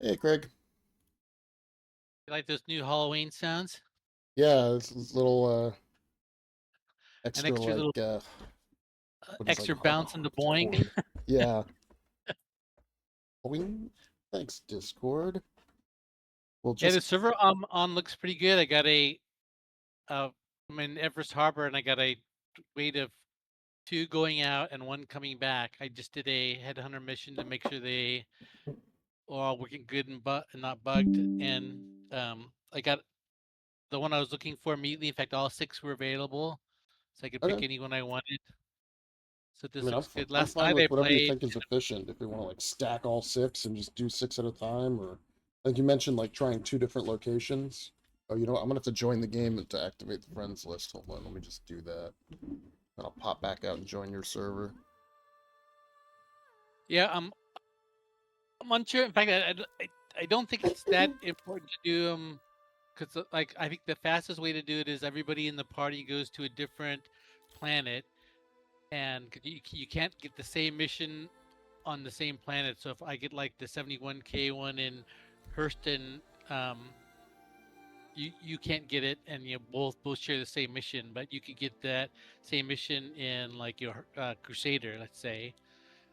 Hey, Craig. You like those new Halloween sounds? Yeah, this little An extra extra little what is like extra bounce in the it's boing. chord. Yeah. Boing. Thanks, Discord. We'll Yeah, the just server on looks pretty good. I got I'm in Everest Harbor and I got a wait of two going out and one coming back. I just did a headhunter mission to make sure they are all working good and not bugged. And I got the one I was looking for immediately. In fact, all six were available, so I could pick okay. any one I wanted. So I this mean, looks good. I'm Last fine night with I whatever you played. think is efficient. If we want to like stack all six and just do six at a time, or like you mentioned, like trying two different locations. Oh, you know what? I'm gonna have to join the game to activate the friends list. Hold on, let me just do that. Then I'll pop back out and join your server. Yeah, I'm unsure. In fact, I don't think it's that important to do them because, like, I think the fastest way to do it is everybody in the party goes to a different planet, and you can't get the same mission on the same planet. So if I get like the 71K one in Hurston, you can't get it, and you both share the same mission, but you could get that same mission in like your Crusader, let's say,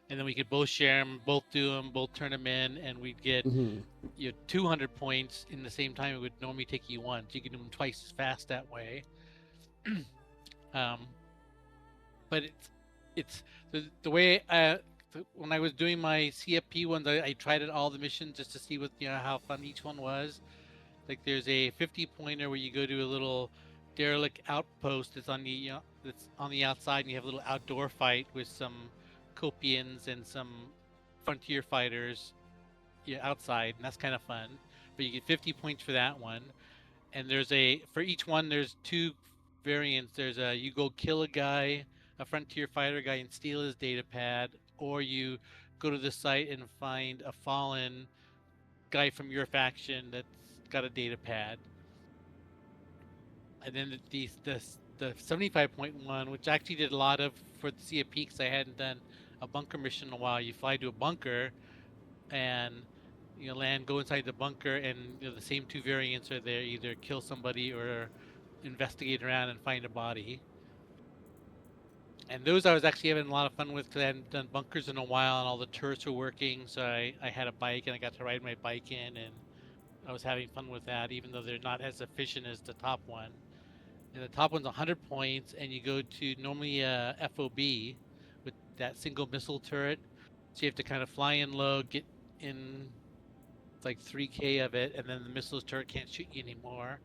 and then we could both share them, both do them, both turn them in, and we'd get Mm-hmm. 200 points in the same time it would normally take you once. You can do them twice as fast that way. um, but it's the way when I was doing my CFP ones, I tried it all the missions just to see what how fun each one was. Like there's a 50 pointer where you go to a little derelict outpost that's on the outside, and you have a little outdoor fight with some Copians and some frontier fighters outside, and that's kind of fun. But you get 50 points for that one. And for each one there's two variants. There's a you go kill a guy, a frontier fighter guy, and steal his data pad, or you go to the site and find a fallen guy from your faction that's got a data pad. And then the 75 point one, which I actually did a lot of for the Sea of Peaks. I hadn't done a bunker mission in a while. You fly to a bunker and land, go inside the bunker, and the same two variants are there: either kill somebody or investigate around and find a body. And those I was actually having a lot of fun with because I hadn't done bunkers in a while, and all the turrets were working. So I had a bike and I got to ride my bike in, and I was having fun with that, even though they're not as efficient as the top one. And the top one's 100 points, and you go to normally FOB with that single missile turret. So you have to kind of fly in low, get in like 3K of it, and then the missiles turret can't shoot you anymore.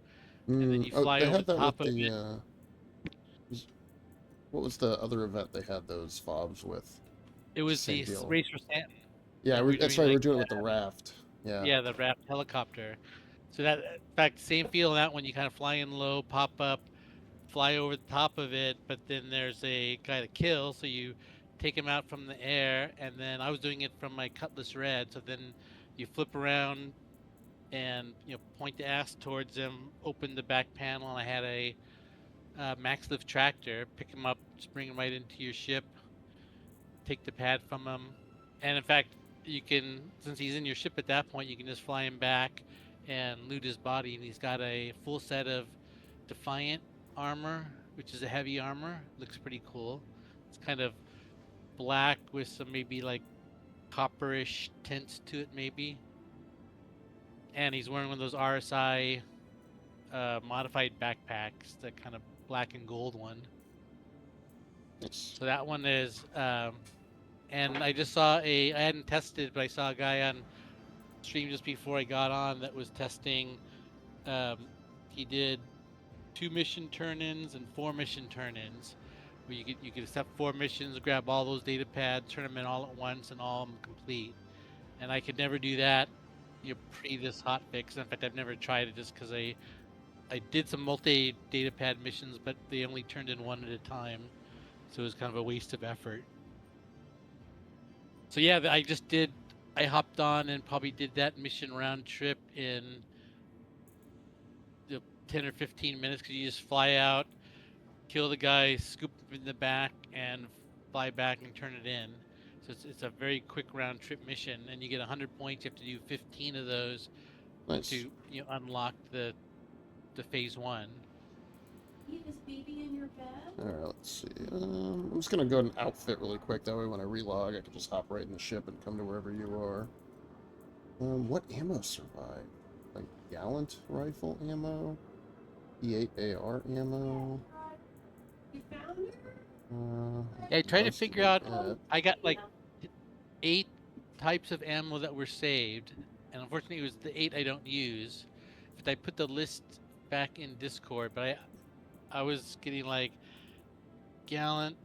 And then Mm. you Oh, fly they over had the that with top of the it. what was the other event they had those fobs with? It It's was the same the deal. race for Stanton. Yeah, Yeah, we were that's doing right. We're like doing it with the raft. Yeah. yeah, the Raft helicopter. So that, in fact, same feel in that one. You kind of fly in low, pop up, fly over the top of it, but then there's a guy to kill, so you take him out from the air, and then I was doing it from my Cutlass Red, so then you flip around and point the ass towards him, open the back panel, and I had a max lift tractor, pick him up, just bring him right into your ship, take the pad from him, and in fact, you can, since he's in your ship at that point, you can just fly him back and loot his body, and he's got a full set of Defiant armor, which is a heavy armor. Looks pretty cool. It's kind of black with some maybe like copperish tints to it, maybe. And he's wearing one of those RSI modified backpacks, the kind of black and gold one. It's So that one is, and I just saw I hadn't tested, but I saw a guy on stream just before I got on that was testing. Um, he did 2 mission turn-ins and 4 mission turn-ins, where you could accept 4 missions, grab all those data pads, turn them in all at once, and all of them complete. And I could never do that pre this hot fix. In fact, I've never tried it just because I did some multi data pad missions, but they only turned in one at a time, so it was kind of a waste of effort. So yeah, I just did. I hopped on and probably did that mission round trip in 10 or 15 minutes because you just fly out, kill the guy, scoop him in the back, and fly back and turn it in. So So it's a very quick round trip mission, and you get 100 points. You have to do 15 of those Nice. to unlock the phase 1. Is baby in your bed? All right, let's see. I'm just gonna go and outfit really quick. That way, when I relog, I can just hop right in the ship and come to wherever you are. What ammo survived? Like Gallant rifle ammo, E8 AR ammo. You found her? Yeah, I tried to Most of figure out. it. I got like 8 types of ammo that were saved, and unfortunately, it was the 8 I don't use. But I put the list back in Discord, but I was getting like Gallant,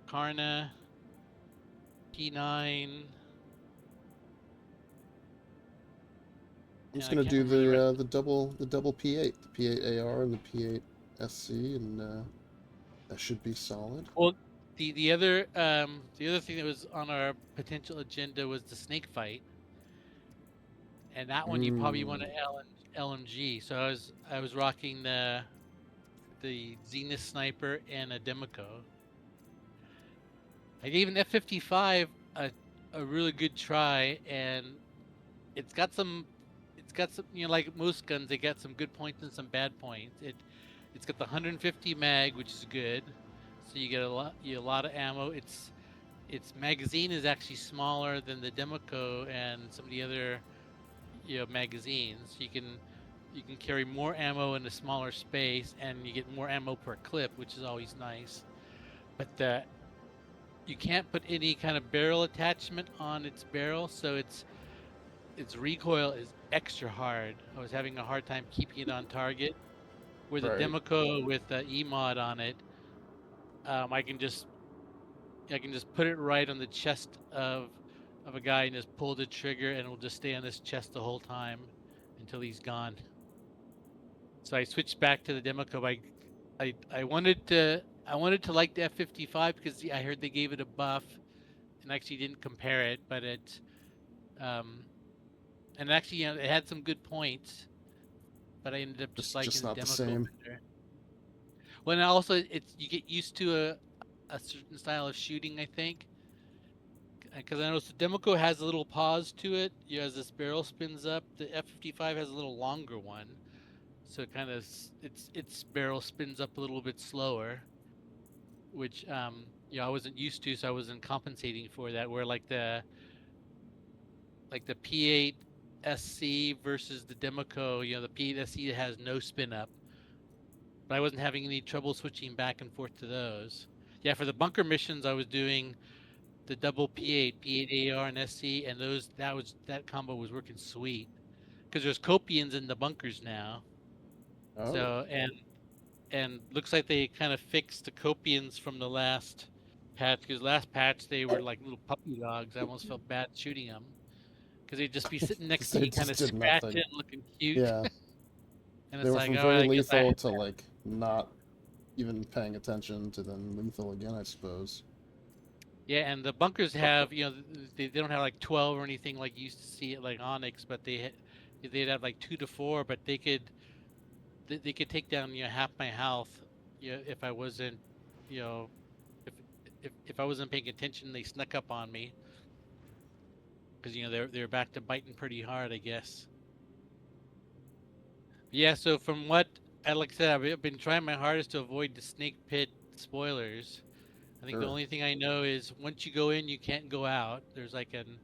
Karna, P9. I'm just and I gonna can't do remember the rest. the double P8, the P8 AR and the P8 SC, and that should be solid. Well, the other thing that was on our potential agenda was the snake fight, and that one you probably want an LMG. So I was rocking the Zenith sniper and a Demico. I gave an F-55 a really good try, and it's got some like most guns, they got some good points and some bad points. It's got the 150 mag, which is good, so you get a lot of ammo. Its magazine is actually smaller than the Demico and some of the other magazines. You can carry more ammo in a smaller space, and you get more ammo per clip, which is always nice. But you can't put any kind of barrel attachment on its barrel, so its recoil is extra hard. I was having a hard time keeping it on target. Where the Right. Demico with the E-mod on it, I can just put it right on the chest of a guy and just pull the trigger, and it will just stay on this chest the whole time until he's gone. So I switched back to the Demico. I wanted to like the F-55 because I heard they gave it a buff, and actually didn't compare it, but um, and actually it had some good points, but I ended up just liking Just the not the Demico same. better. Well, and also you get used to a certain style of shooting, I think, because I noticed the Demico has a little pause to it. As this barrel spins up, the F-55 has a little longer one, so it kind of its barrel spins up a little bit slower, which I wasn't used to, so I wasn't compensating for that. Where like the P8 SC versus the Demico, the P8 SC has no spin up, but I wasn't having any trouble switching back and forth to those. Yeah, for the bunker missions, I was doing the double P8 AR and SC, and that combo was working sweet because there's Copians in the bunkers now. Oh, So and looks like they kind of fixed the Copians from the last patch, because last patch they were like little puppy dogs. I almost felt bad shooting them because they'd just be sitting next because to they you, kind just of did nothing. scratching, looking cute, Yeah, and they it's were like, from oh, very I guess lethal to like not even paying attention to then lethal again, I suppose. Yeah, and the bunkers have, they don't have like 12 or anything like you used to see it like Onyx, but they'd have like 2 to 4, but they could take down half my health, if I wasn't, you know if if I wasn't paying attention, they snuck up on me because they're back to biting pretty hard, I guess. Yeah, so from what like I said, I've been trying my hardest to avoid the snake pit spoilers. I think the Sure. only thing I know is once you go in, you can't go out. There's like an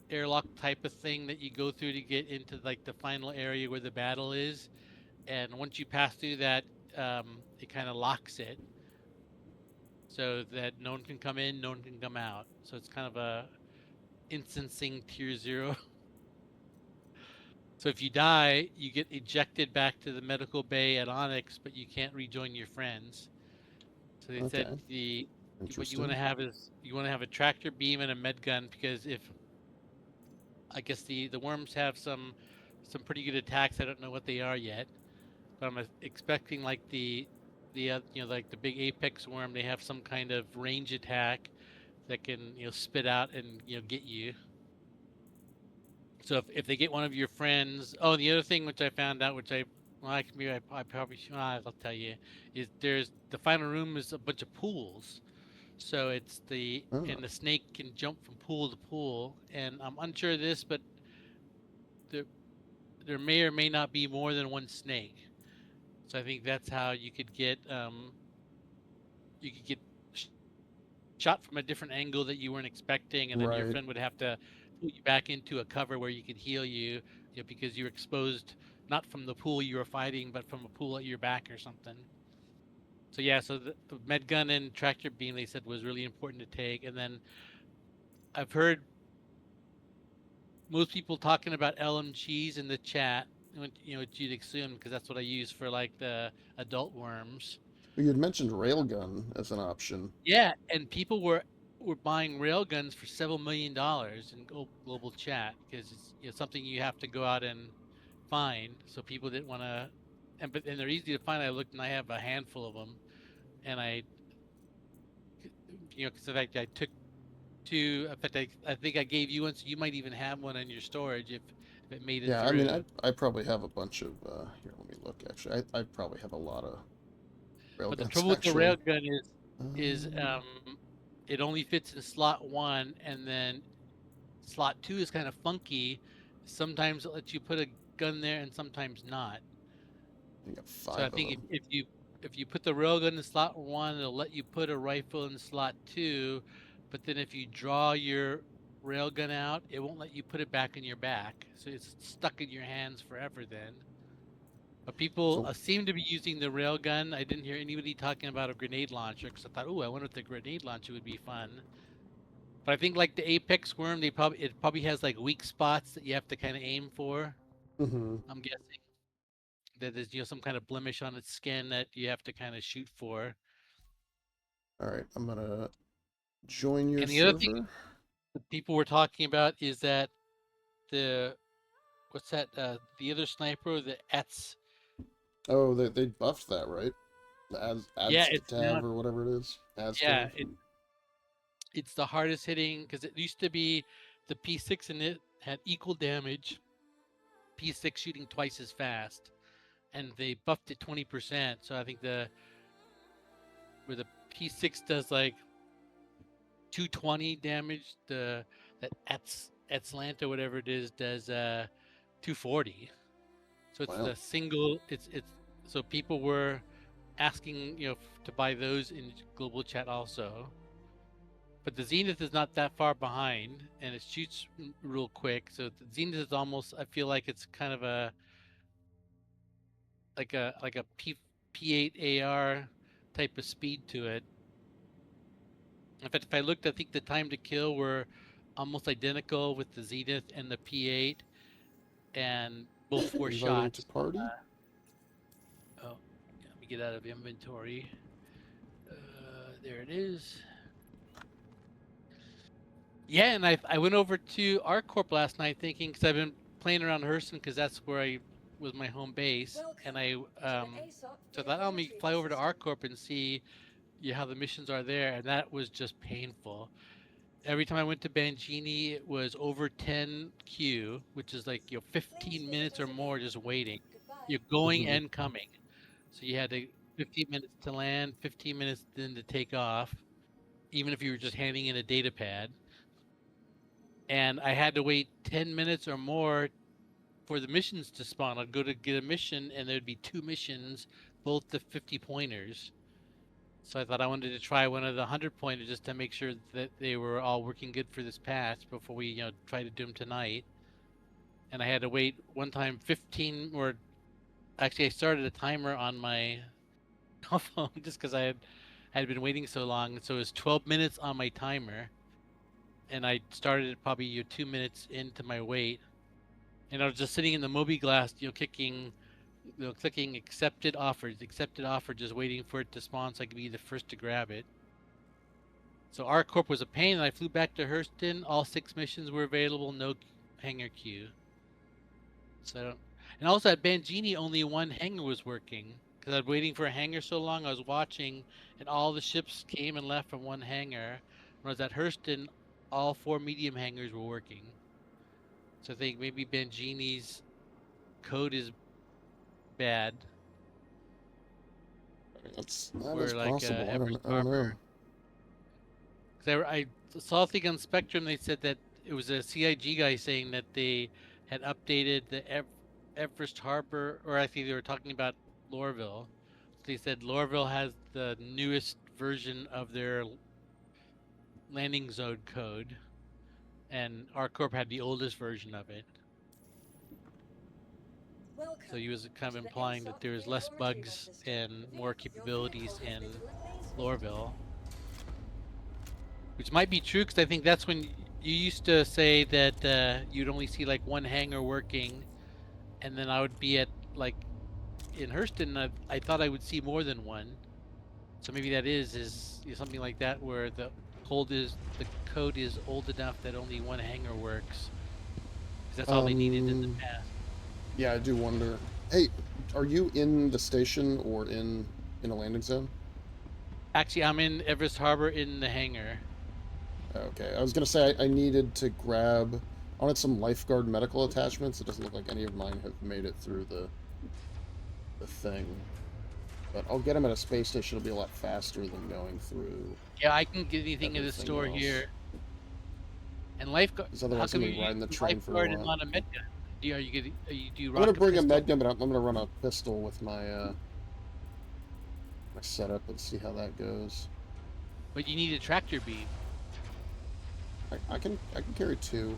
airlock type of thing that you go through to get into like the final area where the battle is, and once you pass through that, it kind of locks it so that no one can come in, no one can come out. So it's kind of a instancing tier 0. So if you die, you get ejected back to the medical bay at Onyx, but you can't rejoin your friends. So they said Okay. what you want to Interesting. have is you want to have a tractor beam and a med gun, because if I guess the worms have some pretty good attacks. I don't know what they are yet, but I'm expecting like like the big apex worm. They have some kind of range attack that can spit out and get you. So if they get one of your friends, oh, the other thing which I found out, which I probably should, I'll tell you, is there's the final room is a bunch of pools. So it's Oh. and the snake can jump from pool to pool. And I'm unsure of this, but there there may or may not be more than one snake. So I think that's how you could get sh- shot from a different angle that you weren't expecting, and then your Right. friend would have to pull you back into a cover where you could heal you, because you were exposed not from the pool you were fighting, but from a pool at your back or something. So yeah, so the med gun and tractor beam they said was really important to take, and then I've heard most people talking about LMGs in the chat. What you'd assume because that's what I use for like the adult worms. Well, you had mentioned railgun as an option. Yeah, and people were buying railguns for several million dollars in global chat because it's something you have to go out and find. So people didn't want to, and they're easy to find. I looked and I have a handful of them, and because in fact I took two. In fact, I think I gave you one, so you might even have one in your storage if it made it Yeah, I mean, through. I probably have a bunch of, here, let me look, actually. I probably have a lot of But the railguns, trouble with the actually. railgun is Um, it only fits in slot one, and then slot two is kind of funky. Sometimes it lets you put a gun there, and sometimes not. I got So I 5 of think them. if you put the railgun in slot one, it'll let you put a rifle in slot two. But then if you draw your railgun out, it won't let you put it back in your back. So it's stuck in your hands forever then. But people So, seem to be using the railgun. I didn't hear anybody talking about a grenade launcher because I thought, oh, I wonder if the grenade launcher would be fun. But I think like the apex worm, it probably has like weak spots that you have to kind of aim for. hmm. I'm guessing that there's some kind of blemish on its skin that you have to kind of shoot for. All right, I'm gonna join your And the other thing server. that people were talking about is that the what's that? The other sniper, the Ets. Oh, they buffed that, right? The Yeah, it's Adstav now. or whatever it is. Yeah, Adstav. it's the hardest hitting because it used to be the P6 in it had equal damage. P6 shooting twice as fast, and they buffed it 20%. So I think where the P6 does like 220 damage, that Atlanta whatever it is does 240. So it's Wow. the single. It's so people were asking to buy those in global chat also. But the Zenith is not that far behind, and it shoots real quick. So the Zenith is almost. I feel like it's kind of a P8 AR type of speed to it. In fact, if I looked, I think the time to kill were almost identical with the Zenith and the P8, and both 4 Inviting to shots. party? Oh, let me get out of inventory. There it is. Yeah, and I went over to ArcCorp last night thinking because I've been playing around Hurston because that's where I was my home base, and so I thought, oh, let me fly over to ArcCorp and see how the missions are there, and that was just painful. Every time I went to Bangini, it was over 10 Q, which is like 15 minutes or more just waiting. You're going Hmm. and coming, so you had to 15 minutes to land, 15 minutes then to take off, even if you were just handing in a data pad. And I had to wait 10 minutes or more for the missions to spawn. I'd go to get a mission, and there'd be 2 missions, both the 50 pointers. So I thought I wanted to try one of the 100 pointers just to make sure that they were all working good for this patch before we try to do them tonight. And I had to wait one time 15, or actually I started a timer on my phone just because I had been waiting so long. So it was 12 minutes on my timer, and I started probably 2 minutes into my wait. And I was just sitting in the Moby Glass, clicking accepted offer, just waiting for it to spawn so I could be the first to grab it. So our corp was a pain, and I flew back to Hurston. All 6 missions were available, no hangar queue. So I don't. And also at Bangini, only one hangar was working because I was waiting for a hangar so long. I was watching, and all the ships came and left from one hangar. When I was at Hurston, all 4 medium hangars were working. So I think maybe Bangini's code is bad. That is Where like possible. Everest I don't know. Harbor. 'Cause I saw a thing on Spectrum. They said that it was a CIG guy saying that they had updated the Everest Harbor, or I think they were talking about Lorville. They said Lorville has the newest version of their landing zone code, and ArcCorp had the oldest version of it. So he was kind of implying that there was less bugs and more capabilities in Lorville, which might be true because I think that's when you used to say that you'd only see like one hangar working, and then I would be at like in Hurston. I thought I would see more than one. So maybe that is something like that where the code is old enough that only one hangar works. 'Cause that's all they needed in the past. Yeah, I do wonder. Hey, are you in the station or in a landing zone? Actually, I'm in Everest Harbor in the hangar. Okay, I was gonna say I needed to grab. I wanted some lifeguard medical attachments. It doesn't look like any of mine have made it through the thing, but I'll get them at a space station. It'll be a lot faster than going through. Yeah, I can get anything in the everything store else. here. And lifeguard. Because How otherwise, come I'm you gonna be riding the use train for a lifeguard and while. not a med gun? Do you I'm gonna rock a bring a pistol? med gun, but I'm gonna run a pistol with my my setup and see how that goes. But you need a tractor beam. I can carry two.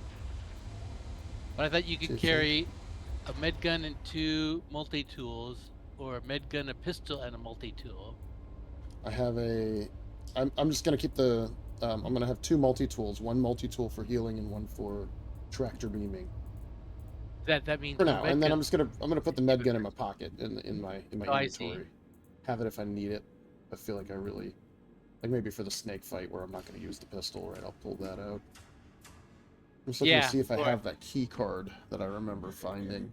But I thought you could Two carry a med gun and two multi tools, or a med gun, a pistol, and a multi tool. I have a. I'm just gonna keep the. I'm gonna have two multi tools. One multi tool for healing and one for tractor beaming. That means For no now, med and then gun. I'm gonna put the med gun in my pocket in my Oh, I see. inventory. Have it if I need it. I feel like I really like maybe for the snake fight where I'm not gonna use the pistol, right? I'll pull that out. I'm just looking Yeah, to see if I or- have that key card that I remember finding,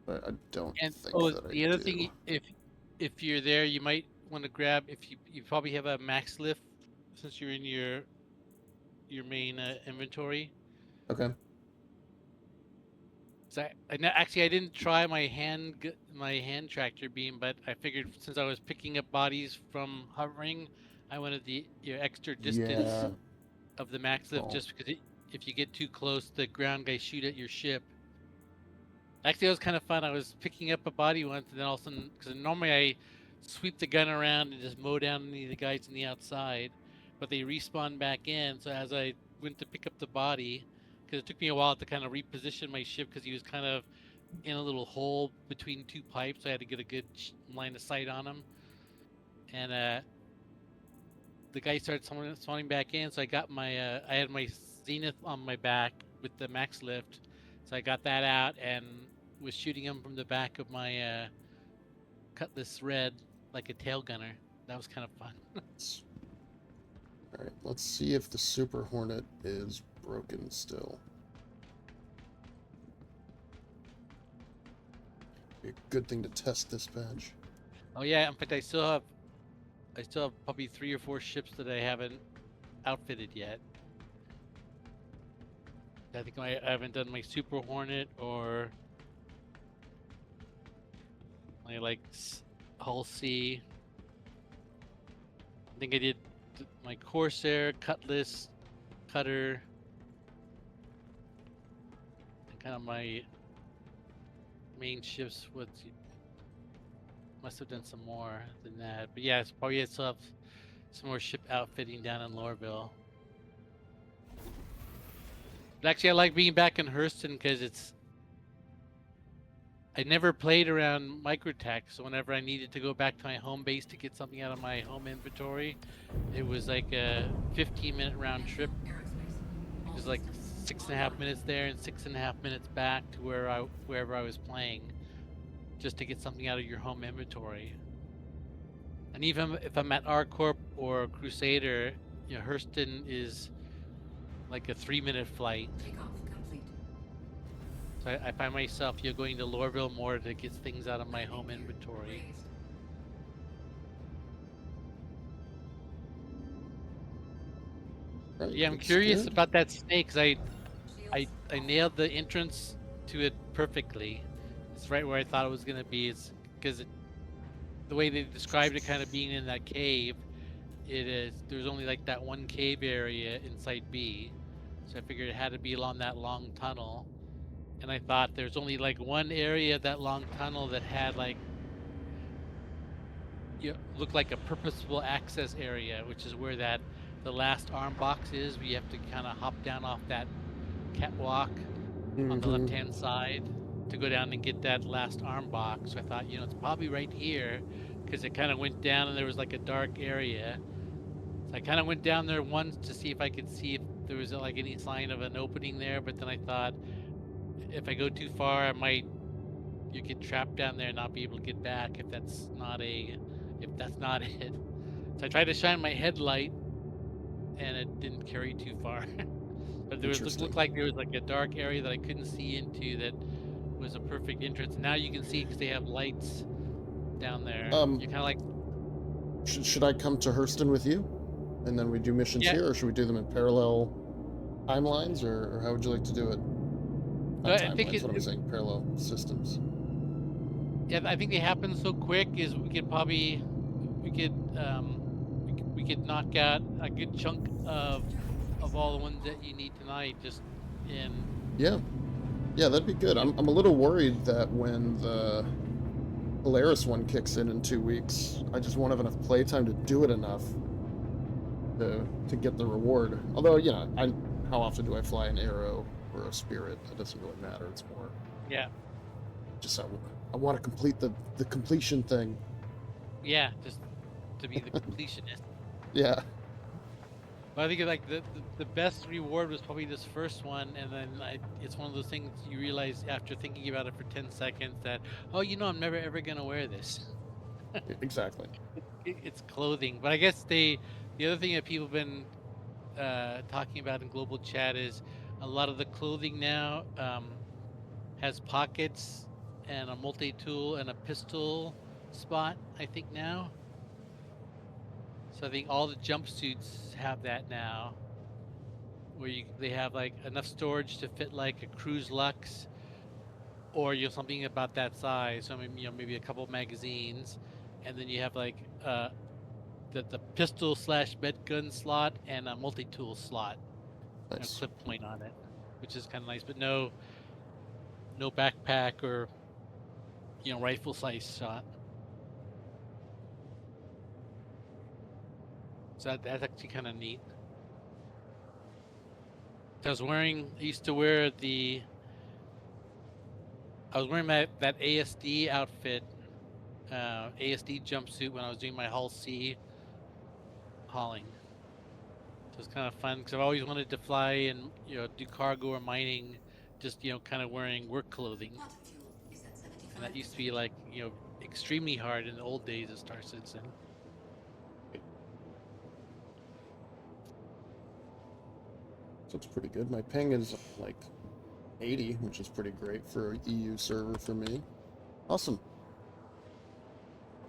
but I don't And think that I the other do. thing, if you're there, you might want to grab if you probably have a max lift since you're in your main inventory. Okay. So actually I didn't try my hand tractor beam, but I figured since I was picking up bodies from hovering, I wanted your extra distance Yeah. of the max lift Oh. just because if you get too close, the ground guys shoot at your ship. Actually, it was kind of fun. I was picking up a body once, and then all of a sudden, because normally I sweep the gun around and just mow down any of the guys on the outside, but they respawn back in. So as I went to pick up the body, because it took me a while to kind of reposition my ship because he was kind of in a little hole between two pipes. So I had to get a good line of sight on him. And the guy started spawning back in. So I got my, I had my Zenith on my back with the max lift. So I got that out and was shooting him from the back of my Cutlass Red like a tail gunner. That was kind of fun. Alright, let's see if the Super Hornet is broken still. Be a good thing to test this badge. Oh yeah, in fact I still have probably 3 or 4 ships that I haven't outfitted yet. I think I haven't done my Super Hornet or my like Hull C. I think I did my Corsair, Cutlass, Cutter, and kind of my main ships. Must have done some more than that, but yeah, it's probably still have some more ship outfitting down in Lorville. But actually, I like being back in Hurston because I never played around Microtech, so whenever I needed to go back to my home base to get something out of my home inventory, it was like a 15-minute round trip. It was like 6.5 minutes there and 6.5 minutes back to wherever I was playing, just to get something out of your home inventory. And even if I'm at ArcCorp or Crusader, you know, Hurston is like a 3-minute flight. So I find myself going to Lorville more to get things out of my home inventory. Right, Yeah, I'm looks curious good. about that snake because I nailed the entrance to it perfectly. It's right where I thought it was gonna be. It's because the way they described it, kind of being in that cave, there's only like that one cave area inside B, so I figured it had to be along that long tunnel. And I thought there's only like one area of that long tunnel that had like looked like a purposeful access area, which is where the last arm box is. Where you have to kind of hop down off that catwalk on the Mhm. left-hand side to go down and get that last arm box. So I thought, it's probably right here, because it kind of went down and there was like a dark area. So I kind of went down there once to see if I could see if there was like any sign of an opening there, but then I thought if I go too far, you get trapped down there and not be able to get back if that's not it. So I tried to shine my headlight, and it didn't carry too far. But there Interesting. looked like there was like a dark area that I couldn't see into that was a perfect entrance. Now you can see because they have lights down there. You're kind of like, Should I come to Hurston with you, and then we do missions yeah. here, or should we do them in parallel timelines, or how would you like to do it? Not I timelines. think What am I saying? Parallel systems. Yeah, I think they happen so quick. Is we could knock out a good chunk of all the ones that you need tonight just in. Yeah, that'd be good. I'm a little worried that when the Polaris one kicks in 2 weeks, I just won't have enough playtime to do it enough to get the reward. Although, how often do I fly an arrow or a spirit? It doesn't really matter. It's more just I want to complete the completion thing. Yeah, just to be the completionist. Yeah. But I think like the best reward was probably this first one, and then it's one of those things you realize after thinking about it for 10 seconds that, I'm never ever gonna wear this. Exactly. It's clothing. But I guess the other thing that people have been talking about in global chat is a lot of the clothing now has pockets and a multi-tool and a pistol spot, I think now. So I think all the jumpsuits have that now, where they have like enough storage to fit like a Cruise Lux, or something about that size. So maybe a couple magazines, and then you have like the pistol / med gun slot and a multi-tool slot, and a Nice. clip point on it, which is kind of nice. But no backpack or rifle size shot. So that's actually kind of neat. I used to wear that ASD outfit, ASD jumpsuit when I was doing my Hull C hauling. So it's kind of fun because I've always wanted to fly and do cargo or mining, just kind of wearing work clothing. And that used to be like extremely hard in the old days of Star Citizen. So it's pretty good. My ping is like 80, which is pretty great for an EU server for me. Awesome.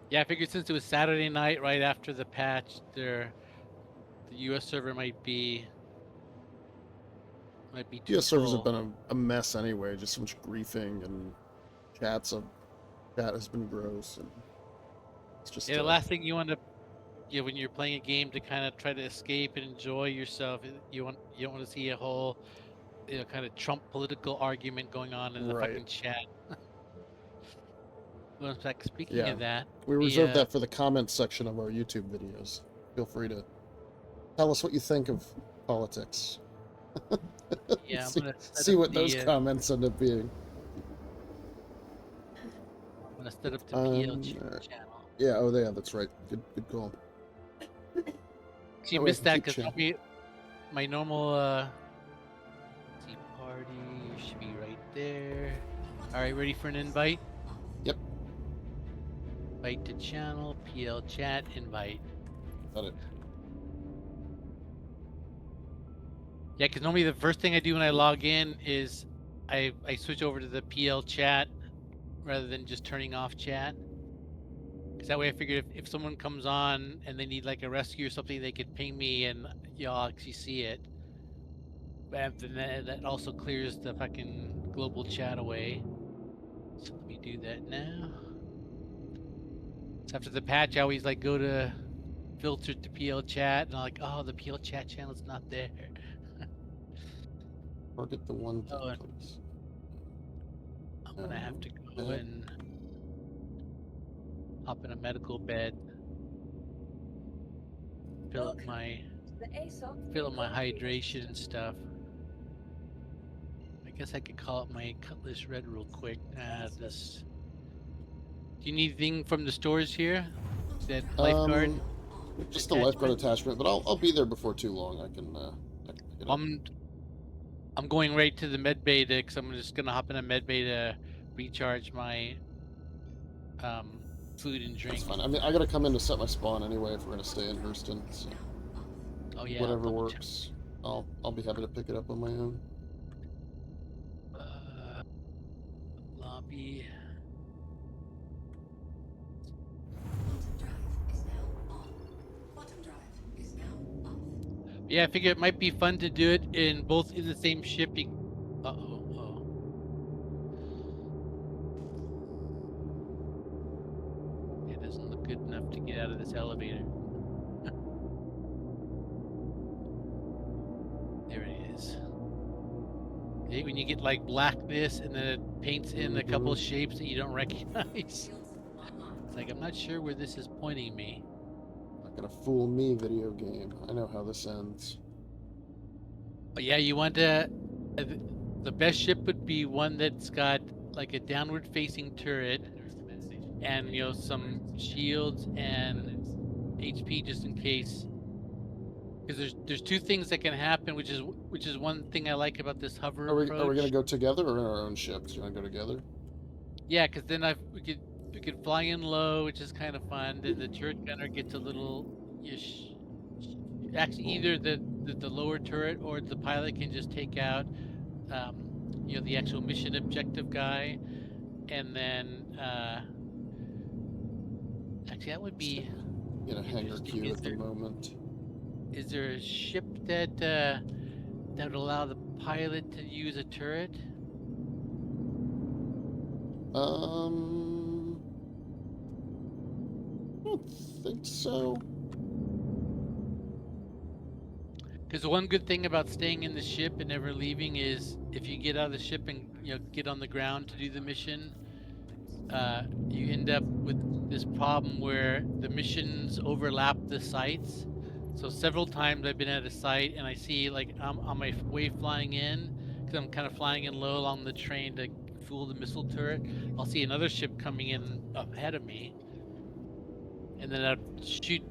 Yeah, I figured since it was Saturday night right after the patch, the US server might be too US servers full. have been a mess anyway. Just so much griefing and chat has been gross, and it's just the last thing you want to when you're playing a game to kind of try to escape and enjoy yourself, you don't want to see a whole kind of Trump political argument going on in the fucking chat. Well, in fact, speaking of that, we reserve that for the comments section of our YouTube videos. Feel free to tell us what you think of politics. Yeah, see what those comments end up being. I'm gonna set up the PL channel. Yeah, that's right. Good call. You missed that because my normal tea party should be right there. All right, ready for an invite? Yep. Invite to channel, PL chat, invite. Got it. Yeah, because normally the first thing I do when I log in is I switch over to the PL chat rather than just turning off chat. Because that way I figured if someone comes on and they need like a rescue or something, they could ping me and I'll actually see it. But then that also clears the fucking global chat away. So let me do that now. So after the patch, I always like go to filtered to PL chat, and I'm like, oh, the PL chat channel's not there. Target the one thing, Oh, and please. I'm gonna have to go Med. and hop in a medical bed, fill up my hydration and stuff. I guess I could call up my Cutlass Red real quick. This. Do you need anything from the stores here? That lifeguard? Just a lifeguard attachment, but I'll be there before too long. I can pick it up. I'm going right to the med bay because I'm just gonna hop in a med bay to recharge my food and drink. That's fine. I mean, I gotta come in to set my spawn anyway if we're gonna stay in Hurston. So Oh yeah. whatever works. I'll be happy to pick it up on my own. Lobby. Yeah, I figure it might be fun to do it in both in the same ship. Uh-oh. It doesn't look good enough to get out of this elevator. There it is. Okay, when you get like blackness and then it paints in a couple of shapes that you don't recognize. It's like, I'm not sure where this is pointing me. Gonna fool me, video game. I know how this ends. But yeah, you want to. The best ship would be one that's got like a downward facing turret and some shields and HP just in case. Because there's two things that can happen, which is one thing I like about this hover approach. Are we gonna go together or in our own ships? You wanna go together? Yeah, because then we could fly in low, which is kind of fun. Then the turret gunner gets a little. Actually, either the lower turret or the pilot can just take out, the actual mission objective guy, and then actually that would be. In a hangar queue at the moment. Is there a ship that that would allow the pilot to use a turret? I don't think so. Because the one good thing about staying in the ship and never leaving is if you get out of the ship and get on the ground to do the mission, you end up with this problem where the missions overlap the sites. So several times I've been at a site and I see like I'm on my way flying in because I'm kind of flying in low along the train to fool the missile turret. I'll see another ship coming in ahead of me, and then I'd shoot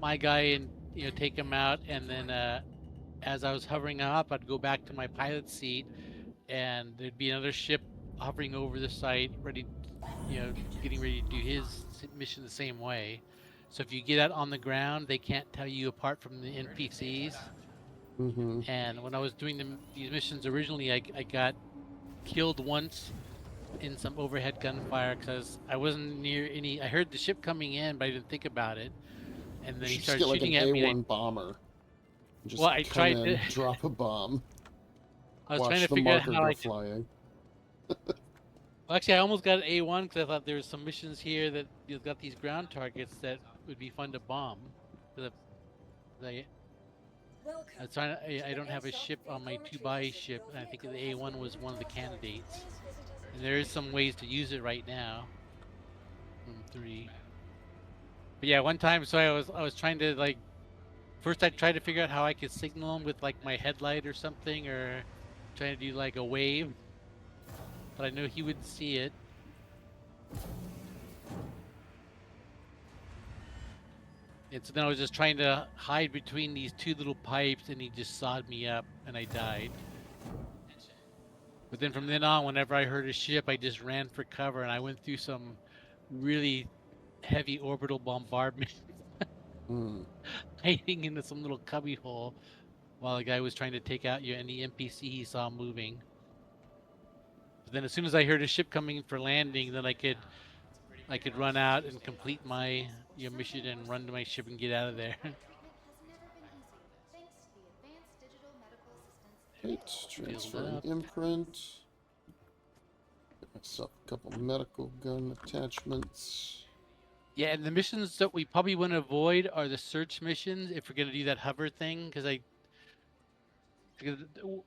my guy and take him out, and then as I was hovering up, I'd go back to my pilot seat, and there'd be another ship hovering over the site, ready, getting ready to do his mission the same way. So if you get out on the ground, they can't tell you apart from the NPCs. Mm-hmm. And when I was doing these missions originally, I got killed once in some overhead gunfire because I wasn't near any. I heard the ship coming in, but I didn't think about it. And then he started shooting at me. A1 bomber. Just I tried to drop a bomb. I was trying to figure out how I could flying. Well, actually, I almost got an A1 because I thought there was some missions here that got these ground targets that would be fun to bomb. I don't have a ship on my 2x ship, and I think the A1 was one of the candidates. And there is some ways to use it right now. From 3. But yeah, one time, so I was trying to first I tried to figure out how I could signal him with my headlight or something, or trying to do a wave. But I knew he wouldn't see it. And so then I was just trying to hide between these two little pipes, and he just sawed me up, and I died. But then from then on, whenever I heard a ship, I just ran for cover, and I went through some really heavy orbital bombardment, hiding into some little cubby hole, while the guy was trying to take out any NPC he saw moving. Then as soon as I heard a ship coming in for landing, then I could run out and complete my mission and run to my ship and get out of there. Right, transfer an imprint. Get myself a couple medical gun attachments. Yeah, and the missions that we probably want to avoid are the search missions if we're gonna do that hover thing, because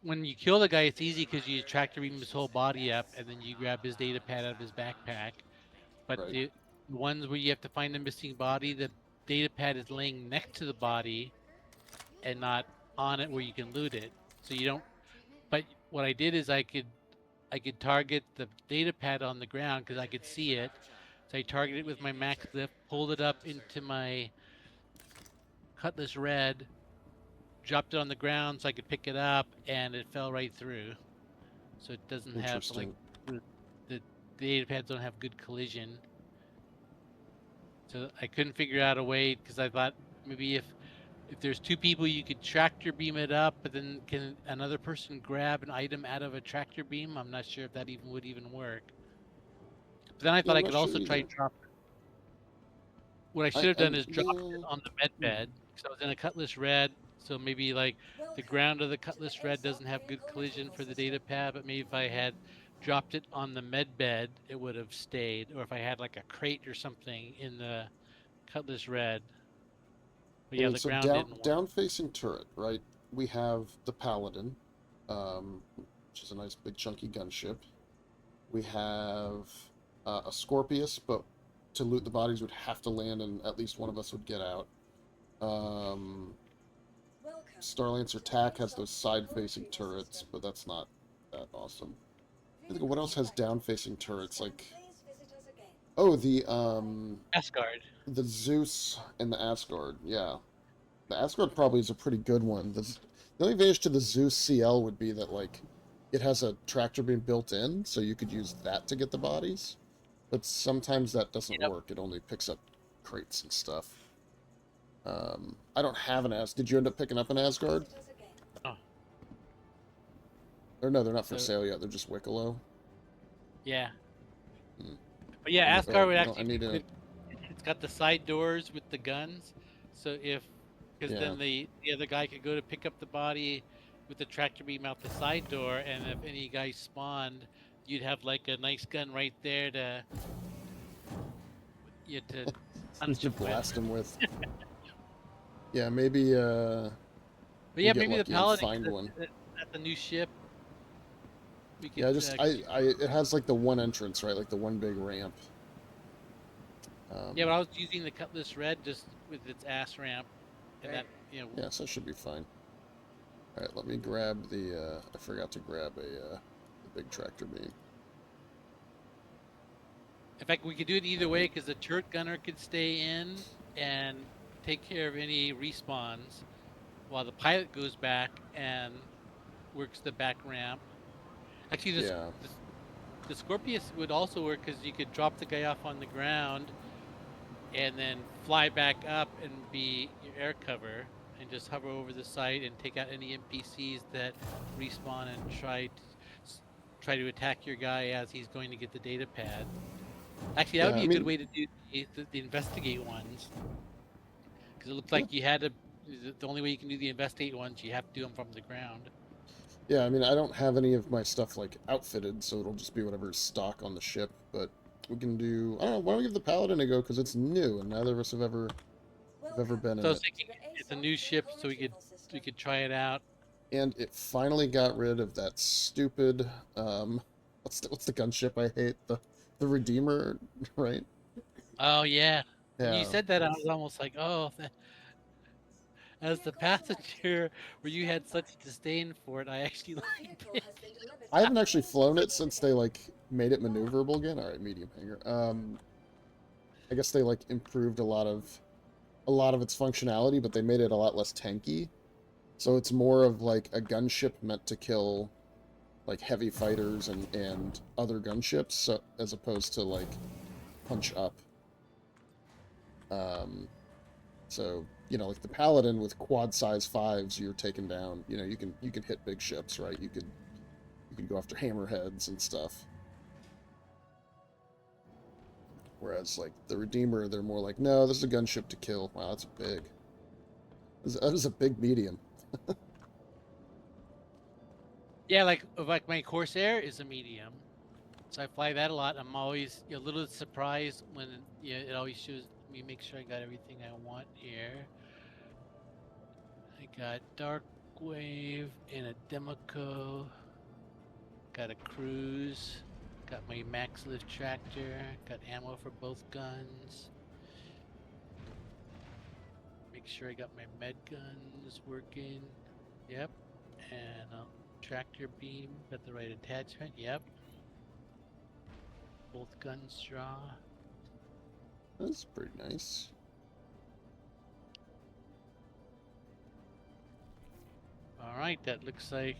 when you kill the guy, it's easy because you tractor beam his whole body up, and then you grab his data pad out of his backpack. But Right. the ones where you have to find the missing body, the data pad is laying next to the body and not on it where you can loot it. So you don't. But what I did is I could target the data pad on the ground because I could see it. So I targeted it with my max lift, pulled it up into my Cutlass Red, dropped it on the ground so I could pick it up, and it fell right through. So it doesn't have like Interesting. the data pads don't have good collision. So I couldn't figure out a way because I thought maybe if there's two people you could tractor beam it up, but then can another person grab an item out of a tractor beam? I'm not sure if that even would even work. But then I Yeah, thought I'm I not could sure also try either. drop. What I should have done is dropped Yeah. it on the med bed because I was in a Cutlass Red. So maybe like the ground of the Cutlass Red doesn't have good collision for the data pad, but maybe if I had dropped it on the med bed, it would have stayed. Or if I had like a crate or something in the Cutlass Red. But I yeah, mean, the so ground didn't work. down facing turret, right? We have the Paladin, which is a nice big chunky gunship. We have a Scorpius, but to loot the bodies would have to land, and at least one of us would get out. Um, Starlancer TAC has those side-facing turrets, but that's not that awesome. I think what else has down-facing turrets? Like, oh, Asgard. the Zeus and the Asgard. Yeah, the Asgard probably is a pretty good one. The only advantage to the Zeus CL would be that like it has a tractor beam built in, so you could use that to get the bodies. But sometimes that doesn't Yep. work. It only picks up crates and stuff. I don't have an As. Did you end up picking up an Asgard? Oh, Or no, they're not for so sale yet. They're just Wicklow. yeah. Hmm. But yeah, Oh, Asgard would I actually be need to. good. It's got the side doors with the guns, so because Yeah. then the other guy could go to pick up the body with the tractor beam out the side door, and if any guys spawned, you'd have like a nice gun right there to you to punch To them with. blast them with. Yeah, maybe But we yeah, get maybe the lucky and Paladin, find 'cause one. that's the new ship. We could Yeah, it has like the one entrance, right? Like the one big ramp. yeah, but I was using the Cutlass Red just with its ass ramp, and that Yeah, so that should be fine. All right, let me grab the. I forgot to grab the big tractor beam. in fact, we could do it either way because the turret gunner could stay in and take care of any respawns while the pilot goes back and works the back ramp. Actually, Yeah, the Scorpius would also work because you could drop the guy off on the ground and then fly back up and be your air cover and just hover over the site and take out any NPCs that respawn and try to attack your guy as he's going to get the data pad. Actually, that would yeah. be I a good mean, way to do the investigate ones because it looked yeah, like you had to. The only way you can do the investigate ones, you have to do them from the ground. yeah. I mean, I don't have any of my stuff like outfitted, so it'll just be whatever's stock on the ship. But we can do. I don't know. Why don't we give the Paladin a go? Because it's new, and neither of us have ever been So I in was it. thinking it's a new ship, so we could try it out. And it finally got rid of that stupid. What's the gunship I hate? The Redeemer, right? Oh yeah. When you Yeah. said that, I was almost like, oh, as the passenger, where you had such disdain for it, I actually liked it. I haven't actually flown it since they like made it maneuverable again. All right, medium hanger. I guess they like improved a lot of its functionality, but they made it a lot less tanky. So it's more of like a gunship meant to kill like heavy fighters and other gunships, so, as opposed to like punch up. Um, so like the Paladin with quad size fives, you're taking down. You can hit big ships, right? You could go after hammerheads and stuff. Whereas like the Redeemer, they're more like, no, this is a gunship to kill. Wow, that's big. That is a big medium. Yeah, like my Corsair is a medium, so I fly that a lot. I'm always a little surprised when it always shows me make sure I got everything I want here. I got Dark Wave and a Democo. Got a Cruise. Got my Max Lift Tractor. Got ammo for both guns. Make sure I got my med guns working. Yep. And tractor beam. Got the right attachment. Yep. Both guns draw. That's pretty nice. Alright, that looks like...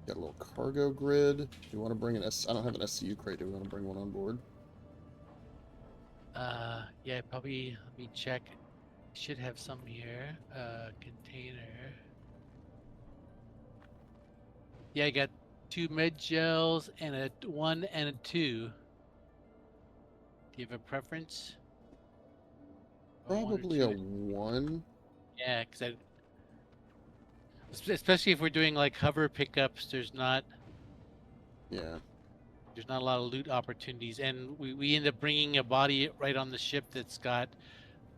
Got a little cargo grid. Do you want to bring an I don't have an SCU crate. Do we want to bring one on board? Yeah, probably, let me check. Should have some here. Container. Yeah, I got 2 med gels and a 1 and a 2. Do you have a preference? Or 1 or Probably 2? a 1. Yeah, because especially if we're doing like hover pickups, there's not Yeah. a lot of loot opportunities, and we end up bringing a body right on the ship that's got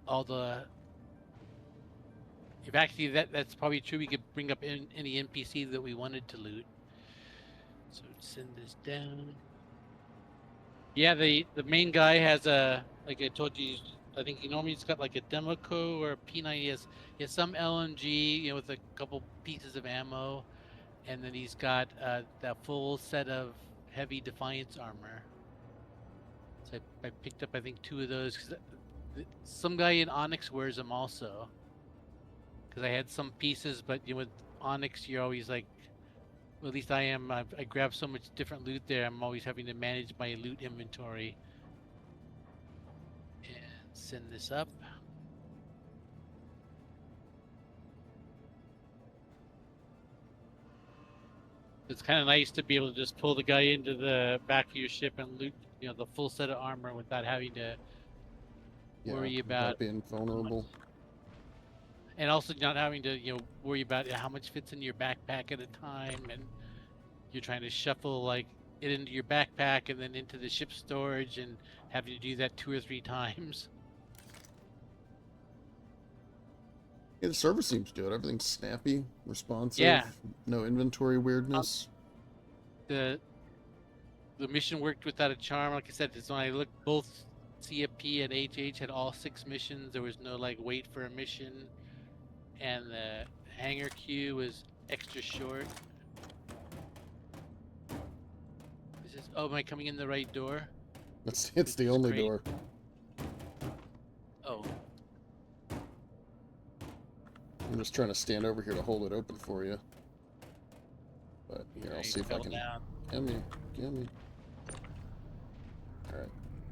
all the. If actually that's probably true, we could bring up any NPC that we wanted to loot. So send this down. Yeah, the main guy has a, like I told you, I think he normally has got like a Democo or a P9. He has some LMG, you know, with a couple pieces of ammo, and then he's got that full set of heavy Defiance armor. So I picked up I think 2 of those because some guy in Onyx wears them also. Because I had some pieces, but you know, with Onyx you're always like, well, at least I am. I grab so much different loot there. I'm always having to manage my loot inventory. And send this up. It's kind of nice to be able to just pull the guy into the back of your ship and loot, you know, the full set of armor without having to worry about being vulnerable. And also not having to, you know, worry about how much fits in your backpack at a time, and you're trying to shuffle like it into your backpack and then into the ship storage, and having to do that 2 or 3 times. Yeah, the server seems good. Everything's snappy, responsive. Yeah. No inventory weirdness. The mission worked without a charm. Like I said, it's when I looked, both CFP and HH had all 6 missions. There was no like wait for a mission, and the hangar queue was extra short. Is this? Oh, am I coming in the right door? It's This the is only great. door. Oh, I'm just trying to stand over here to hold it open for you. But here, I'll I see if I fell can. down. Come. Alright.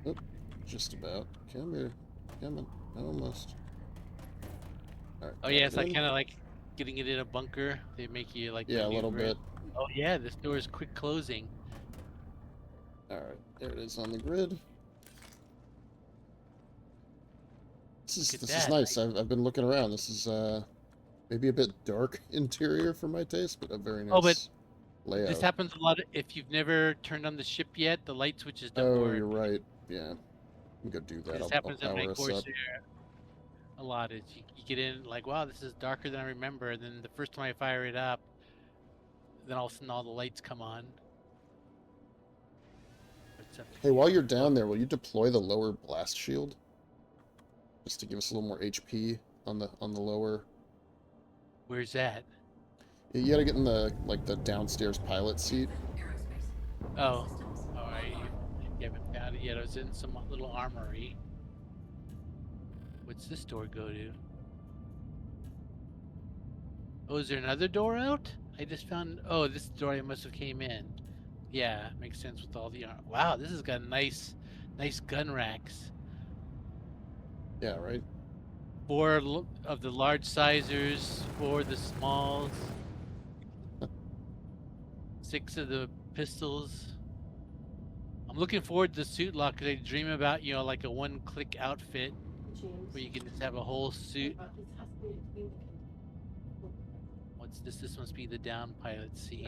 Oop, just about. Come here. Coming. Almost. Alright. Oh yeah, it's like kind of like getting it in a bunker. They make you like Yeah, a little maneuver bit. it. Oh yeah, this door is quick closing. Alright, there it is on the grid. This Look at is that. nice. I've been looking around. This is maybe a bit dark interior for my taste, but a very nice Oh, but layout. This happens a lot if you've never turned on the ship yet. The light switches don't Oh, work. you're right. Yeah. I'm gonna do that. This I'll happens at power my us Corsair up. a lot. Is you get in like, wow, this is darker than I remember. And then the first time I fire it up, then all of a sudden all the lights come on. What's up Hey, while you're down there, will you deploy the lower blast shield? Just to give us a little more HP on the lower. Where's that? You gotta get in the the downstairs pilot seat. Oh, all right. You haven't found it yet. I was in some little armory. What's this door go to? Oh, is there another door out? I just found. Oh, this door I must have came in. Yeah, makes sense with all the. Wow, this has got nice gun racks. Yeah, right. 4 of the large sizers, 4 of the smalls, 6 of the pistols. I'm looking forward to the suit lock because I dream about, you know, like a one-click outfit James, where you can just have a whole suit. about this husband to be What's this? This must be the down pilot seat.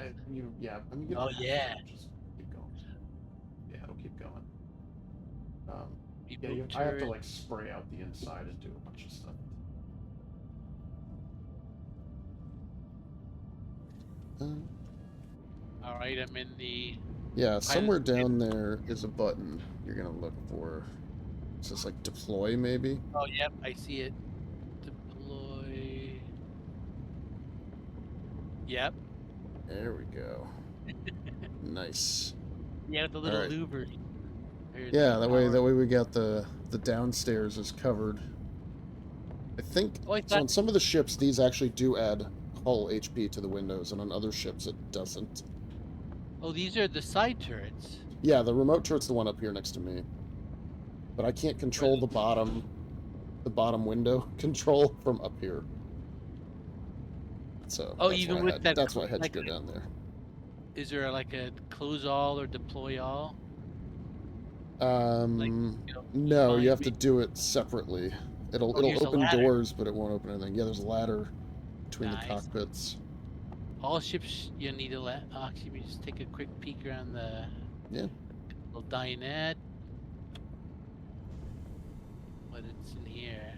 Oh, yeah. Just keep going. Yeah, it'll keep going. Yeah, Remote I have to turret. like spray out the inside and do a bunch of stuff. All right, I'm in the Yeah, somewhere pilot. down there is a button you're gonna look for. It says like deploy, maybe. Oh, yep, I see it. Deploy. Yep. There we go. Nice. Yeah, with the All little right. louvers. Or Yeah, the that power. way we got the downstairs is covered. I think Oh, I so. thought. On some of the ships, these actually do add hull HP to the windows, and on other ships it doesn't. Oh, these are the side turrets. Yeah, the remote turret's the one up here next to me, but I can't Or control the bottom window control from up here. So oh, even with that, that's why I had to like, go down there. is there like a close all or deploy all? Like, No, you have to maybe. do it separately. Oh, It'll here's a open ladder. doors, but it won't open anything. Yeah, there's a ladder between the Nice. cockpits. All ships you need to let. Actually, let me just take a quick peek around the Yeah. little dinette. What it's in here?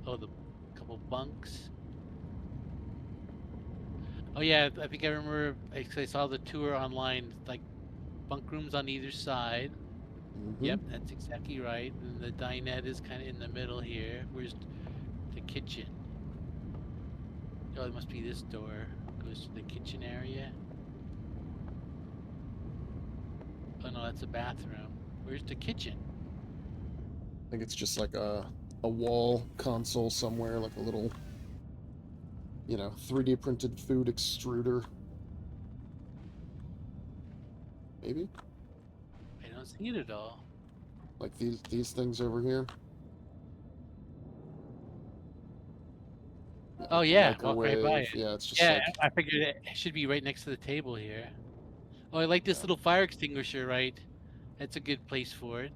Oh, the couple bunks. Oh yeah, I think I remember. I saw the tour online. Like bunk rooms on either side. Mm-hmm. Yep, that's exactly right. And the dinette is kind of in the middle here. Where's the kitchen? Oh, it must be this door. Goes to the kitchen area. Oh no, that's a bathroom. Where's the kitchen? I think it's just like a wall console somewhere, like a little, 3D printed food extruder. Maybe? I don't see it at all. Like these things over here. Yeah, Oh like the yeah, walk right by microwave. it. Yeah, it's just Yeah, like, I figured it should be right next to the table here. Oh, I like this yeah. little fire extinguisher, right? That's a good place for it.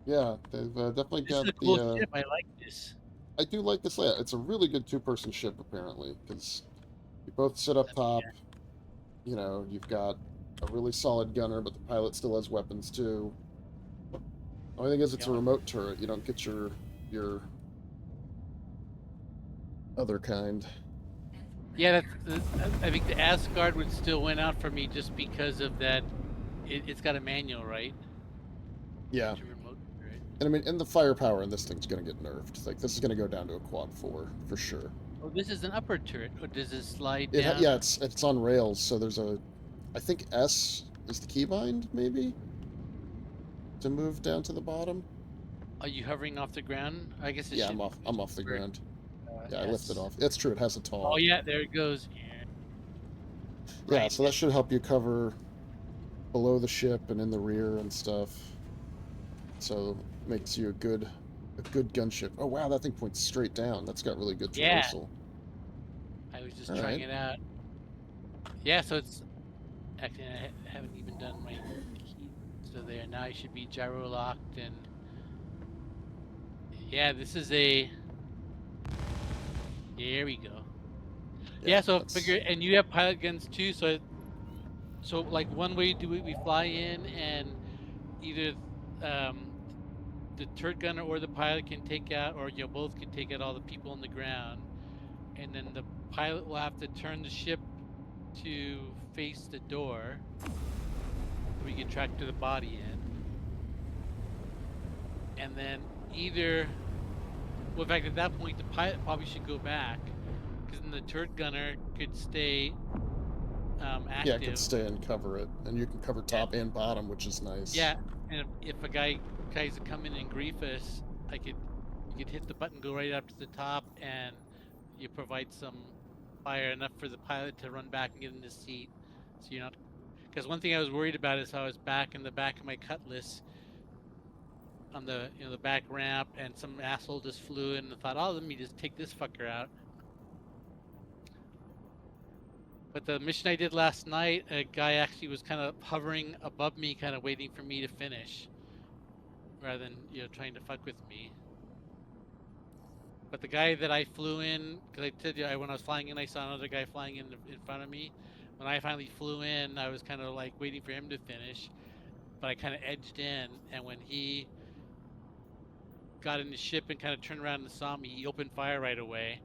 Yeah, they've definitely This is got a cool the. ship. I like this. I do like this layout. It's a really good two-person ship, apparently, because you both sit up top. You've got a really solid gunner, but the pilot still has weapons too. Only thing is, it's a Yeah, remote turret. You don't get your other kind. yeah. I think the Asgard would still win out for me just because of that. It's got a manual, right? Yeah, To remote turret. and I mean, and the firepower in this thing's gonna get nerfed. Like this is gonna go down to a quad 4 for sure. Oh, this is an upper turret. Or does it slide down? Yeah, it's on rails, so there's I think S is the keybind maybe to move down to the bottom. Are you hovering off the ground? I guess it Yeah, should. I'm off the ground. Yeah, I Yes. lifted off. That's true. It has a tall. Oh yeah, there it goes. Yeah, Right. so that should help you cover below the ship and in the rear and stuff. So makes you a good gunship. Oh wow, that thing points straight down. That's got really good Yeah. traversal. I was just All trying right. it out. Yeah, so it's actually I haven't even done my key. So there now I should be gyro locked and yeah, this is a. Here we go. Yeah, so figure and you have pilot guns too. So like one way do we fly in and either the turret gunner or the pilot can take out, or both can take out all the people on the ground, and then the pilot will have to turn the ship to face the door so we can track to the body in. And then well, in fact, at that point, the pilot probably should go back because then the turret gunner could stay active. Yeah, it could stay and cover it, and you can cover top and bottom, which is nice. Yeah, and if a guy tries to come in and grief us, you could hit the button, go right up to the top, and you provide some fire enough for the pilot to run back and get in the seat. So you're not, because one thing I was worried about is how I was back in the back of my Cutlass on the the back ramp, and some asshole just flew in and thought, oh, let me just take this fucker out. But the mission I did last night, a guy actually was kind of hovering above me, kind of waiting for me to finish, rather than trying to fuck with me. But the guy that I flew in, because I told you when I was flying in, I saw another guy flying in front of me. When I finally flew in, I was kind of like waiting for him to finish, but I kind of edged in, and when he got in the ship and kind of turned around and saw me, he opened fire right away.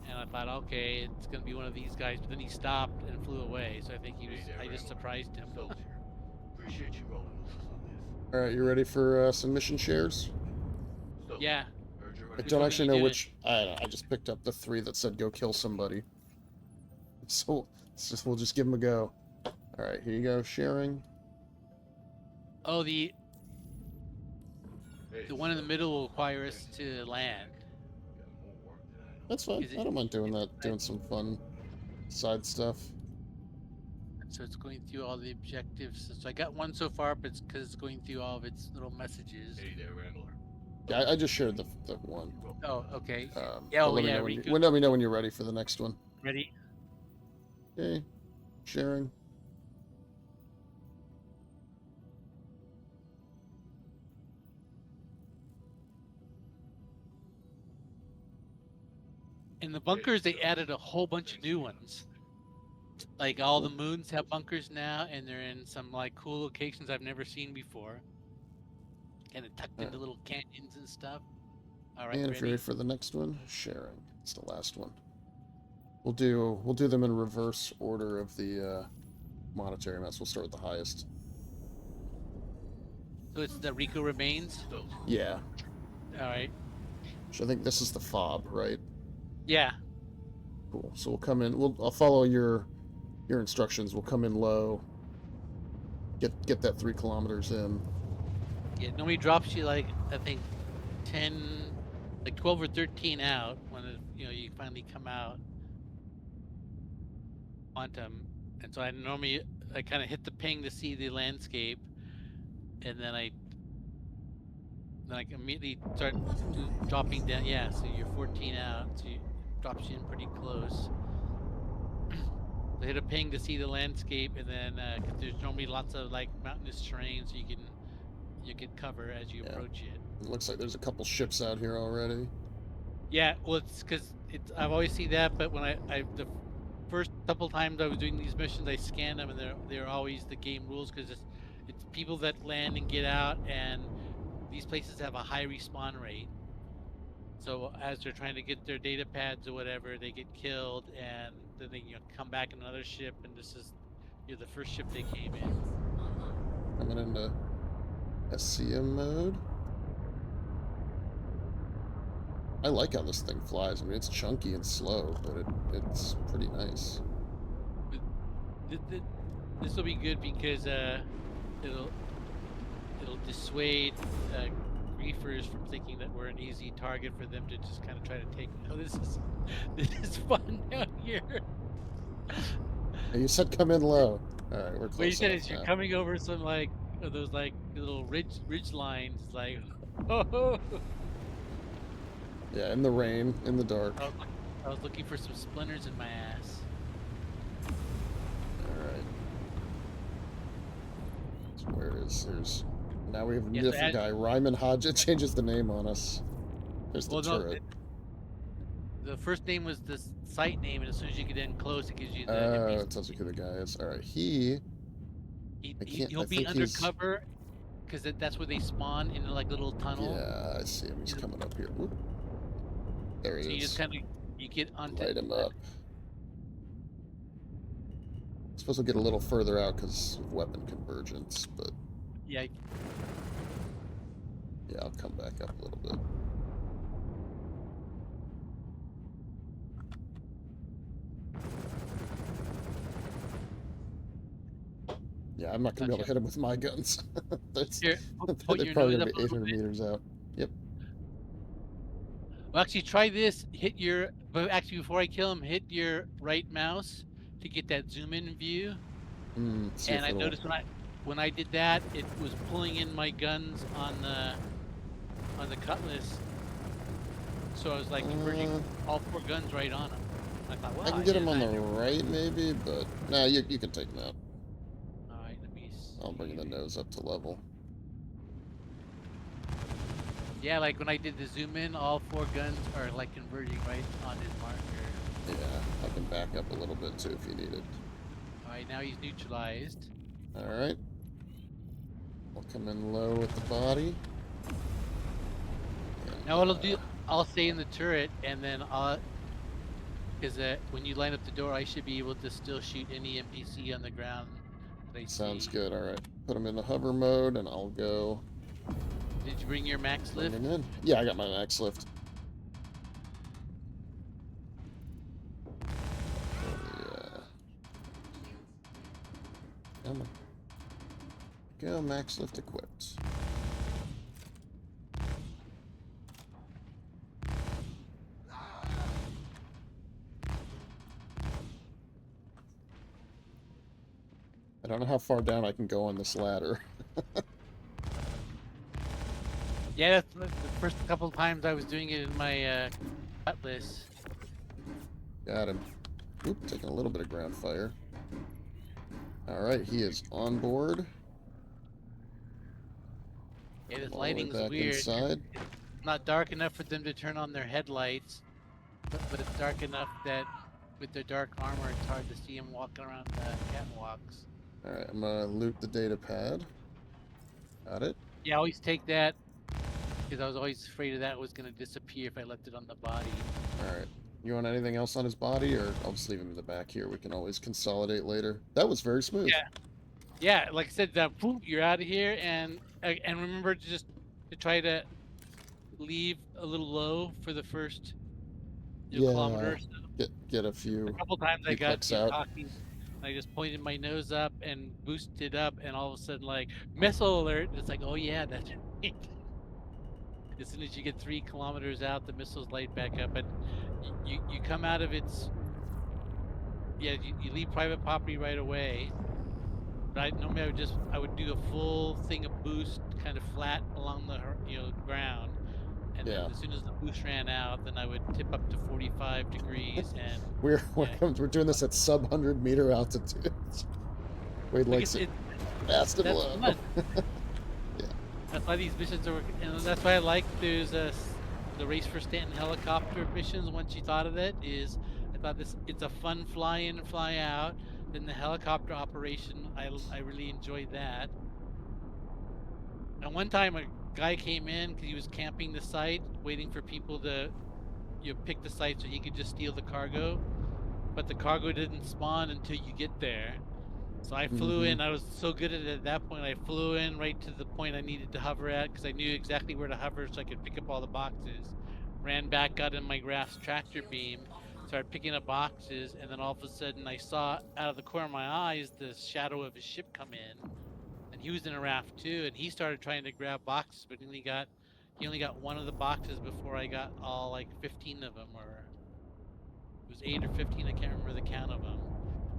And I thought, okay, it's gonna be one of these guys. But then he stopped and flew away. So I think he was. I just surprised him. Appreciate you rolling with us on this. All right, you ready for some mission shares? Yeah. Heard you're I running. don't one actually you know did it? which. I just picked up the 3 that said go kill somebody. So we'll just give them a go. All right, here you go, sharing. Oh, the Hey, one in the middle will require us to land. you got more work than I know. That's fine. Is it- I don't mind doing that. Doing some fun side stuff. So it's going through all the objectives. So I got one so far, but it's because it's going through all of its little messages. Hey there, Randler. Yeah, I just shared the one. Oh, okay. Yeah, Oh, let me yeah, know when Riku. let me know when you're ready for the next one. Ready? Okay, sharing. In the bunkers, they added a whole bunch of new ones. Like all the moons have bunkers now, and they're in some like cool locations I've never seen before. Kind of tucked into little canyons and stuff. All right, And if you're ready? ready for the next one, sharing. It's the last one. We'll do them in reverse order of the monetary amounts. We'll start with the highest. So it's the Rico remains. Yeah. All right. So I think this is the fob, right? Yeah. Cool. So we'll come in. I'll follow your instructions. We'll come in low. Get that 3 kilometers in. Yeah. Nobody drops you like I think 10, like 12 or 13 out when you finally come out. Quantum, and so I kind of hit the ping to see the landscape, and then I immediately start dropping down. Yeah, so you're 14 out, so it drops you in pretty close. I hit a ping to see the landscape, and then 'cause there's normally lots of like mountainous terrain, so you can cover as you Yeah. approach it. It looks like there's a couple ships out here already. Yeah, well, it's because I've always seen that, but when the first couple times I was doing these missions, I scanned them, and they're always the game rules because it's people that land and get out, and these places have a high respawn rate. So as they're trying to get their data pads or whatever, they get killed, and then they come back in another ship, and this is the first ship they came in. Coming into SCM mode. I like how this thing flies. I mean, it's chunky and slow, but it's pretty nice. This will be good because it'll dissuade griefers from thinking that we're an easy target for them to just kind of try to take. Oh, this is fun down here. Hey, you said come in low. All right, we're close. What you said enough is you're now. coming over some like those like little ridge lines, like. Oh. Yeah, in the rain, in the dark. I was looking for some splinters in my ass. All right. So where there's now we have a Yes, different guy, Ryman Hodge. It changes the name on us. There's the turret. The first name was the site name, and as soon as you get in close, it gives you the. It tells you who the guy is. All right, he'll He'll be undercover because that's where they spawn in the like little tunnel. Yeah, I see him. He's coming up here. Whoop. There he So is. you just kind of get onto. Light him up. I suppose we'll get a little further out because of weapon convergence, but Yeah. yeah, I'll come back up a little bit. Yeah, I'm not gonna be able to hit him with my guns. That's Here, they're put your probably nose gonna up be a little 800 bit. meters out. Yep. Well, actually, try this. But actually, before I kill him, hit your right mouse to get that zoom in view. See And if I it'll- noticed when I did that, it was pulling in my guns on the cutlass. So I was like converging all 4 guns right on him. I thought, well, I can get did him on that. the right, maybe, but nah, you can take him out. All right, let me. I'll bring the nose up to level. Yeah, like when I did the zoom in, all 4 guns are like converging right on his marker. Yeah, I can back up a little bit too if you need it. All right, now he's neutralized. All right. We'll come in low with the body. Now what I'll do, I'll stay in the turret, and then because when you line up the door, I should be able to still shoot any NPC on the ground that I Sounds see. good. All right. Put them in the hover mode, and I'll go Did you bring your max bring lift? them in. Yeah, I got my max lift. Yeah. Come on. Go, max lift equipped. I don't know how far down I can go on this ladder. Yeah, that's the first couple of times I was doing it in my cutlass. Got him. Oop, taking a little bit of ground fire. Alright, he is on board. Yeah, this All the way lighting's back weird. inside. It's not dark enough for them to turn on their headlights, but it's dark enough that with their dark armor, it's hard to see them walking around the catwalks. Alright, I'm gonna loot the data pad. Got it. Yeah, I always take that because I was always afraid of that was going to disappear if I left it on the body. Alright. You want anything else on his body, or I'll just leave him in the back here. We can always consolidate later. That was very smooth. Yeah. Yeah, like I said, boom, you're out of here, and remember to try to leave a little low for the first kilometer or so. Get a few. A couple times I few got clicks out. talking, and I just pointed my nose up and boosted up, and all of a sudden, like, missile alert! It's like, oh yeah, that's right. As soon as you get 3 kilometers out, the missiles light back up, and you come out of its. Yeah, you leave private property right away. But normally I would do a full thing of boost, kind of flat along the ground, and Yeah. then as soon as the boost ran out, then I would tip up to 45 degrees and. We're Yeah. we're doing this at sub 100-meter altitude. Wade likes it fast and That's low. fun. That's why these missions are, and that's why I like those the race for Stanton helicopter missions. Once you thought of it, I thought it's a fun fly in and fly out. Then the helicopter operation, I really enjoyed that. And one time a guy came in because he was camping the site, waiting for people to pick the site so he could just steal the cargo. But the cargo didn't spawn until you get there. So I flew in. I was so good at it at that point. I flew in right to the point I needed to hover at because I knew exactly where to hover so I could pick up all the boxes. Ran back, got in my Graph's tractor beam, started picking up boxes, and then all of a sudden I saw out of the corner of my eyes the shadow of his ship come in, and he was in a raft too, and he started trying to grab boxes, but he only got one of the boxes before I got all like 15 of them, or it was 8 or 15. I can't remember the count of them.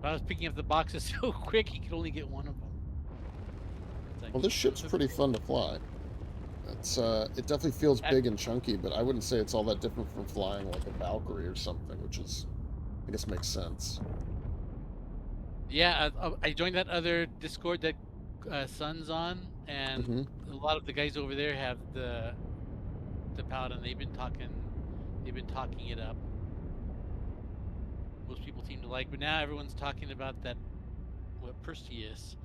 But I was picking up the boxes so quick he could only get one of them. Like, Well, this ship's pretty fun to fly. It's it definitely feels big and chunky, but I wouldn't say it's all that different from flying like a Valkyrie or something, which is, I guess, makes sense. Yeah, I joined that other Discord that Sun's on, and a lot of the guys over there have the Paladin. They've been talking it up. Most people seem to like, but now everyone's talking about that Perseus,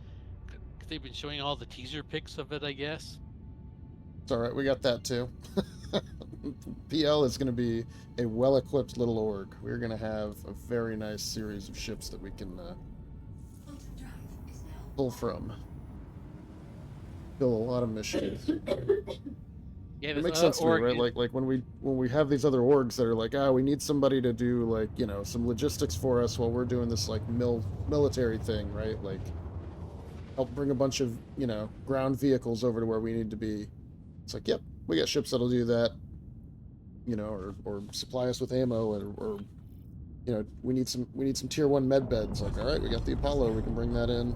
because they've been showing all the teaser pics of it, I guess. It's all right, we got that too. PL is going to be a well-equipped little org. We're going to have a very nice series of ships that we can pull from. Fill a lot of missions. Yeah, it makes sense to me, right? Like when we have these other orgs that are like, we need somebody to do like some logistics for us while we're doing this like military thing, right? Like help bring a bunch of ground vehicles over to where we need to be. It's like, yep, we got ships that'll do that, or supply us with ammo, or we need some tier 1 med beds. Like, all right, we got the Apollo, we can bring that in.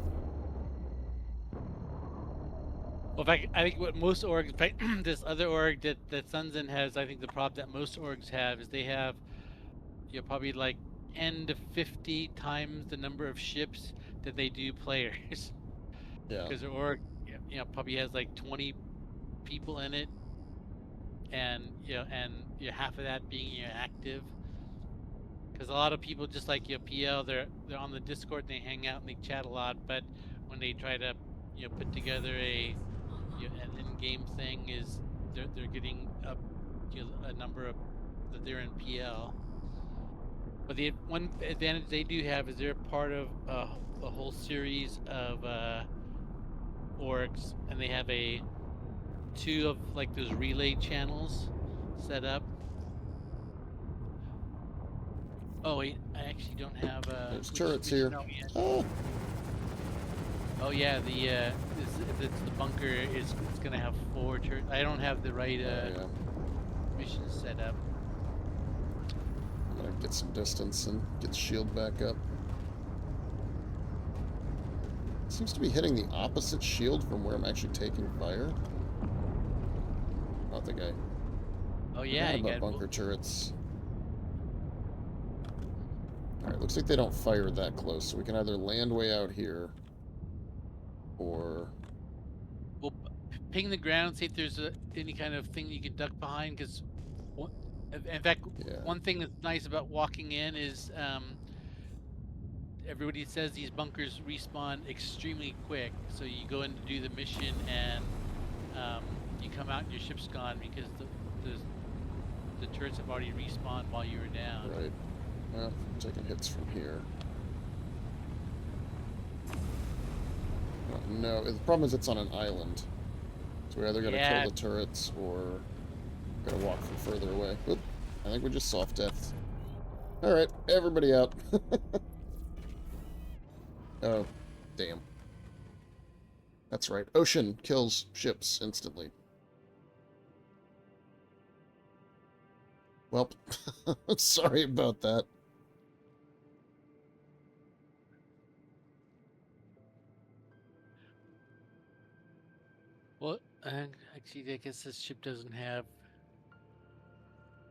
Well, in fact, I think what most orgs, in fact, this other org that Sun's in has, I think the problem that most orgs have is they have, probably like 10 to 50 times the number of ships that they do players. Yeah. Because their org, probably has like 20 people in it, and half of that being active. Because a lot of people, just like PL, they're on the Discord and they hang out and they chat a lot, but when they try to put together an in-game thing, is they're getting a number of that they're in PL. But the one advantage they do have is they're part of a whole series of orgs, and they have two of like those relay channels set up. Oh wait, I actually don't have There's which turrets here. no, yeah. Oh, Oh yeah, if it's the bunker it's gonna have 4 turrets. I don't have the right yeah. mission set up. I'm gonna get some distance and get the shield back up. Seems to be hitting the opposite shield from where I'm actually taking fire. Not the guy. Oh yeah, you got bunker turrets. Alright, looks like they don't fire that close, so we can either land way out here, or... Well, ping the ground, see if there's any kind of thing you can duck behind, because in fact, Yeah. one thing that's nice about walking in is everybody says these bunkers respawn extremely quick, so you go in to do the mission and you come out and your ship's gone because the turrets have already respawned while you were down. Right. Well, I'm taking hits from here. No, the problem is it's on an island. So we either gotta kill the turrets or gotta walk from further away. Oop, I think we just soft death. Alright, everybody out. Oh, damn. That's right. Ocean kills ships instantly. Well, sorry about that. Well, actually, I guess this ship doesn't have.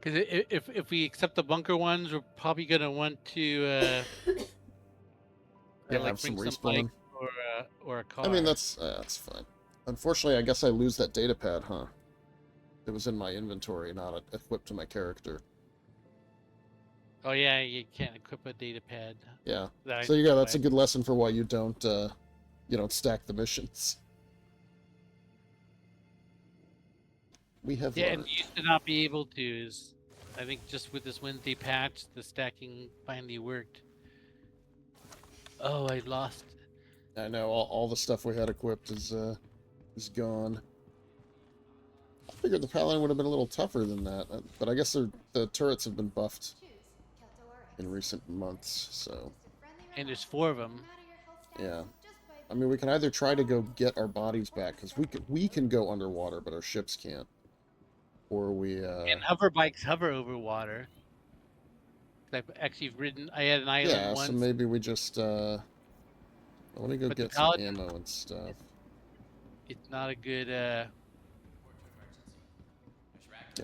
Because if we accept the bunker ones, we're probably gonna want to Yeah, like have some bring some respawn. bike or a car. I mean, that's fine. Unfortunately, I guess I lose that data pad, huh? It was in my inventory, not equipped to my character. Oh yeah, you can't equip a data pad. Yeah. That So yeah, that's a good lesson for why you don't stack the missions. We have Yeah, learned. and you used to not be able to. Is I think just with this Wednesday patch, the stacking finally worked. Oh, I lost. I know all the stuff we had equipped is gone. I figured the Paladin would have been a little tougher than that, but I guess the turrets have been buffed in recent months, so. And there's 4 of them. Yeah. I mean, we can either try to go get our bodies back, because we can go underwater, but our ships can't. Or we, And hover bikes hover over water. I've actually ridden. I had an island yeah, once. so maybe we just, let me go get some Paladin, ammo and stuff. It's not a good, Yeah,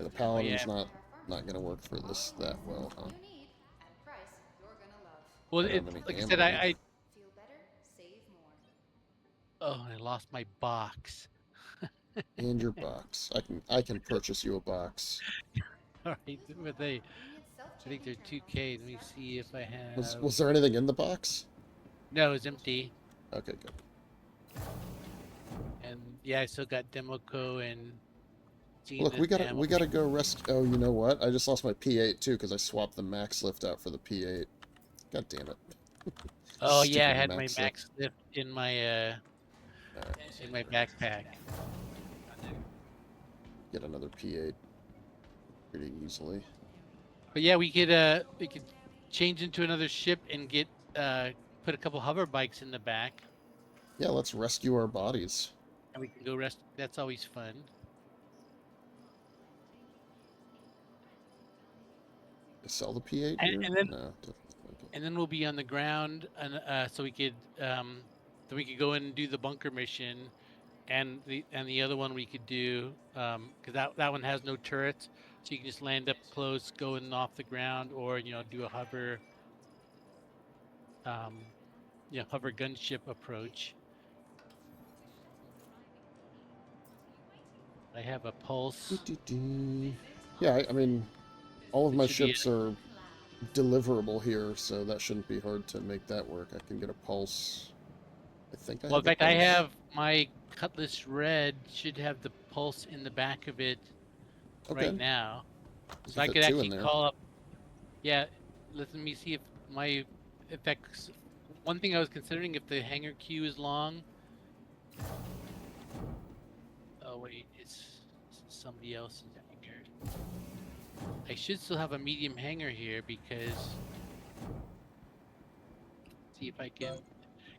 the Paladin's not gonna work for this that well, huh? Well, I don't have it's any like I ammo said, either. Oh, I lost my box. And your box. I can purchase you a box. All right, but I think they're 2K. Let me see if I have. Was there anything in the box? No, it's empty. Okay, good. And yeah, I still got Democo and. Look, we gotta go rescue. Oh, you know what? I just lost my P8 too because I swapped the max lift out for the P8. God damn it. Oh yeah, I Stupid had my max max lift in my backpack. Get another P8 pretty easily. But yeah, we could change into another ship and get put a couple hover bikes in the back, Yeah, let's rescue our bodies. and we can go rest. That's always fun. Sell the P8 And- here? and then- No. And then we'll be on the ground, and so we could then we could go in and do the bunker mission, and the other one we could do because that one has no turrets, so you can just land up close, go in off the ground, or do a hover hover gunship approach. I have a pulse. Yeah, I mean, all of It my should be ships are deliverable here, so that shouldn't be hard to make that work. I can get a pulse. I think I Well, in have a fact, I pulse. have my Cutlass Red should have the pulse in the back of it. Okay. right now. You So I can could fit two in actually there. call up. Yeah, let me see if my effects. One thing I was considering, if the hanger queue is long. Oh wait, it's somebody else's hanger. I should still have a medium hanger here because. See if I can.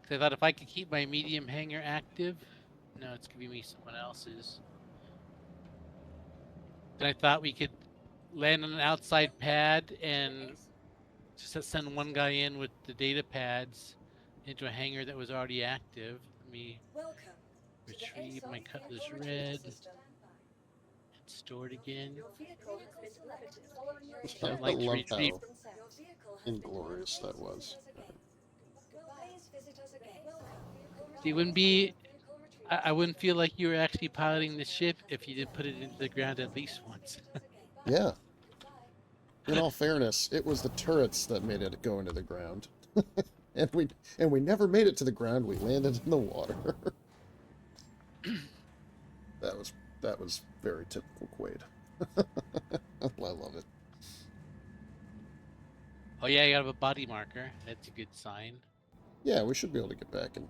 Because I thought if I could keep my medium hanger active. No, it's giving me someone else's. And I thought we could land on an outside pad and just send one guy in with the data pads into a hangar that was already active. Let me retrieve my Cutlass Red and store it again. I I'd like to love retrieve. how inglorious that was. See, it wouldn't be. I wouldn't feel like you were actually piloting the ship if you didn't put it into the ground at least once. Yeah. In all fairness, it was the turrets that made it go into the ground. and we never made it to the ground, we landed in the water. that was very typical Quade. I love it. Oh yeah, you have a body marker. That's a good sign. Yeah, we should be able to get back and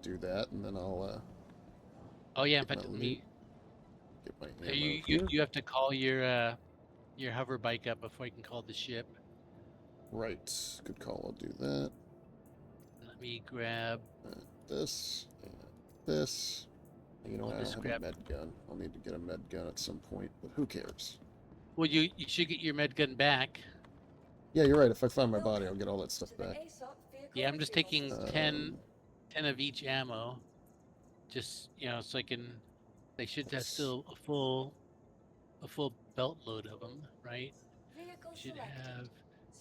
do that, and then I'll Oh yeah, in get fact, my let me. get my ammo You here. you have to call your hover bike up before you can call the ship. Right. Good call, I'll do that. Let me grab. This and this. You know, I'll I don't just have grab. a med gun. I'll need to get a med gun at some point, but who cares? Well, you should get your med gun back. Yeah, you're right. If I find my body, I'll get all that stuff back. Yeah, I'm just taking 10 Um, of each ammo, just so I can. They should have let's- still a full belt load of them, right? Should have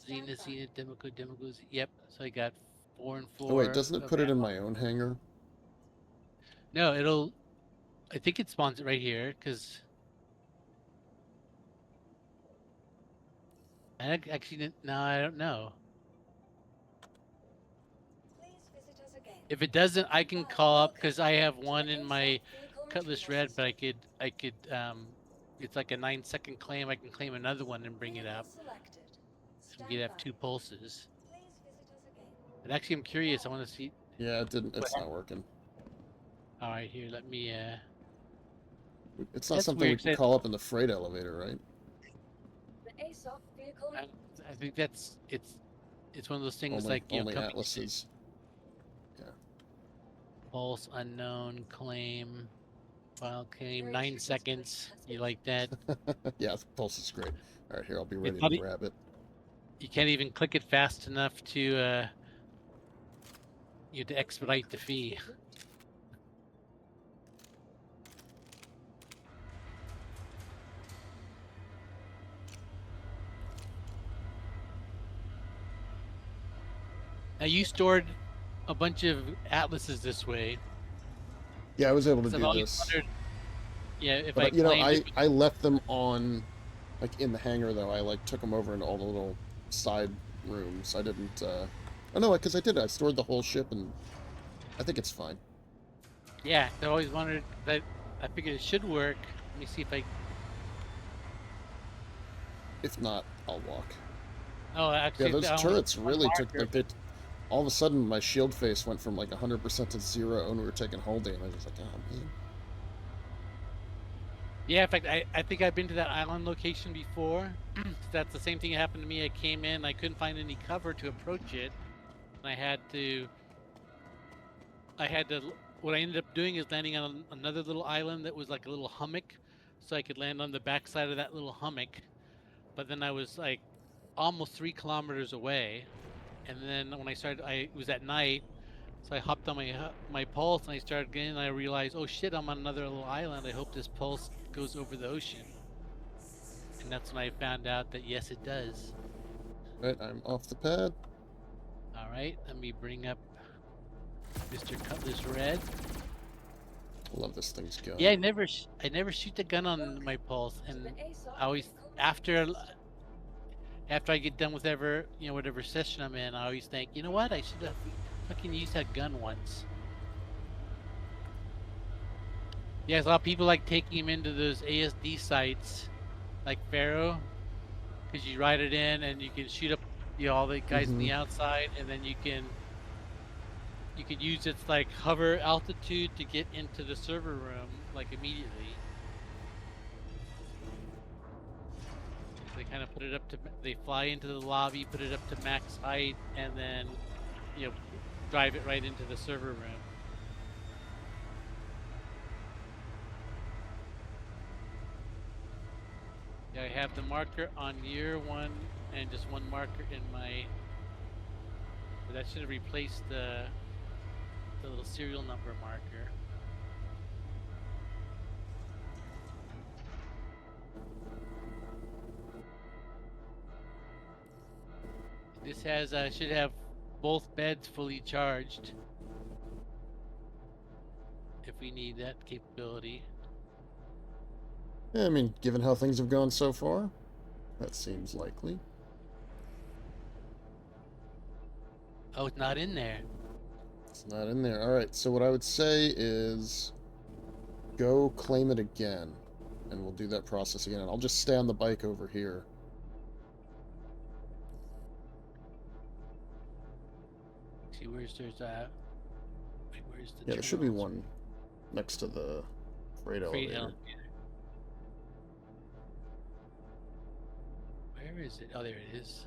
Zenith, Demico. Yep. So I got 4 and 4. Oh wait, doesn't it of put it in ammo. my own hangar? No, it'll. I think it spawns it right here because. I actually didn't. No, I don't know. If it doesn't, I can call up because I have one in my Cutlass Red, but I could. It's like a 9-second claim. I can claim another one and bring it up. So we could have 2 pulses. But actually, I'm curious. I want to see. Yeah, it didn't. It's not working. All right, here. Let me. It's not That's something we weird, can that- call up in the freight elevator, right? I think it's one of those things Only, like only company Atlases. pulse unknown claim, file claim 9 seconds. You like that? Yeah, the pulse is great. All right, here I'll be ready to funny- grab it. You can't even click it fast enough to to expedite the fee. Now you stored a bunch of atlases this way. Yeah, I was able to 'Cause I've do always this. wondered, yeah, if But I you know, claimed it I left them on, like in the hangar though. I like took them over into all the little side rooms. I didn't. Oh no, because I did. I stored the whole ship, and I think it's fine. Yeah, I always wondered that. I figured it should work. Let me see if I. If not, I'll walk. Oh, actually, Yeah, those I only- turrets one really took marker. like it. All of a sudden, my shield face went from like 100% to 0, and we were taking holding, and I was just like, oh man. Yeah, in fact, I think I've been to that island location before. That's the same thing that happened to me. I came in, I couldn't find any cover to approach it, and I had to. What I ended up doing is landing on another little island that was like a little hummock, so I could land on the backside of that little hummock. But then I was like almost 3 kilometers away, and then when I started, it was at night, so I hopped on my pulse and I started getting. And I realized, oh shit, I'm on another little island. I hope this pulse goes over the ocean. And that's when I found out that yes, it does. Right, I'm off the pad. All right, let me bring up Mr. Cutlass Red. I love this thing's gun. Yeah, I never shoot the gun on my pulse, and I always after I get done with whatever session I'm in, I always think, you know what, I should have fucking used that gun once. Yeah, a lot of people like taking him into those ASD sites, like Pharaoh, because you ride it in and you can shoot up, all the guys on the outside, and then you can use its like hover altitude to get into the server room like immediately. They kind of put it up to, they fly into the lobby, put it up to max height, and then drive it right into the server room. Yeah, I have the marker on year one and just one marker in my. But that should have replaced the little serial number marker. This has should have both beds fully charged if we need that capability. Yeah, I mean, given how things have gone so far, that seems likely. Oh, it's not in there. It's not in there. Alright, so what I would say is go claim it again, and we'll do that process again. And I'll just stay on the bike over here. See, where's there's where's the Yeah, there should be terminals? one next to the freight Freight elevator. elevator. Where is it? Oh, there it is.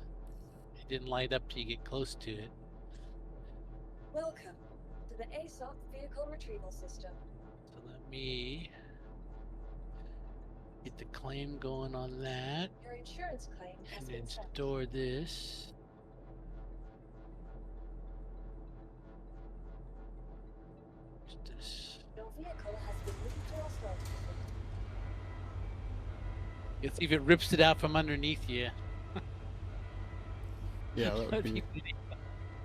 It didn't light up till you get close to it. Welcome to the ASOC vehicle retrieval system. So let me get the claim going on that, Your insurance claim has and been then sent. store this. What's this? Your vehicle has been moved to our storage facility. Let's see if it rips it out from underneath you. Yeah, that would That'd be pretty-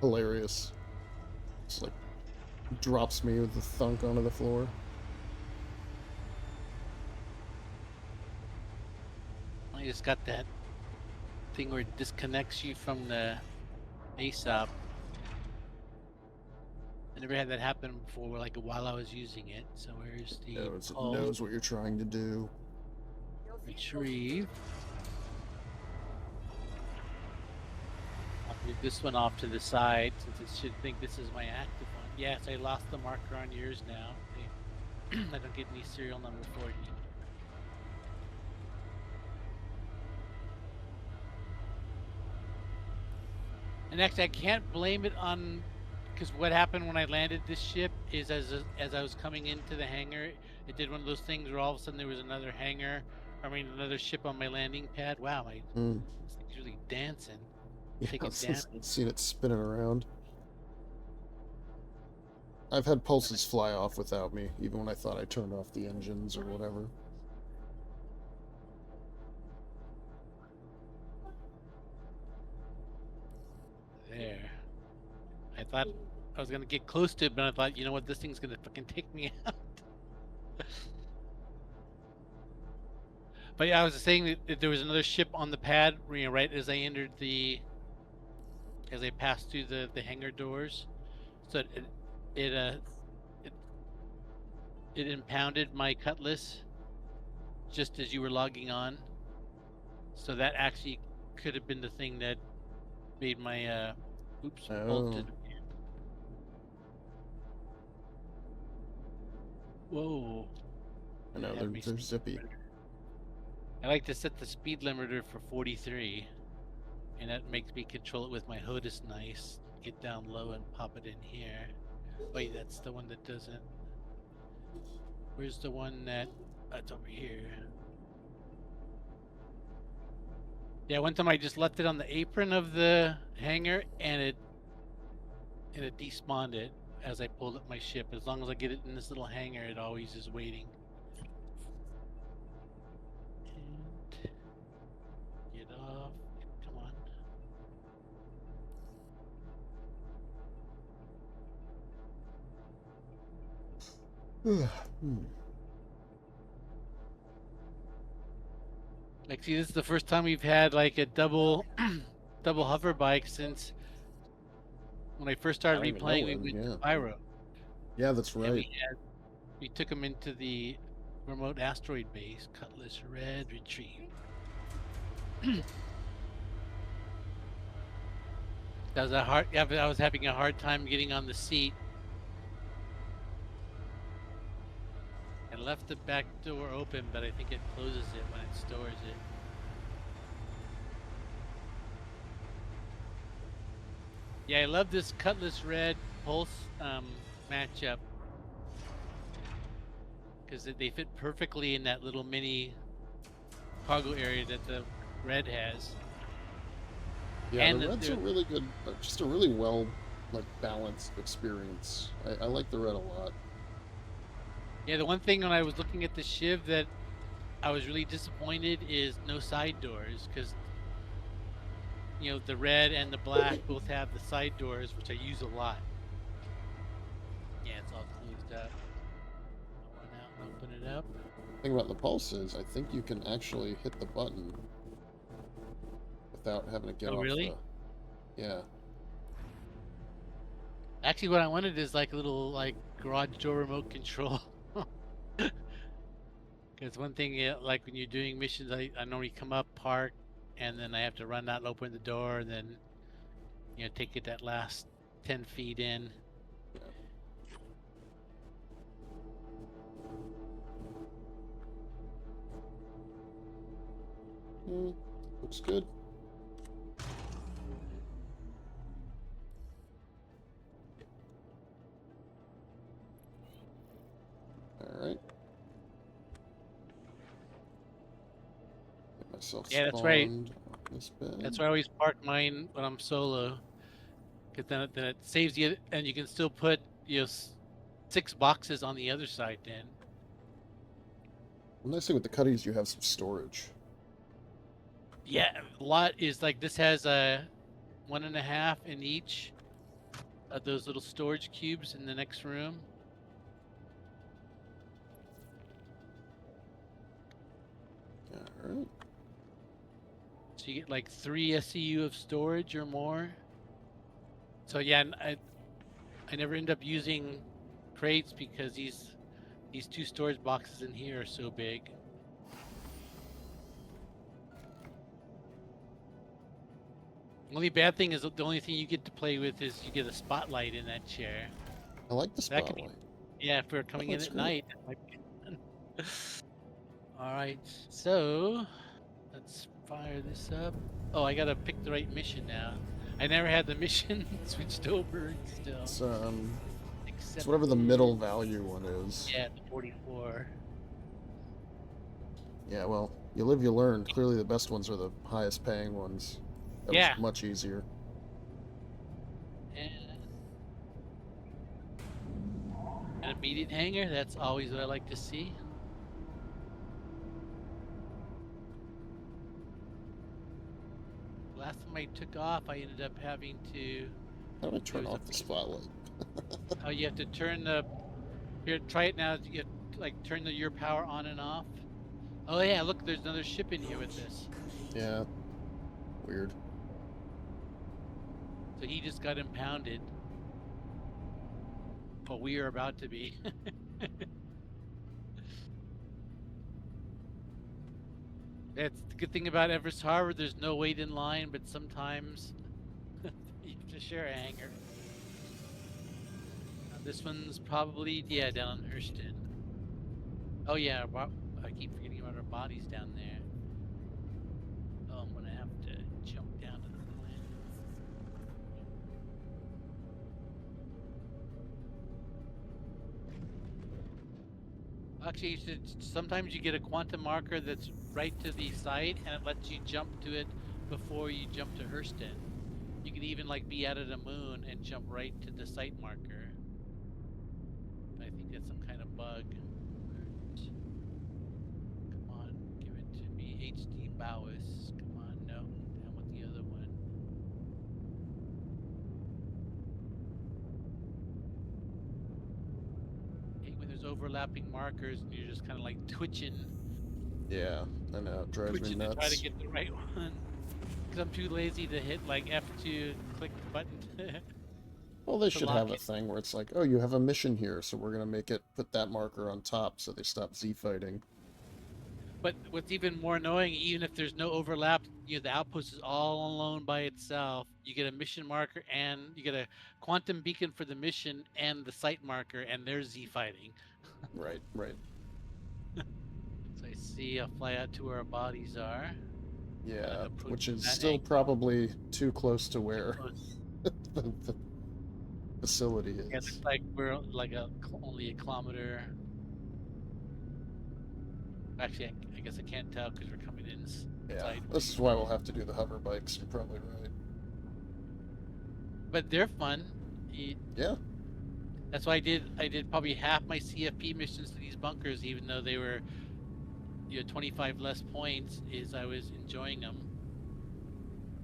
hilarious. Just like drops me with a thunk onto the floor. I just got that thing where it disconnects you from the ASOP. I never had that happen before, like while I was using it. So where's the It call? knows what you're trying to do. Your vehicle Retrieve. I'll move this one off to the side since it should think this is my active one. Yes, I lost the marker on yours now. I don't get any serial number for you. And actually, I can't blame it on, because what happened when I landed this ship is as I was coming into the hangar, it did one of those things where all of a sudden there was another hangar, another ship on my landing pad. Wow, this thing's really dancing. Yeah, Take it I've down. seen it spinning around. I've had pulses fly off without me, even when I thought I turned off the engines or whatever. There. I thought I was gonna get close to it, but I thought, you know what, this thing's gonna fucking take me out. But yeah, I was saying that there was another ship on the pad, right as I entered as I passed through the hangar doors. So it impounded my cutlass just as you were logging on. So that actually could have been the thing that made my bolted. Whoa. I know, they're zippy. I like to set the speed limiter for 43, and that makes me control it with my HOTAS nice. Get down low and pop it in here. Wait, that's the one that doesn't. Where's the one that? It's over here. Yeah, one time I just left it on the apron of the hangar, and it despawned it as I pulled up my ship. As long as I get it in this little hangar, it always is waiting. And get off. Come on. Like, see, this is the first time we've had like a double hover bike since when I first started I don't even replaying. know We when, went yeah. to Pyro. Yeah, that's And right. we took him into the remote asteroid base. Cutlass Red retrieved. That was a hard. Yeah, but I was having a hard time getting on the seat. I left the back door open, but I think it closes it when it stores it. Yeah, I love this Cutlass Red Pulse matchup because they fit perfectly in that little mini cargo area that the Red has. Yeah, And the Red's a really good, just a really well, like, balanced experience. I like the Red a lot. Yeah, the one thing when I was looking at the Shiv that I was really disappointed is no side doors, because you know the Red and the Black both have the side doors, which I use a lot. Yeah, it's all closed up. I'll run out and open it up. The thing about the Pulse is, I think you can actually hit the button without having to get off really? the... Yeah. Actually, what I wanted is like a little like garage door remote control. Because one thing, like when you're doing missions, I normally come up, park, and then I have to run out and open the door, and then take it that last 10 feet in. Looks good. Alright. Get myself Yeah, that's right. spawned on this bed. That's why I always park mine when I'm solo. Because then it saves you, and you can still put 6 boxes on the other side then. The nice thing with the cutties, you have some storage. Yeah, a lot is like this has a 1.5 in each of those little storage cubes in the next room. Alright. So you get like 3 SCU of storage or more. So yeah, I never end up using crates because these 2 storage boxes in here are so big. The only bad thing is the only thing you get to play with is you get a spotlight in that chair. I like the That could spotlight. be, yeah, if we're coming in looks at great. night. That might be fun. All right, so let's fire this up. Oh, I gotta pick the right mission now. I never had the mission switched over still. It's whatever the middle value one is. Yeah, the 44. Yeah, well, you live, you learn. Clearly the best ones are the highest paying ones. That Yeah. was much easier. And an immediate hangar, that's always what I like to see. Last time I took off, I ended up having to... How do I turn There's a- off the spotlight? Oh, you have to turn the... Here, try it now. You have to, like, turn your power on and off. Oh yeah, look, there's another ship in here with this. Yeah. Weird. So he just got impounded. But we are about to be. That's the good thing about Everest Harbor. There's no wait in line, but sometimes you have to share a hangar. This one's probably, yeah, down in Hurston. Oh yeah, I keep forgetting about our bodies down there. Oh, I'm gonna have to jump down to the planet. Actually, sometimes you get a quantum marker that's right to the site, and it lets you jump to it before you jump to Hurston. You can even like be out of the moon and jump right to the site marker. I think that's some kind of bug. Come on, give it to me. HD Bowis. Come on, no. I want the other one. I hate when there's overlapping markers and you're just kind of like twitching. Yeah, I know. It drives me Twitching to try nuts. to get the right one. Because I'm too lazy to hit like F2, click the button. Well, they to should lock have a it. thing where it's like, oh, you have a mission here, so we're gonna make it put that marker on top so they stop Z fighting. But what's even more annoying, even if there's no overlap, the outpost is all alone by itself. You get a mission marker and you get a quantum beacon for the mission and the site marker, and they're Z fighting. Right, right. So I see I'll fly out to where our bodies are. Yeah, Approach which from is that still angle. probably too close to Too where close. the facility Yeah, it looks is. like we're like only a kilometer. Actually, I guess I can't tell because we're coming in Yeah, sideways. this is why we'll have to do the hover bikes. You're probably right. But they're fun. Yeah, That's why I did probably half my CFP missions to these bunkers, even though they were 25 less points. Is I was enjoying them.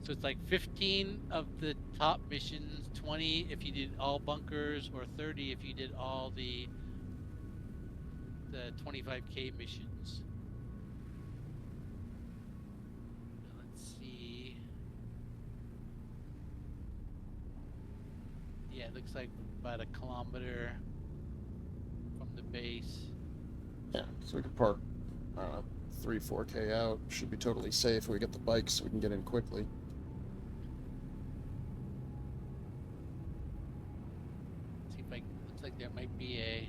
So it's like 15 of the top missions, 20 if you did all bunkers, or 30 if you did all the 25K missions. Let's see. Yeah, it looks like about a kilometer from the base. yeah. So we could park, I don't know, 3-4K out. Should be totally safe. We get the bikes so we can get in quickly. See if I looks like there might be a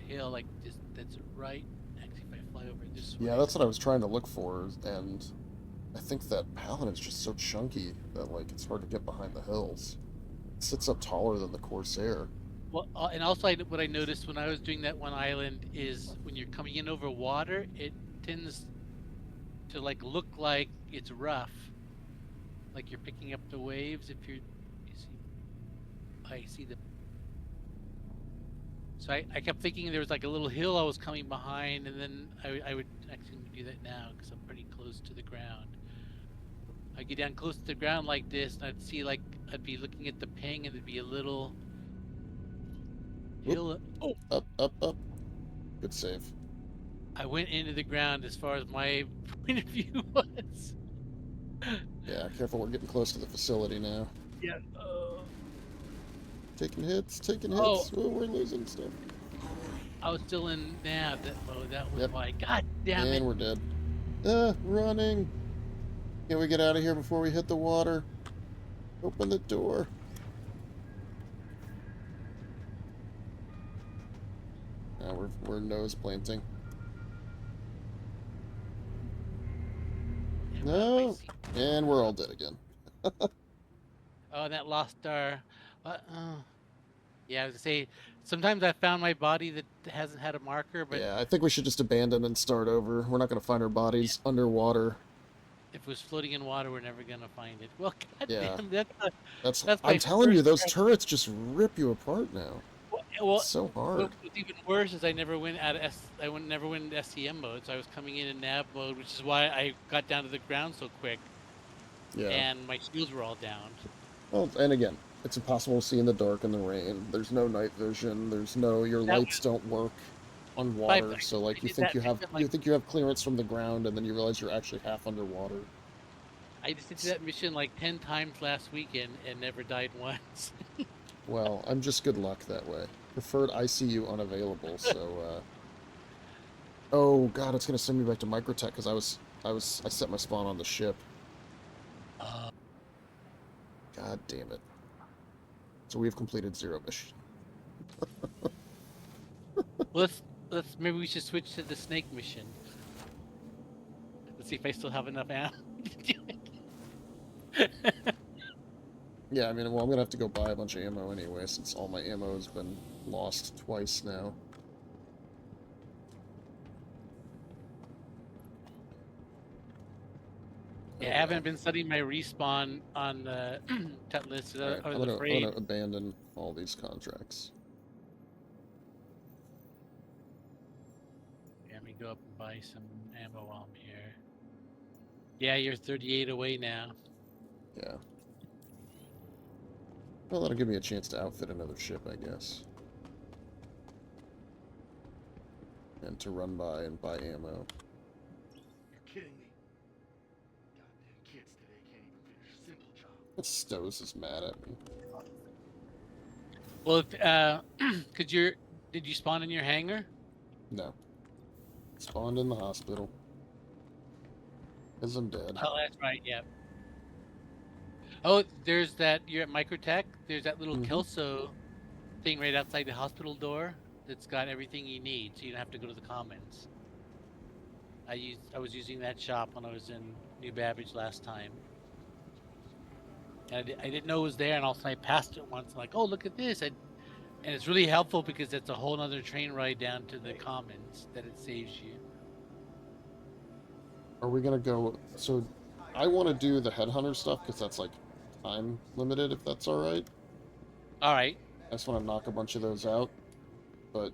hill like this that's right. Actually, if I fly over this way. Yeah, that's what I was trying to look for, and I think that Paladin is just so chunky that like it's hard to get behind the hills. It sits up taller than the Corsair. Well, and also what I noticed when I was doing that one island is when you're coming in over water, it tends to like look like it's rough, like you're picking up the waves. If you see, I see the. So I kept thinking there was like a little hill I was coming behind, and then I would actually do that now because I'm pretty close to the ground. I get down close to the ground like this, and I'd see like I'd be looking at the ping, and it'd be a little hill. Oh, Up, up, up. Good save. I went into the ground as far as my point of view was. Yeah, careful, we're getting close to the facility now. Yeah. Taking hits, taking Oh. hits. Oh, we're losing stuff. I was still in nav that mode. That was Yep. why. God damn it. And we're dead. Running. Can we get out of here before we hit the water? Open the door. Now we're nose planting. Yeah, No. And we're all dead again. Oh, that lost our. Yeah, I was gonna say. Sometimes I found my body that hasn't had a marker, but Yeah, I think we should just abandon and start over. We're not going to find our bodies underwater. if it was floating in water, we're never gonna find it. Well, Yeah. goddamn, that's That's my I'm telling you, first those try. turrets just rip you apart now. Well, It's so hard. what's even worse is I never went out of never went into SCM mode, so I was coming in nav mode, which is why I got down to the ground so quick, Yeah. and my shields were all down. Well, and again, it's impossible to see in the dark in the rain. There's no night vision. There's no your That lights don't work on But water. So like I did that mission, you think you have clearance from the ground, and then you realize you're actually half underwater. I just did that mission like 10 times last weekend and never died once. Well, I'm just good luck that way. Preferred ICU unavailable. So. Oh God, it's gonna send me back to Microtech because I set my spawn on the ship. God damn it. So we have completed 0 mission. let's maybe we should switch to the snake mission. Let's see if I still have enough ammo to do it. Yeah, I mean, well, I'm gonna have to go buy a bunch of ammo anyway, since all my ammo has been lost twice now. Yeah, I haven't been studying my respawn on the tech list. Alright, I I'm was afraid. gonna abandon all these contracts. Yeah, let me go up and buy some ammo while I'm here. Yeah, you're 38 away now. Yeah. Well, that'll give me a chance to outfit another ship, I guess. And to run by and buy ammo. You're kidding me. Goddamn kids today can't even finish a simple job. Stows is mad at me. Well, if, could did you spawn in your hangar? No. Spawned in the hospital. Because I'm dead. Oh, that's right. Yeah. Oh, there's that. You're at Microtech. There's that little Mhm. Kelso thing right outside the hospital door. That's got everything you need, so you don't have to go to the commons. I was using that shop when I was in New Babbage last time. And I didn't know it was there, and all of a sudden I passed it once. Like, oh, look at this! And it's really helpful because it's a whole other train ride down to the commons that it saves you. Are we gonna go... So, I want to do the Headhunter stuff, because that's, like, time limited, if that's alright. All right. I just want to knock a bunch of those out. But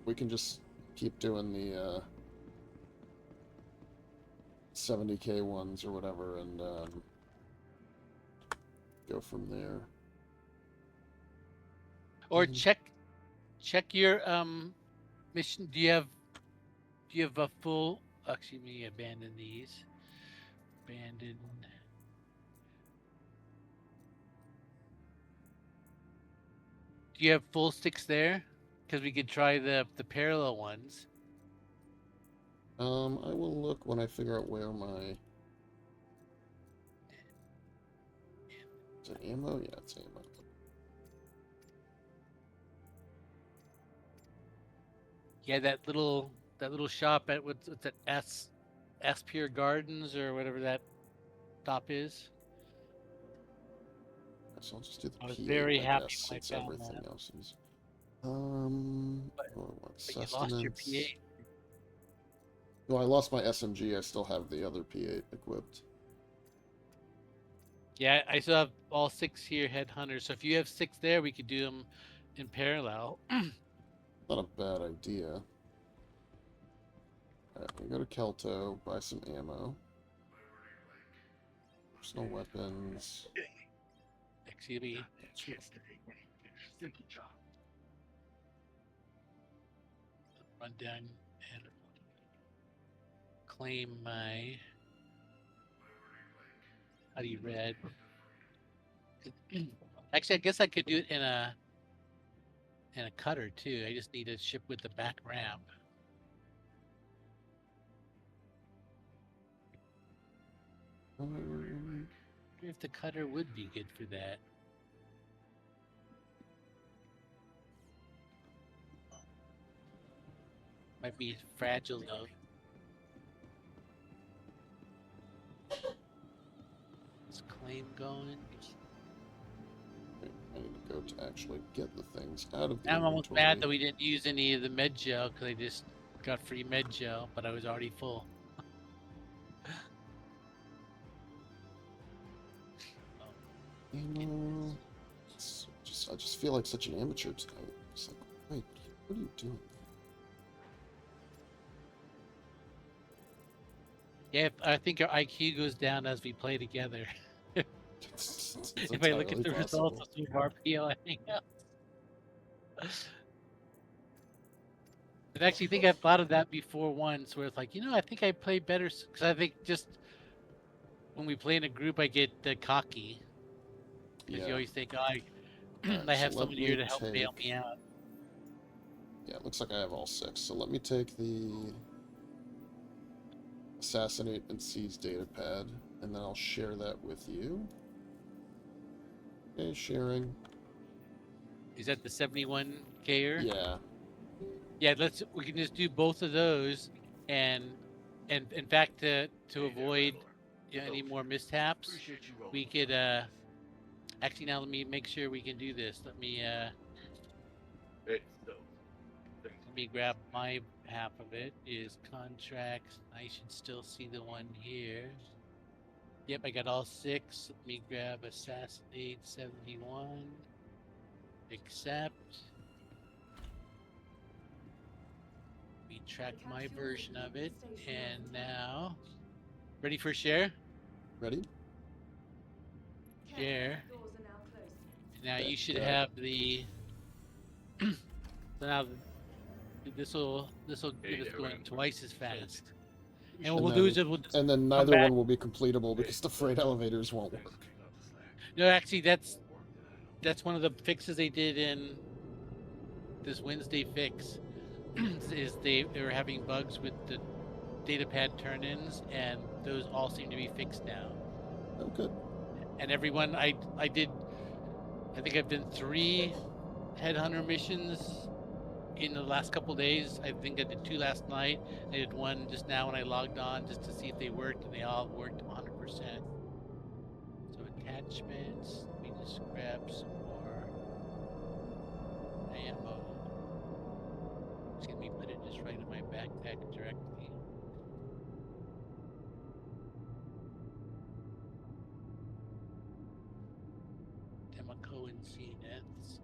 we can just keep doing the 70k ones or whatever, and go from there. Or Mhm. check your mission. Do you have a full? Actually, let me abandon these. Abandon. Do you have full sticks there? Because we could try the parallel ones. I will look when I figure out where my... Is it ammo? Yeah, it's ammo. Yeah, that little shop at what's that S Pure Gardens or whatever that top is. So I'll just do the I was P8, very I happy guess, when I since found everything that. else is... But what, you lost your sustenance? P8. No, I lost my SMG. I still have the other P8 equipped. Yeah, I still have all 6 here, Headhunters. So if you have 6 there, we could do them in parallel. Not a bad idea. Alright, we go to Kelto, buy some ammo. Personal weapons. Excuse me. Run down and claim my. How do you read? Actually, I guess I could do it in a cutter too. I just need to ship with the back ramp. I wonder if the cutter would be good for that. Might be fragile though. Is claim going? Wait, I need to go to actually get the things out of the I'm almost inventory. mad that we didn't use any of the med gel because I just got free med gel, but I was already full. Ammo. I just feel like such an amateur tonight. Just like, wait, what are you doing? Yeah, I think our IQ goes down as we play together. It's If I look at the entirely results possible. of some of our PLA. I actually think I've thought of that before once, where it's like, I think I play better because I think just when we play in a group, I get cocky because Yeah. you always think, oh, I Alright, have so someone let here me to help bail take... me out. Yeah, it looks like I have all 6. So let me take the assassinate and seize data pad, and then I'll share that with you. Okay, sharing. Is that the 71K-er? Yeah. Yeah, we can just do both of those, and in fact, to avoid any more mishaps, we could actually now let me make sure we can do this. Let me grab my half of it. Is contracts. I should still see the one here. Yep, I got all 6. Let me grab assassinate 71. Accept. We track my version of it, and now ready for share? Ready? Share. Now Okay, you should good. have the. So now this will give us going twice as fast. And what we'll do is we'll just and then come neither back. one will be completable because the freight elevators won't work. No, actually, that's one of the fixes they did in this Wednesday fix is they were having bugs with the datapad turn-ins, and those all seem to be fixed now. Oh, good. And everyone I think I've done 3 headhunter missions in the last couple days. I think I did 2 last night. I did 1 just now when I logged on just to see if they worked, and they all worked 100%. So attachments, let me just grab some more ammo. Just let me put it just right in my backpack directly. Democo and CNETs.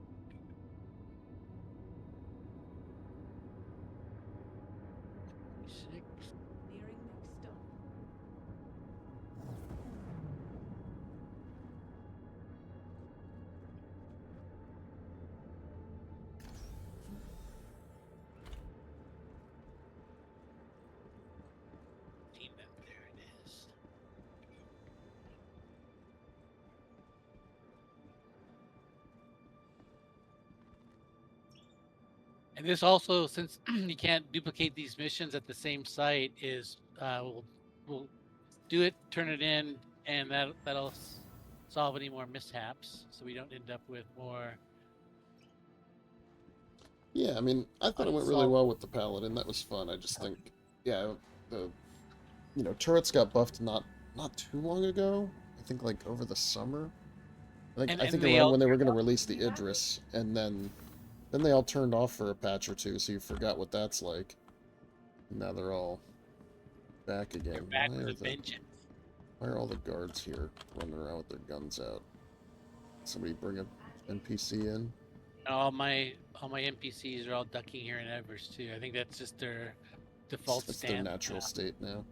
Nearing next stop. There it is. And this also, since you can't duplicate these missions at the same site, is we'll do it, turn it in, and that'll solve any more mishaps, so we don't end up with more. Yeah, I mean, I thought it went really well with the Paladin. That was fun. I just think, yeah, the turrets got buffed not too long ago. I think like over the summer. I think they around all when they were going to release the Idris, and then they all turned off for a patch or two, so you forgot what that's like. And now they're all back again. They're back with a vengeance. Why are all the guards here running around with their guns out? Somebody bring an NPC in? All my NPCs are all ducking here in Evers too. I think that's just their default That's stance. their natural state now.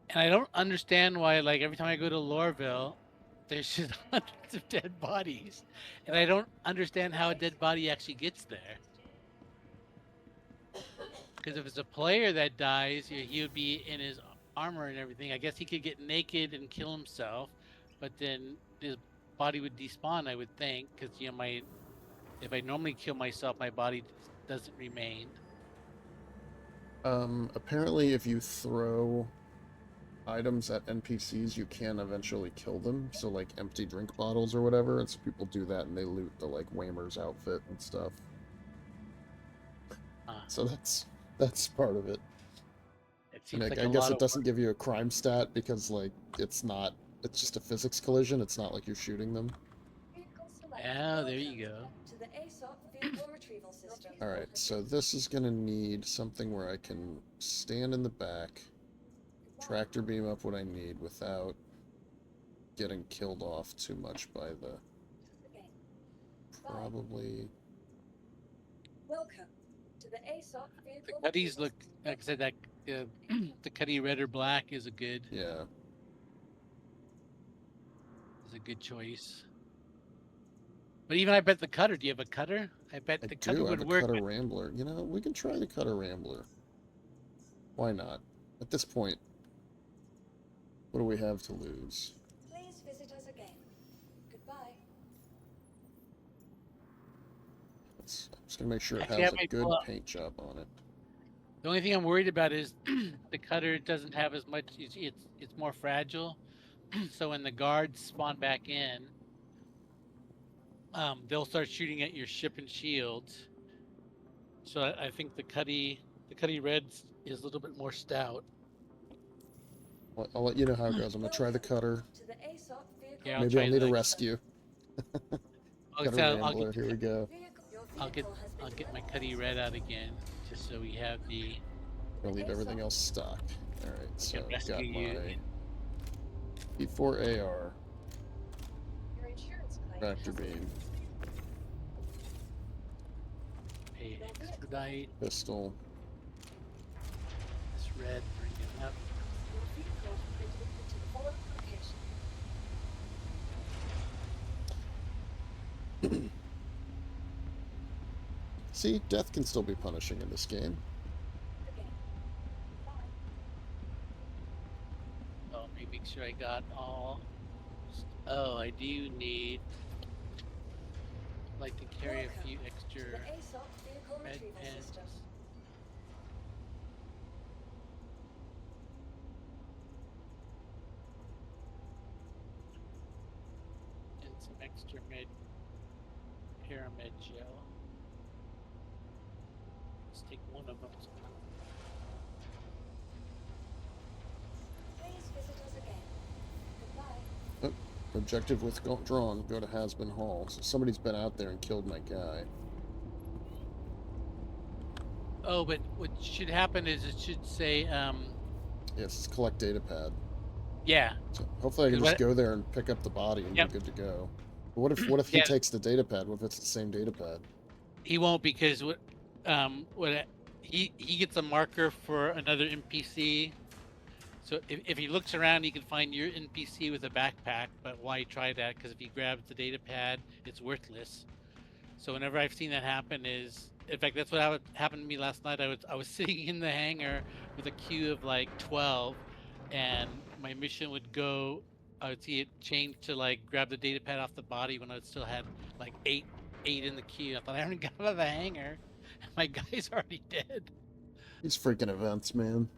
And I don't understand why, like, every time I go to Lorville, there's just hundreds of dead bodies. And I don't understand how a dead body actually gets there. Because if it's a player that dies, he would be in his armor and everything. I guess he could get naked and kill himself, but then his body would despawn, I would think. Because, if I normally kill myself, my body doesn't remain. Apparently if you throw items at NPCs, you can eventually kill them. So like empty drink bottles or whatever, and so people do that and they loot the like Waymer's outfit and stuff. So that's part of it. It seems And like I guess it doesn't give you a crime stat because like it's just a physics collision. It's not like you're shooting them. Oh, there you go. To the ASOP vehicle retrieval system. Alright, so this is gonna need something where I can stand in the back, tractor beam up what I need without getting killed off too much by the... Probably... Welcome to the ASOP vehicle. The Cuddies look, like I said, that the Cuddy red or black is a good choice. But even I bet the cutter. Do you have a cutter? I bet the cutter would work. I have a cutter rambler. You know, we can try the cutter rambler. Why not? At this point, what do we have to lose? Please visit us again. Goodbye. I'm just gonna make sure it has a good paint job on it. The only thing I'm worried about is the cutter doesn't have as much. It's more fragile. So when the guards spawn back in, they'll start shooting at your ship and shields. So I think the Cuddy red is a little bit more stout. Well, I'll let you know how it goes. I'm gonna try the cutter. Yeah, Maybe I'll need a rescue. Cutter rambler. Here we go. I'll get my Cuddy red out again, just so we have the. I'll leave everything else stock. All right, so I've got my P4 AR, tractor beam, expedite, pistol. This red, bring it up. See, death can still be punishing in this game. Oh, let me make sure I got all. Oh, I do need like to carry a Welcome few to the extra ASOP vehicle med retrieval pens. system. And some extra pyramid gel. Let's take one of them. Please visit us again. Goodbye. Objective withdrawn. Go to Has-Been Hall. So somebody's been out there and killed my guy. Oh, but what should happen is it should say, Yes, it's collect data pad. yeah. So hopefully I can 'Cause just what- go there and pick up the body and Yep. be good to go. But what if he Yeah. takes the data pad? What if it's the same data pad? He won't, because he gets a marker for another NPC. So if he looks around, he can find your NPC with a backpack. But why try that? Because if he grabs the data pad, it's worthless. So whenever I've seen that happen, in fact, that's what happened to me last night. I was sitting in the hangar with a queue of like 12, and my mission would go. I would see it change to like grab the data pad off the body when I still had like eight in the queue. I thought I haven't got out of the hangar, and my guy's already dead. These freaking events, man.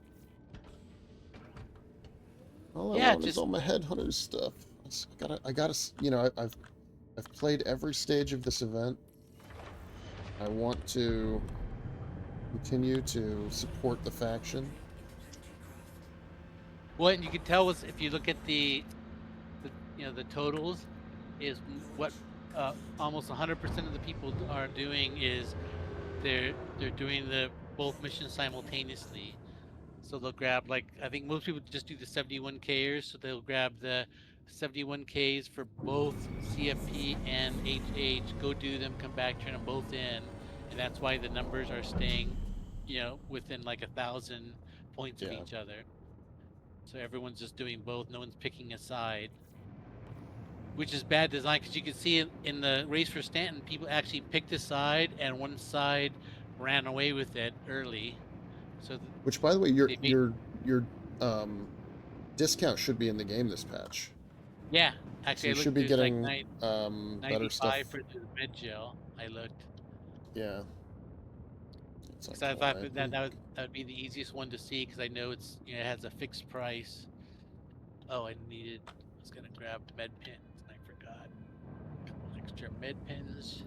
All I Yeah, want is just all my Headhunters stuff. I gotta, you know, I've played every stage of this event. I want to continue to support the faction. well, and you can tell was if you look at the the totals, is what almost 100% of the people are doing is they're doing the both missions simultaneously. So they'll grab, like, I think most people just do the 71Kers, so they'll grab the 71Ks for both CFP and HH, go do them, come back, turn them both in, and that's why the numbers are staying, within like 1,000 points of Yeah. each other. So everyone's just doing both. No one's picking a side, which is bad design, because you can see in the race for Stanton, people actually picked a side, and one side ran away with it early. So Which, by the way, they made, your discount should be in the game this patch. yeah, So actually, you I should looked. be There's like getting better stuff. 95 for the med gel. I looked, Yeah. It's because on I thought Clyde. that would be the easiest one to see, because I know it's it has a fixed price. Oh, I was gonna grab med pins and I forgot. A couple extra med pins,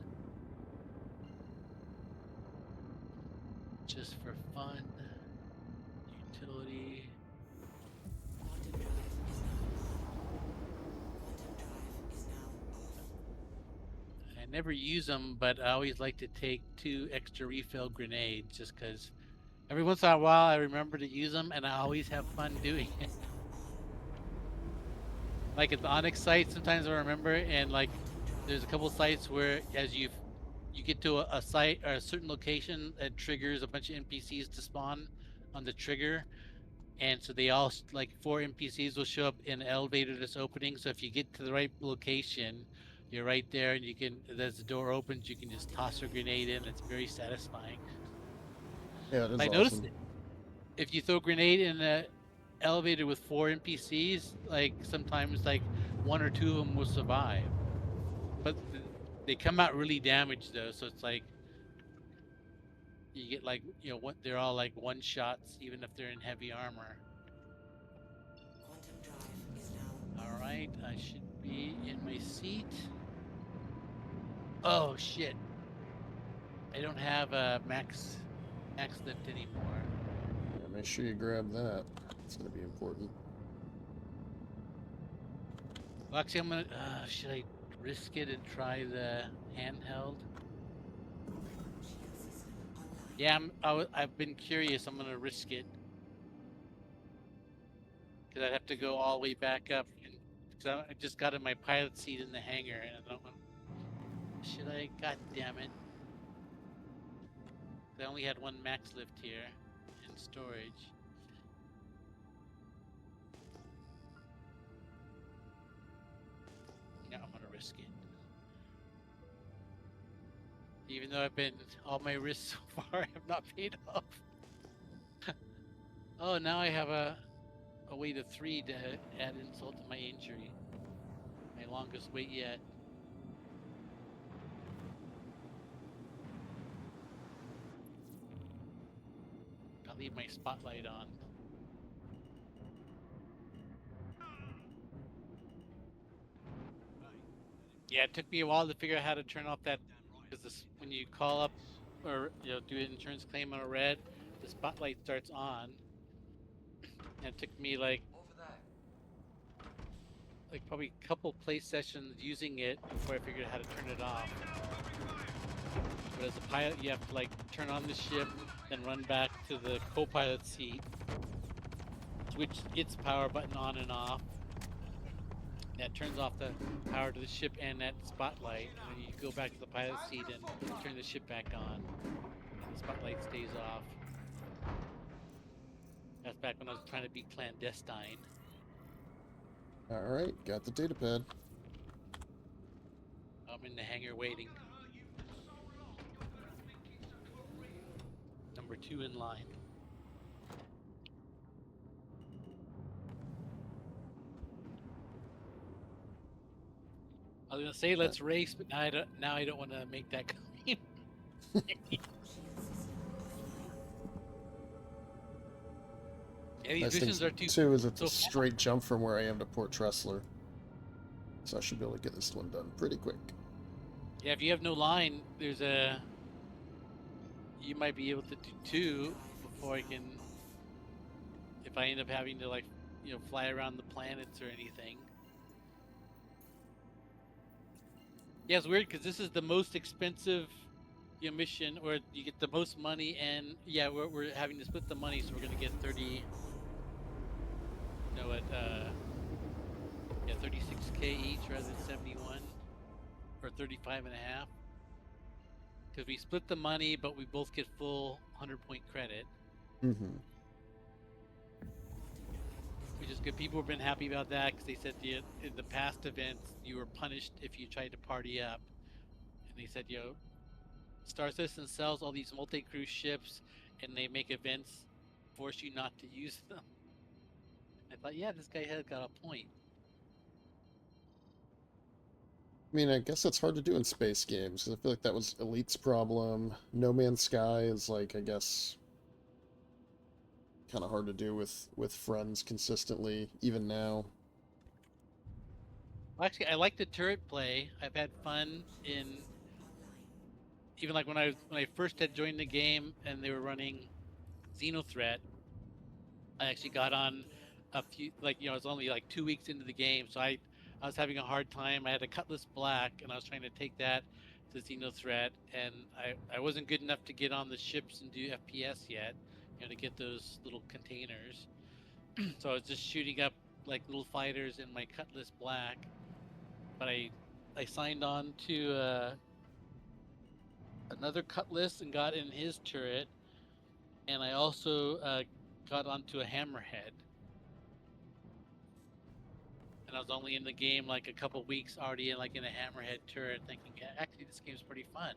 just for fun. Utility. I never use them, but I always like to take 2 extra refill grenades, just because every once in a while I remember to use them, and I always have fun doing it. Like at the Onyx site, sometimes I remember, and like there's a couple sites where as you get to a site or a certain location, it triggers a bunch of NPCs to spawn on the trigger. And so they all, like 4 NPCs will show up in an elevator that's opening. So if you get to the right location, you're right there, and you can, as the door opens, you can just toss a grenade in. It's very satisfying. Yeah, it is I awesome. noticed if you throw a grenade in the elevator with 4 NPCs, like sometimes like 1 or 2 of them will survive, but they come out really damaged though. So it's like you get like what, they're all like one shots, even if they're in heavy armor. All right, I should be in my seat. Oh shit! I don't have a max lift anymore. Yeah, make sure you grab that. It's going to be important. Well, actually, I'm gonna. Should I risk it and try the handheld? Yeah, I've been curious. I'm gonna risk it, because I'd have to go all the way back up, because I just got in my pilot seat in the hangar, and I don't want. Should I? God damn it! I only had 1 max lift here in storage. Yeah, I'm gonna risk it. Even though all my risks so far have not paid off. Oh, now I have a wait of 3 to add insult to my injury. My longest wait yet. leave my spotlight on. Yeah, it took me a while to figure out how to turn off that, because this, when you call up or do an insurance claim on a red, the spotlight starts on. And it took me like probably a couple play sessions using it before I figured out how to turn it off. But as a pilot, you have to like turn on the ship, then run back to the co-pilot seat, switch its power button on and off. That turns off the power to the ship and that spotlight, and then you go back to the pilot seat and turn the ship back on, and the spotlight stays off. That's back when I was trying to be clandestine. All right, got the data pad. I'm in the hangar waiting. Number 2 in line. I was gonna say let's race, but now I don't want to make that claim. Yeah, these Nice missions thing are too is it's so a straight jump from where I am to Port Tressler, so I should be able to get this one done pretty quick. Yeah, if you have no line, there's a. You might be able to do 2 before I can. If I end up having to fly around the planets or anything. Yeah, it's weird because this is the most expensive mission, or you get the most money, and yeah, we're having to split the money, so we're gonna get 30. Yeah, 36K each rather than 71 or 35 and a half. Because we split the money, but we both get full 100-point credit. Mm-hmm. Which is good. People have been happy about that because they said in the past events you were punished if you tried to party up, and they said Star Citizen sells all these multi-cruise ships, and they make events force you not to use them. I thought, yeah, this guy has got a point. I mean, I guess that's hard to do in space games, because I feel like that was Elite's problem. No Man's Sky is, like, I guess, kind of hard to do with friends consistently, even now. Well, actually, I like the turret play. I've had fun in even like when I first had joined the game and they were running Xenothreat. I actually got on a few, it was only like 2 weeks into the game, so I was having a hard time. I had a Cutlass Black, and I was trying to take that to Xenothreat, and I wasn't good enough to get on the ships and do FPS yet, to get those little containers. So I was just shooting up like little fighters in my Cutlass Black, but I signed on to another Cutlass and got in his turret, and I also got onto a Hammerhead. And I was only in the game like a couple weeks, already in a Hammerhead turret, thinking, yeah, actually this game's pretty fun.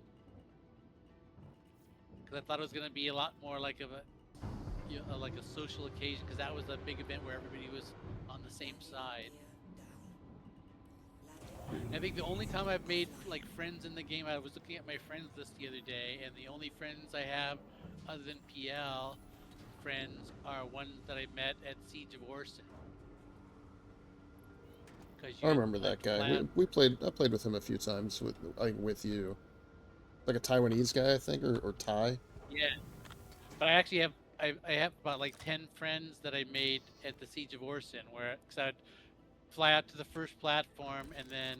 Because I thought it was going to be a lot more like a social occasion, because that was a big event where everybody was on the same side. And I think the only time I've made friends in the game, I was looking at my friends list the other day, and the only friends I have other than PL friends are ones that I met at Siege of Orson. I remember that guy. I played with him a few times with you. Like a Taiwanese guy, I think, or Thai. Yeah, but I have about 10 friends that I made at the Siege of Orson, because I'd fly out to the first platform, and then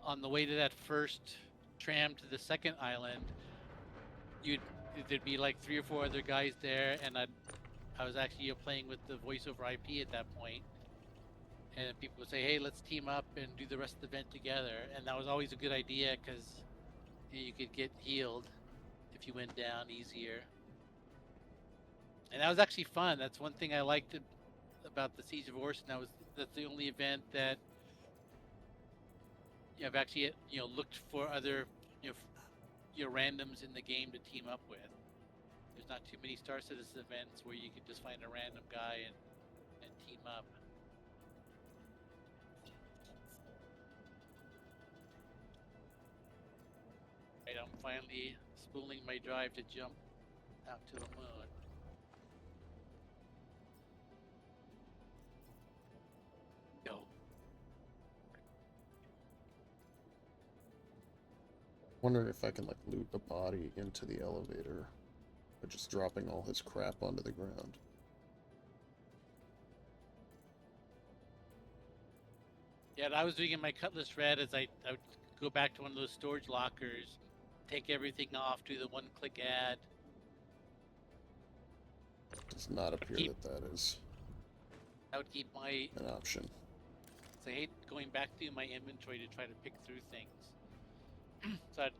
on the way to that first tram to the second island, there'd be 3 or 4 other guys there, and I was actually playing with the voice over IP at that point. And people would say, hey, let's team up and do the rest of the event together. And that was always a good idea, because you could get healed if you went down easier. And that was actually fun. That's one thing I liked about the Siege of Orson. That's the only event that I've actually looked for other randoms in the game to team up with. There's not too many Star Citizen events where you could just find a random guy and team up. Right, I'm finally spooling my drive to jump out to the moon. Wondering if I can like loot the body into the elevator by just dropping all his crap onto the ground. Yeah, what I was doing in my Cutlass Red is I would go back to one of those storage lockers, take everything off, do the one-click add. Does not appear Keep- that that is I would keep my. an option. I hate going back through my inventory to try to pick through things. So I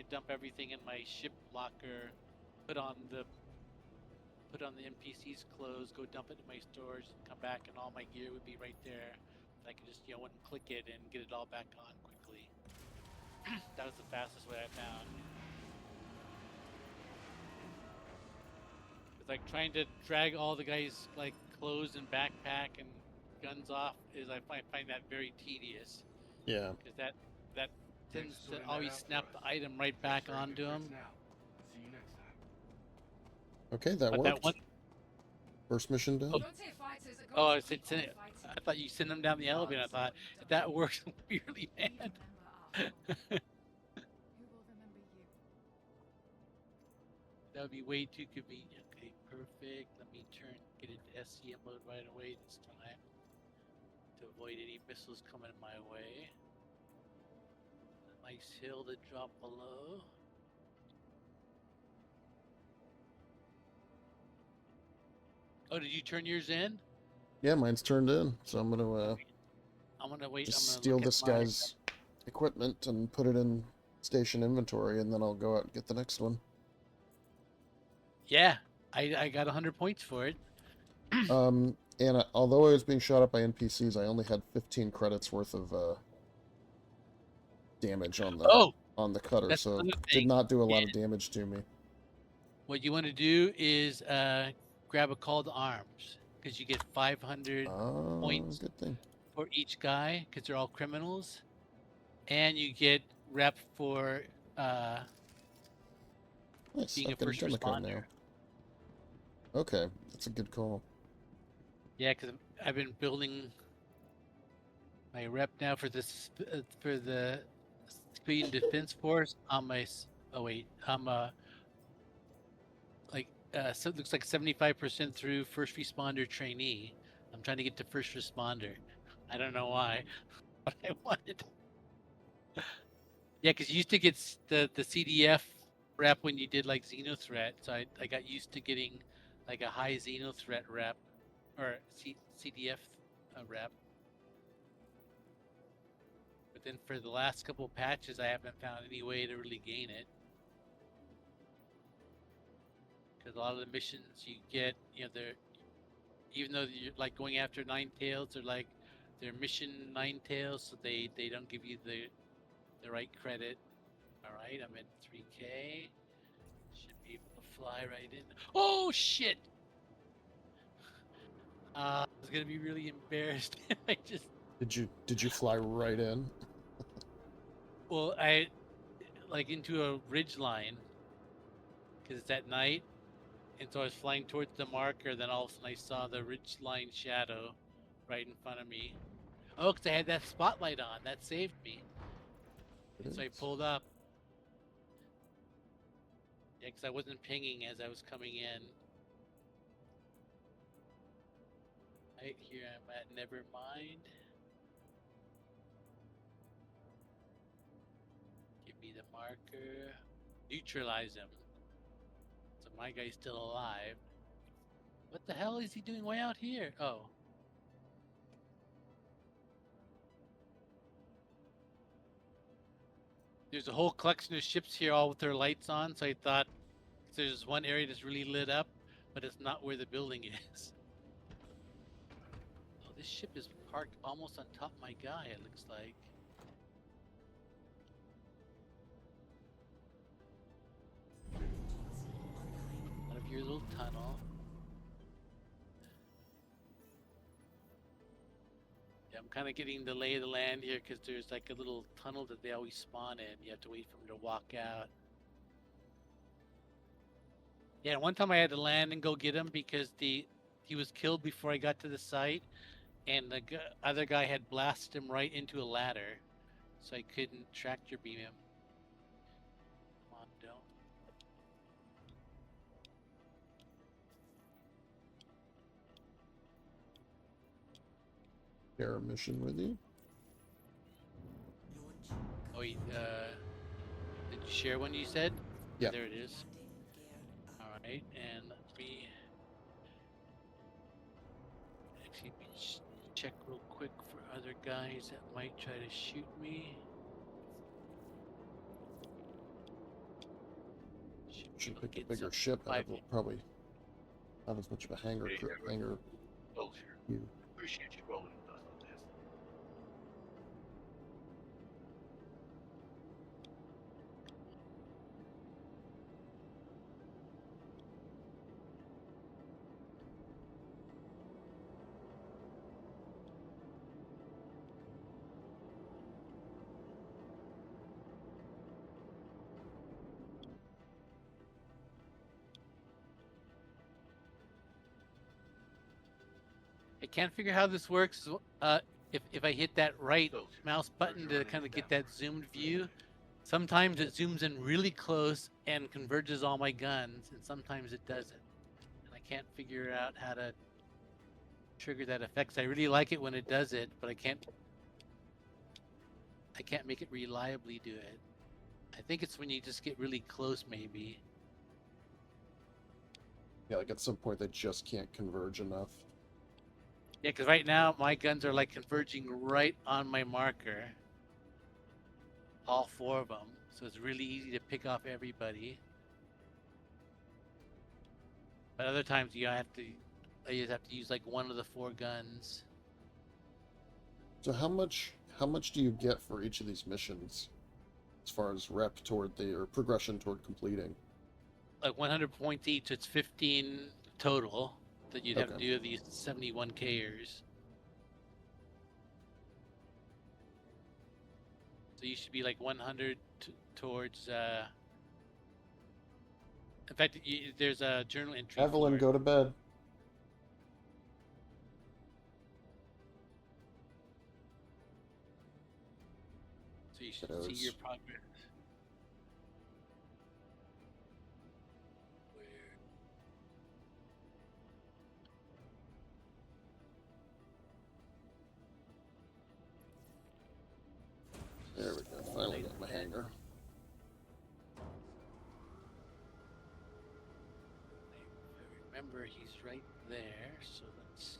dump everything in my ship locker, put on the NPC's clothes, go dump it in my storage, and come back, and all my gear would be right there. I could just one click it and get it all back on quickly. That was the fastest way I found. It's like trying to drag all the guys' like clothes and backpack and guns off is I find that very tedious. Yeah. Because that tends to always snap the item right back onto them. See you next time. Okay, that But worked. that one, First mission done. oh, I thought you send them down the elevator. I thought that works weirdly, man. That would be way too convenient. Okay, perfect. Let me get into SCM mode right away this time to avoid any missiles coming my way. A nice hill to drop below. Oh, did you turn yours in? Yeah, mine's turned in, so I'm gonna I'm gonna wait. just I'm gonna steal look at this mine. guy's equipment and put it in station inventory, and then I'll go out and get the next one. Yeah, I got 100 points for it. And although I was being shot at by NPCs, I only had 15 credits worth of damage on the cutter, that's so another it thing. did not do a lot of damage to me. What you want to do is grab a call to arms because you get 500 points Good thing. for each guy because they're all criminals, and you get rep for Nice. being I've a got a first demo card responder. now. Okay, that's a good call. Yeah, because I've been building my rep now for this for the Civilian Defense Force on my. Oh wait, I'm so it looks like 75% through first responder trainee. I'm trying to get to first responder. I don't know why, but I wanted. Yeah, because you used to get the CDF rep when you did like Xenothreat, so I got used to getting like a high Xenothreat rep or CDF rep. But then for the last couple patches, I haven't found any way to really gain it. Because a lot of the missions you get, they're even though you're like going after Nine Tails, they're mission Nine Tails, so they don't give you the right credit. All right, I'm at 3K. Should be able to fly right in. Oh shit! I was gonna be really embarrassed. I just. Did you fly right in? Well, I like into a ridge line because it's at night, and so I was flying towards the marker. Then all of a sudden, I saw the ridge line shadow right in front of me. Oh, because I had that spotlight on. That saved me. And so I pulled up. Yeah, because I wasn't pinging as I was coming in. Right here, I'm at Nevermind. Give me the marker. Neutralize him. So my guy's still alive. What the hell is he doing way out here? Oh. There's a whole collection of ships here all with their lights on, so I thought there's one area that's really lit up, but it's not where the building is. Oh, this ship is parked almost on top of my guy, it looks like. Out of your little tunnel. Yeah, I'm kind of getting the lay of the land here because there's like a little tunnel that they always spawn in. You have to wait for them to walk out. Yeah, one time I had to land and go get him because he was killed before I got to the site, and the other guy had blasted him right into a ladder, so I couldn't tractor beam him. share a mission with you. Oh, did you share one you said? Yeah. There it is. All right, and let me actually check real quick for other guys that might try to shoot me. Should pick a Get bigger some ship and five- it will probably not as much of a hangar. Hangar. Closure. You. Appreciate you rolling with us on this. I can't figure how this works. If I hit that right Closure. mouse button to kind of get that zoomed view, sometimes it zooms in really close and converges all my guns, and sometimes it doesn't. And I can't figure out how to trigger that effect. I really like it when it does it, but I can't make it reliably do it. I think it's when you just get really close, maybe. Yeah, like at some point they just can't converge enough. Yeah, because right now my guns are like converging right on my marker. All 4 of them. So it's really easy to pick off everybody. But other times I just have to use like one of the 4 guns. So how much do you get for each of these missions, as far as rep toward or progression toward completing? Like 100 points each, it's 15 total that you'd have to Okay. do these 71Kers. So you should be like 100 towards. In fact, there's a journal entry. Evelyn, go to bed. So you should Kiddos. see your progress. There we go. Finally got my hangar. I remember he's right there, so let's.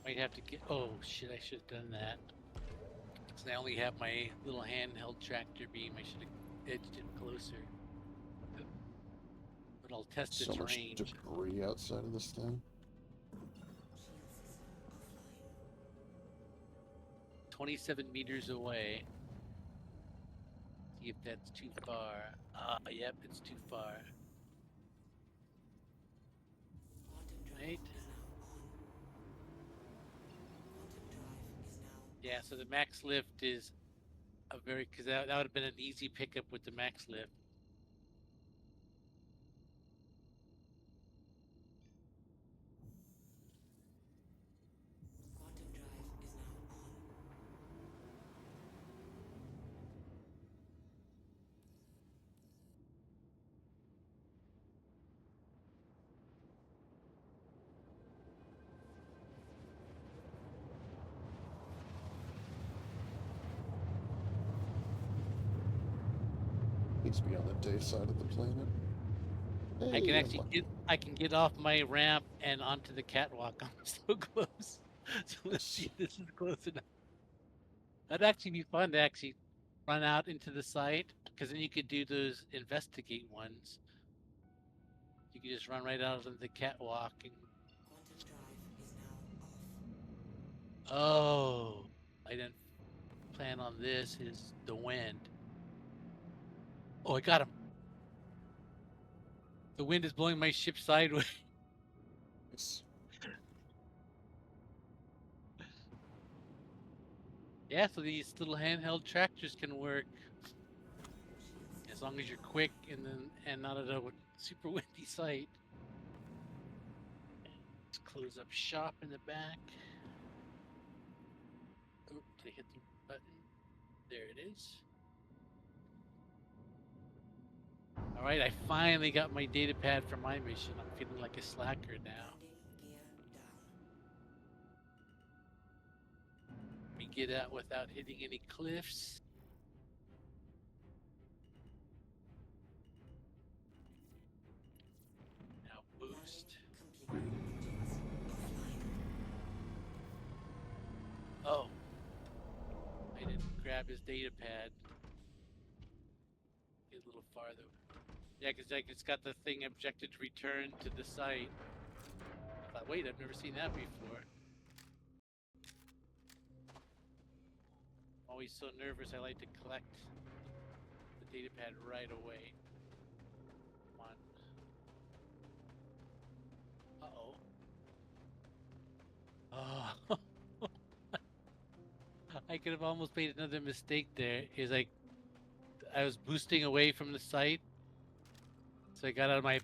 Might have to get. Oh shit! I should have done that. Because I only have my little handheld tractor beam. I should have edged it closer. But I'll test So its much range. debris outside of this thing. 27 meters away. See if that's too far. Yep, it's too far. Right? Yeah, so the max lift is a very, because that would have been an easy pickup with the max lift. Needs to be on the day side of the planet. Hey, I can I'm actually lucky. get off my ramp and onto the catwalk. I'm so close. So let's see if this is close enough. That'd actually be fun to actually run out into the site, because then you could do those investigate ones. You could just run right out onto the catwalk and. Oh, I didn't plan on this. Is the wind? Oh, I got him. The wind is blowing my ship sideways. Nice. Yeah, so these little handheld tractors can work as long as you're quick and not at a super windy site. Let's close up shop in the back. Oop, did I hit the button? There it is. All right, I finally got my data pad for my mission. I'm feeling like a slacker now. We get out without hitting any cliffs. Now boost. Oh, I didn't grab his data pad. Get a little farther. Yeah, because it's got the thing objected to return to the site. I thought, wait, I've never seen that before. Always so nervous, I like to collect the data pad right away. Come on. Uh-oh. Oh. I could have almost made another mistake there. Is like I was boosting away from the site, so I got out of my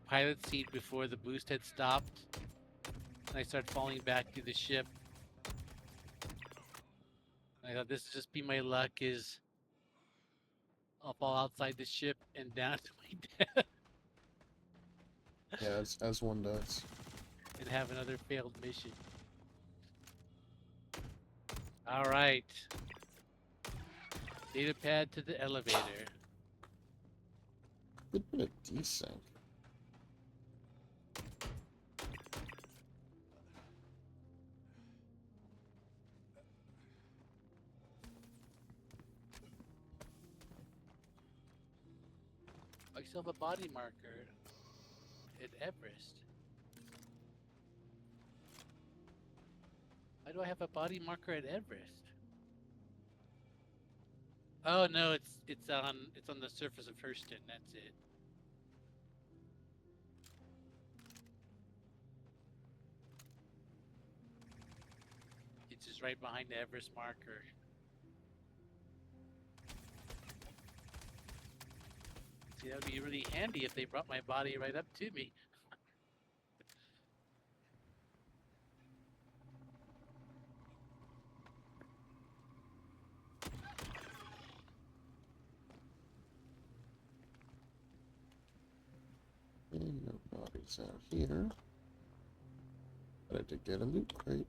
pilot seat before the boost had stopped, and I started falling back to the ship. I thought this would just be my luck, is I'll fall outside the ship and down to my death Yeah, as one does. and have another failed mission. All right. Data pad to the elevator. Good bit of desync. I still have a body marker at Everest. Why do I have a body marker at Everest? Oh no, it's on the surface of Hurston. That's it. It's just right behind the Everest marker. See, that would be really handy if they brought my body right up to me. And nobody's out here. But I did get a loot crate.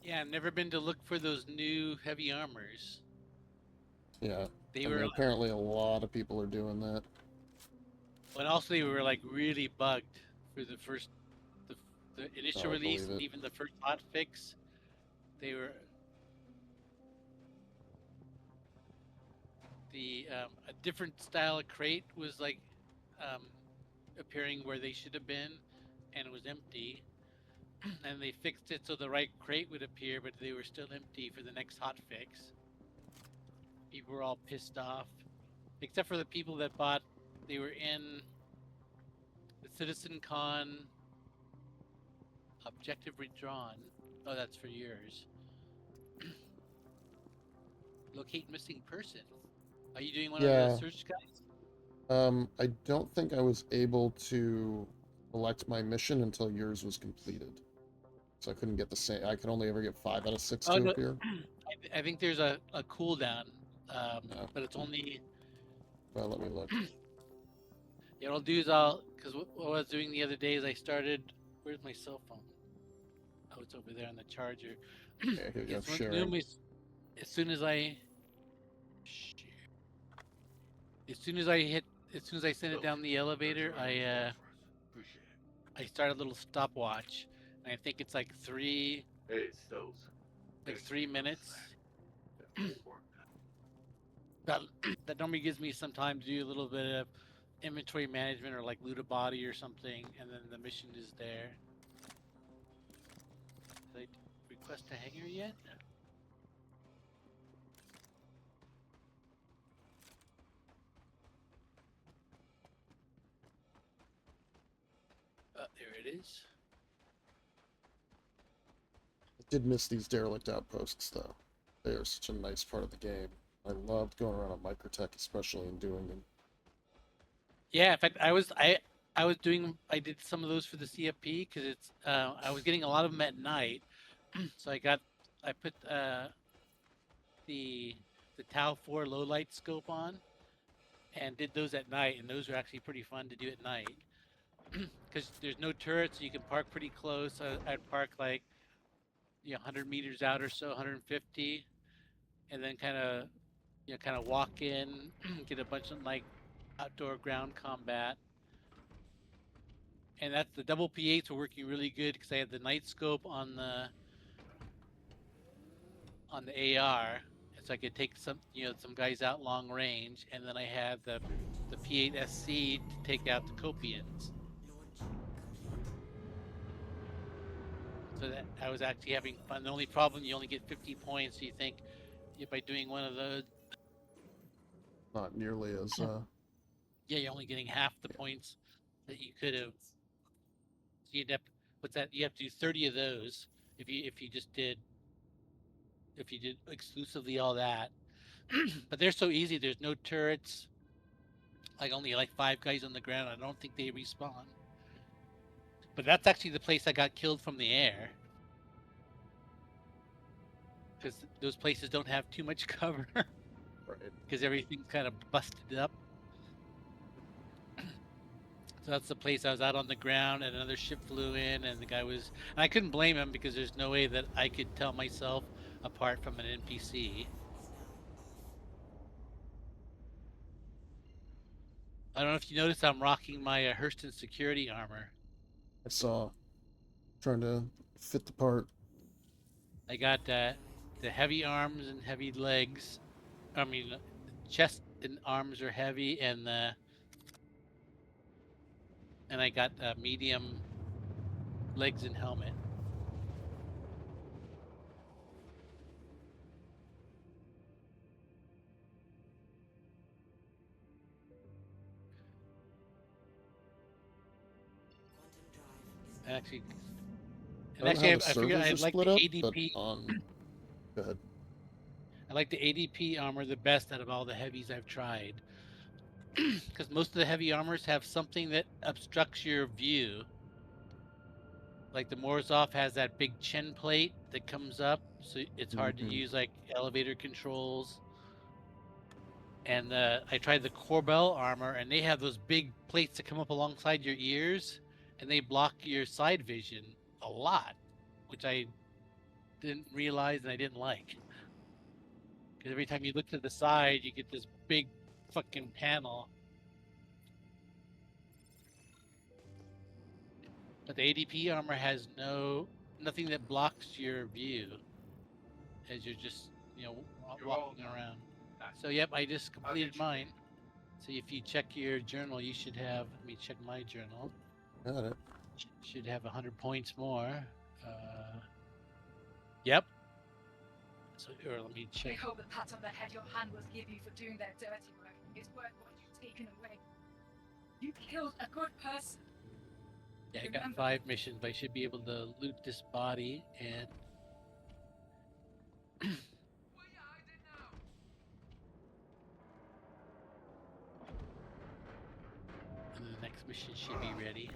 Yeah, I've never been to look for those new heavy armors. Yeah. They I were, mean, apparently a lot of people are doing that. but also they were like really bugged for the first, the initial Oh, I release, believe and it. even the first hot fix. They were a different style of crate was like appearing where they should have been, and it was empty. And they fixed it so the right crate would appear, but they were still empty for the next hot fix. People were all pissed off, except for the people that bought. They were in the Citizen Con objective withdrawn. Oh, that's for yours. Locate missing person. Are you doing one of Yeah. the search guys? I don't think I was able to select my mission until yours was completed. So I couldn't get the same. I could only ever get 5 out of 6 Oh to no, appear. I think there's a cooldown, No. but it's only. Well, let me look. Yeah, what I'll do is because what I was doing the other day is I started. Where's my cell phone? Oh, it's over there on the charger. Okay, here you go, It's sharing. normally as soon as I send it down the elevator, I start a little stopwatch, and I think it's like three Hey, it's those. 3 minutes. Definitely work. That normally gives me some time to do a little bit of inventory management or like loot a body or something, and then the mission is there. Did I request a hangar yet? There it is. I did miss these derelict outposts, though. They are such a nice part of the game. I loved going around on Microtech, especially, and doing them. Yeah, in fact, I did some of those for the CFP because it's I was getting a lot of them at night, so I put the the Tau 4 low light scope on, and did those at night, and those are actually pretty fun to do at night because there's no turrets, so you can park pretty close. I'd park like 100 meters out or so, 150, and then kind of walk in, get a bunch of like outdoor ground combat. And that's the double P8s were working really good because I had the night scope on the AR, and so I could take some guys out long range, and then I had the P8 SC to take out the Copians. So that I was actually having fun. The only problem, you only get 50 points. So you think by doing one of those, Not nearly as you're only getting half the points that you could have. So you'd have, you have to do 30 of those if you did exclusively all that. But they're so easy. There's no turrets. Like only like 5 guys on the ground. I don't think they respawn. But that's actually the place I got killed from the air. Because those places don't have too much cover. right. Because everything's kind of busted up. So that's the place I was out on the ground, and another ship flew in, and the guy was... And I couldn't blame him, because there's no way that I could tell myself apart from an NPC. I don't know if you noticed, I'm rocking my Hurston security armor. I saw. Trying to fit the part. I got the heavy arms and heavy legs. I mean, chest and arms are heavy, and I got medium legs and helmet. Actually, I don't know how the I figured servers I are like the split up, ADP. but on. Go ahead. I like the ADP armor the best out of all the heavies I've tried. Because most of the heavy armors have something that obstructs your view. Like the Morozov has that big chin plate that comes up, so it's hard to use like elevator controls. And I tried the Corbel armor, and they have those big plates that come up alongside your ears, and they block your side vision a lot, which I didn't realize and I didn't like. Because every time you look to the side, you get this big fucking panel. But the ADP armor has nothing that blocks your view as you're just, walking around. So yep, I just completed mine. So if you check your journal, you should have, let me check my journal. Got it. Should have 100 points more. Yep. So, or let me We check. hope the pat on the head your handlers give you for doing their dirty work is worth what you've taken away. You killed a good person. Yeah, I got 5 missions, but I should be able to loot this body and... and the next mission should be ready.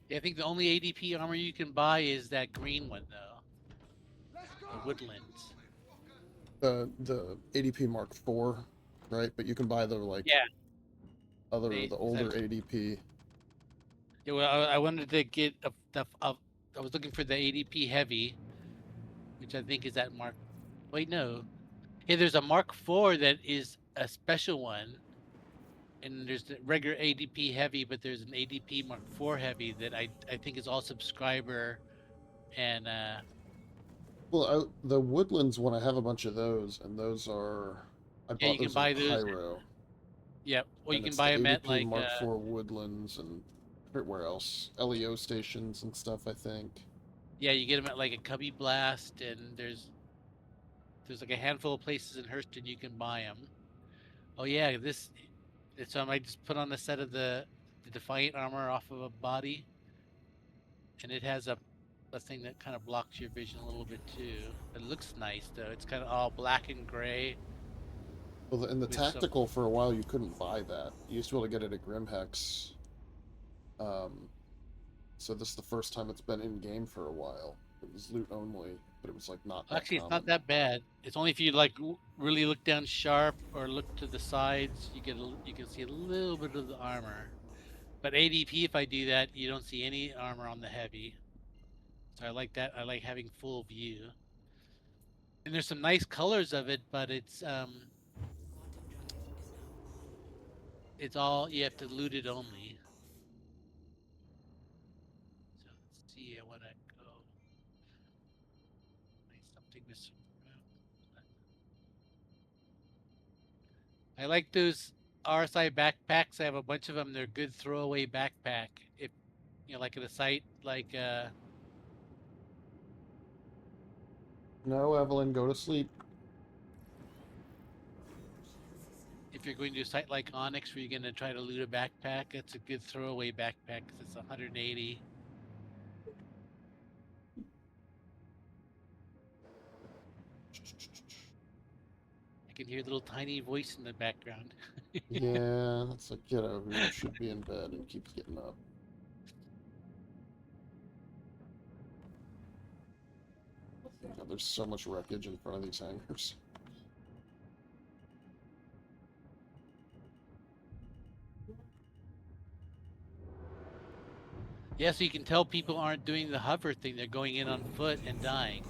Yeah, I think the only ADP armor you can buy is that green one, though. The Woodlands. The ADP Mark IV, right? But you can buy the the older ADP. Yeah, well, I wanted to get I was looking for the ADP Heavy, which I think is that Mark. Wait, no. Hey, there's a Mark IV that is a special one, and there's the regular ADP Heavy, but there's an ADP Mark IV Heavy that I think is all subscriber, and Well, the Woodlands one, I have a bunch of those, and those are. I yeah, bought you can those buy in those. Pyro. Yeah, well, you And can it's buy the them at ADP like Mark IV Woodlands and where else? LEO stations and stuff, I think. yeah, you get them at like a Cubby Blast, and there's like a handful of places in Hurston you can buy them. Oh yeah, so I might just put on a set of the Defiant armor off of a body, and it has a a thing that kind of blocks your vision a little bit too. It looks nice though. It's kind of all black and gray. Well, in the With some- tactical, for a while, you couldn't buy that. You used to be able to get it at Grimhex. So this is the first time it's been in game for a while. It was loot only, but it was like not that Actually, it's common. not that bad. It's only if you like really look down sharp or look to the sides, you can see a little bit of the armor. But ADP, if I do that, you don't see any armor on the heavy. So I like that. I like having full view. And there's some nice colors of it, but it's all you have to loot it only. So let's see. I want to go. Something missing. I like those RSI backpacks. I have a bunch of them. They're good throwaway backpack. If you know, like at a site like No, Evelyn, go to sleep. if you're going to a site like Onyx where you're going to try to loot a backpack, it's a good throwaway backpack because it's 180. I can hear a little tiny voice in the background. Yeah, that's a kiddo who should be in bed and keeps getting up. God, there's so much wreckage in front of these hangars. Yeah, so you can tell people aren't doing the hover thing. They're going in on foot and dying,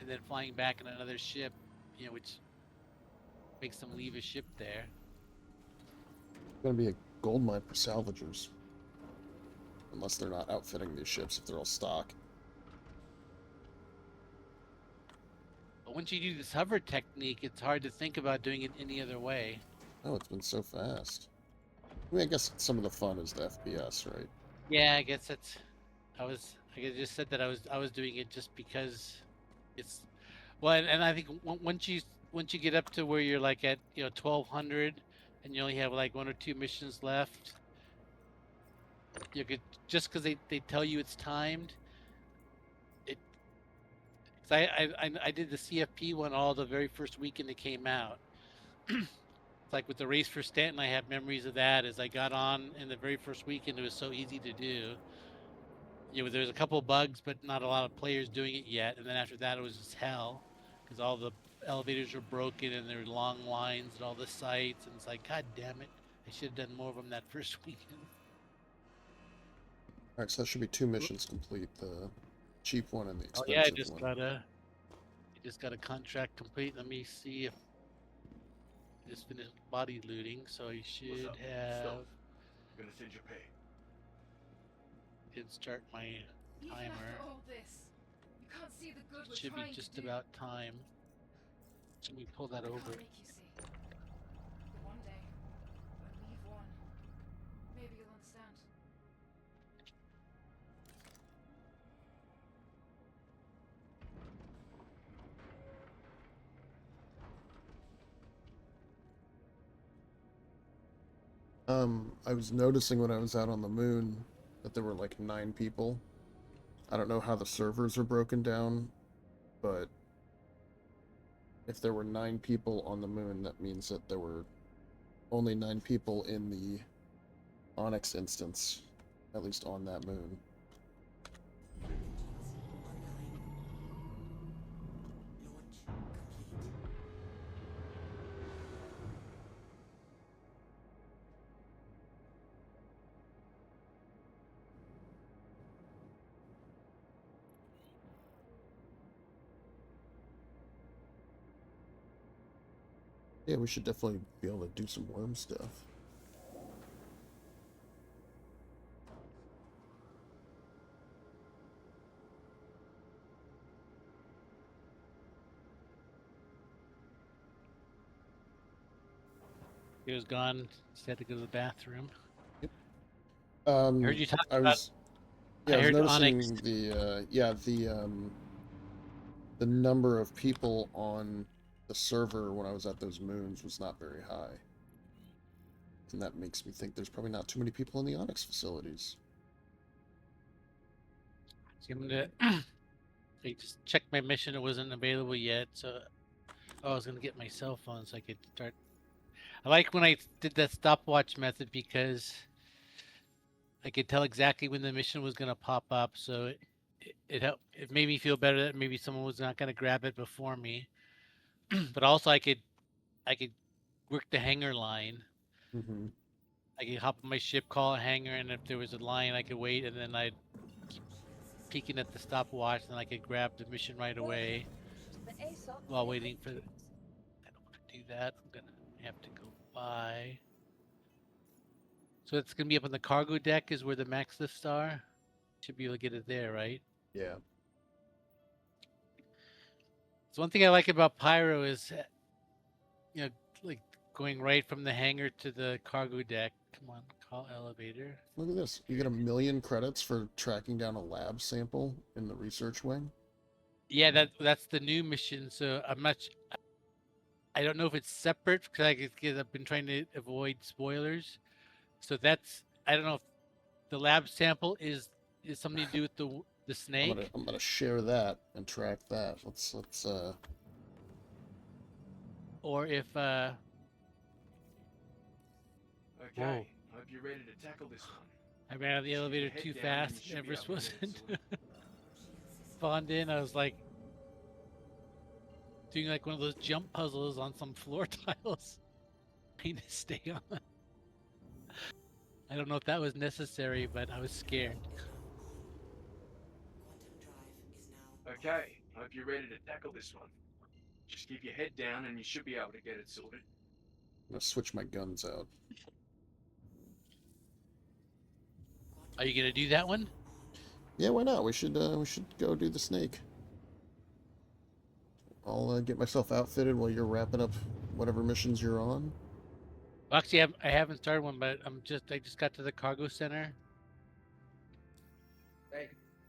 and then flying back in another ship, you know, which makes them leave a ship there. It's gonna be a gold mine for salvagers. Unless they're not outfitting these ships, if they're all stock. But once you do this hover technique, it's hard to think about doing it any other way. Oh, it's been so fast. I mean, I guess some of the fun is the FPS, right? Yeah, I guess that's. I just said that I was doing it just because it's. Well, and I think once you get up to where you're like at 1200, and you only have like 1 or 2 missions left, you could just because they tell you it's timed. It. Cause I did the CFP one all the very first weekend it came out. It's like with the race for Stanton, I have memories of that. As I got on in the very first weekend, it was so easy to do. There's a couple of bugs, but not a lot of players doing it yet. And then after that, it was just hell because all the elevators were broken and there were long lines at all the sites. And it's like, God damn it. I should have done more of them that first weekend. Alright, so that should be 2 missions complete. The cheap one and the Oh expensive yeah, I one. just got a contract complete. Let me see if I just finished body looting. So you should up? have, Stokes. Gonna send your pay. did start my Even timer. after all this, you can't see the good we're Should be trying just to do. about time. So we pull that I over. can't make you see. But one day, when we've won, maybe you'll understand. I was noticing when I was out on the moon that there were like 9 people. I don't know how the servers are broken down, but if there were 9 people on the moon, that means that there were only 9 people in the Onyx instance, at least on that moon. Yeah, we should definitely be able to do some worm stuff. He was gone. Just had to go to the bathroom. I I heard you talk I about. was, yeah, I I was heard noticing Onyx. the number of people on the server when I was at those moons was not very high. And that makes me think there's probably not too many people in the Onyx facilities. So I'm gonna I just checked my mission. It wasn't available yet, so I was gonna get my cell phone so I could start. I like when I did that stopwatch method because I could tell exactly when the mission was gonna pop up. So it helped. It made me feel better that maybe someone was not gonna grab it before me. But also I could work the hangar line. Mm-hmm. I could hop on my ship, call a hangar, and if there was a line, I could wait, and then I'd keep peeking at the stopwatch, and I could grab the mission right away The ASOP while vehicle waiting for. retrieves. I don't want to do that. I'm gonna have to go by. So it's gonna be up on the cargo deck, is where the max lifts are. Should be able to get it there, right? Yeah. So one thing I like about Pyro is, like going right from the hangar to the cargo deck. Come on, call elevator. Look at this. You get 1,000,000 credits for tracking down a lab sample in the research wing. Yeah, that's the new mission. So I don't know if it's separate because I've been trying to avoid spoilers. So I don't know if the lab sample is something to do with the snake. I'm gonna share that and track that. Let's Or if Okay, Whoa. hope you're ready to tackle this one. I ran out of the Keep your elevator head too down and fast, you should be Everest able to get it wasn't sorted. spawned in. I was like doing like one of those jump puzzles on some floor tiles, trying to stay on. I don't know if that was necessary, but I was scared. Okay, hope you're ready to tackle this one. Just keep your head down and you should be able to get it sorted. I'm gonna switch my guns out. Are you gonna do that one? Yeah, why not? We should go do the snake. I'll get myself outfitted while you're wrapping up whatever missions you're on. Well, actually, I haven't started one, but I just got to the cargo center.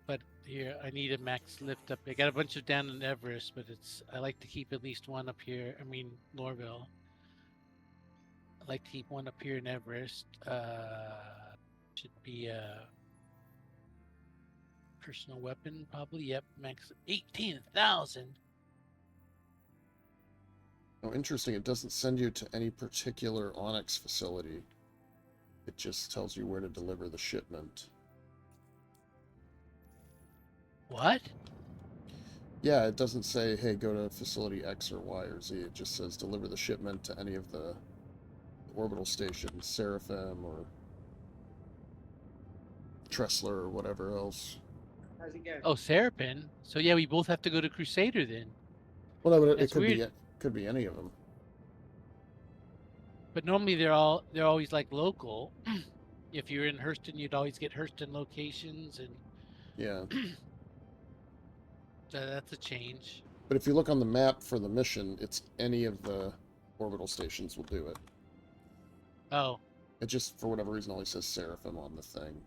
But here, I need a max lift up. I got a bunch of down in Everest, but I like to keep at least one up here. I mean, Lorville. I like to keep one up here in Everest. Should be a personal weapon, probably. Yep, max 18,000. Oh, interesting. It doesn't send you to any particular Onyx facility. It just tells you where to deliver the shipment. What? Yeah, it doesn't say, hey, go to facility X or Y or Z. It just says deliver the shipment to any of the orbital stations, Seraphim or Tressler or whatever else. How's it going? Oh, Serapin. So yeah, we both have to go to Crusader then. Well, no, but it That's could be any of them. But normally they're always like local. If you're in Hurston, you'd always get Hurston locations, and Yeah. that's a change. But if you look on the map for the mission, it's any of the orbital stations will do it. Oh, It just, for whatever reason, always says Seraphim on the thing.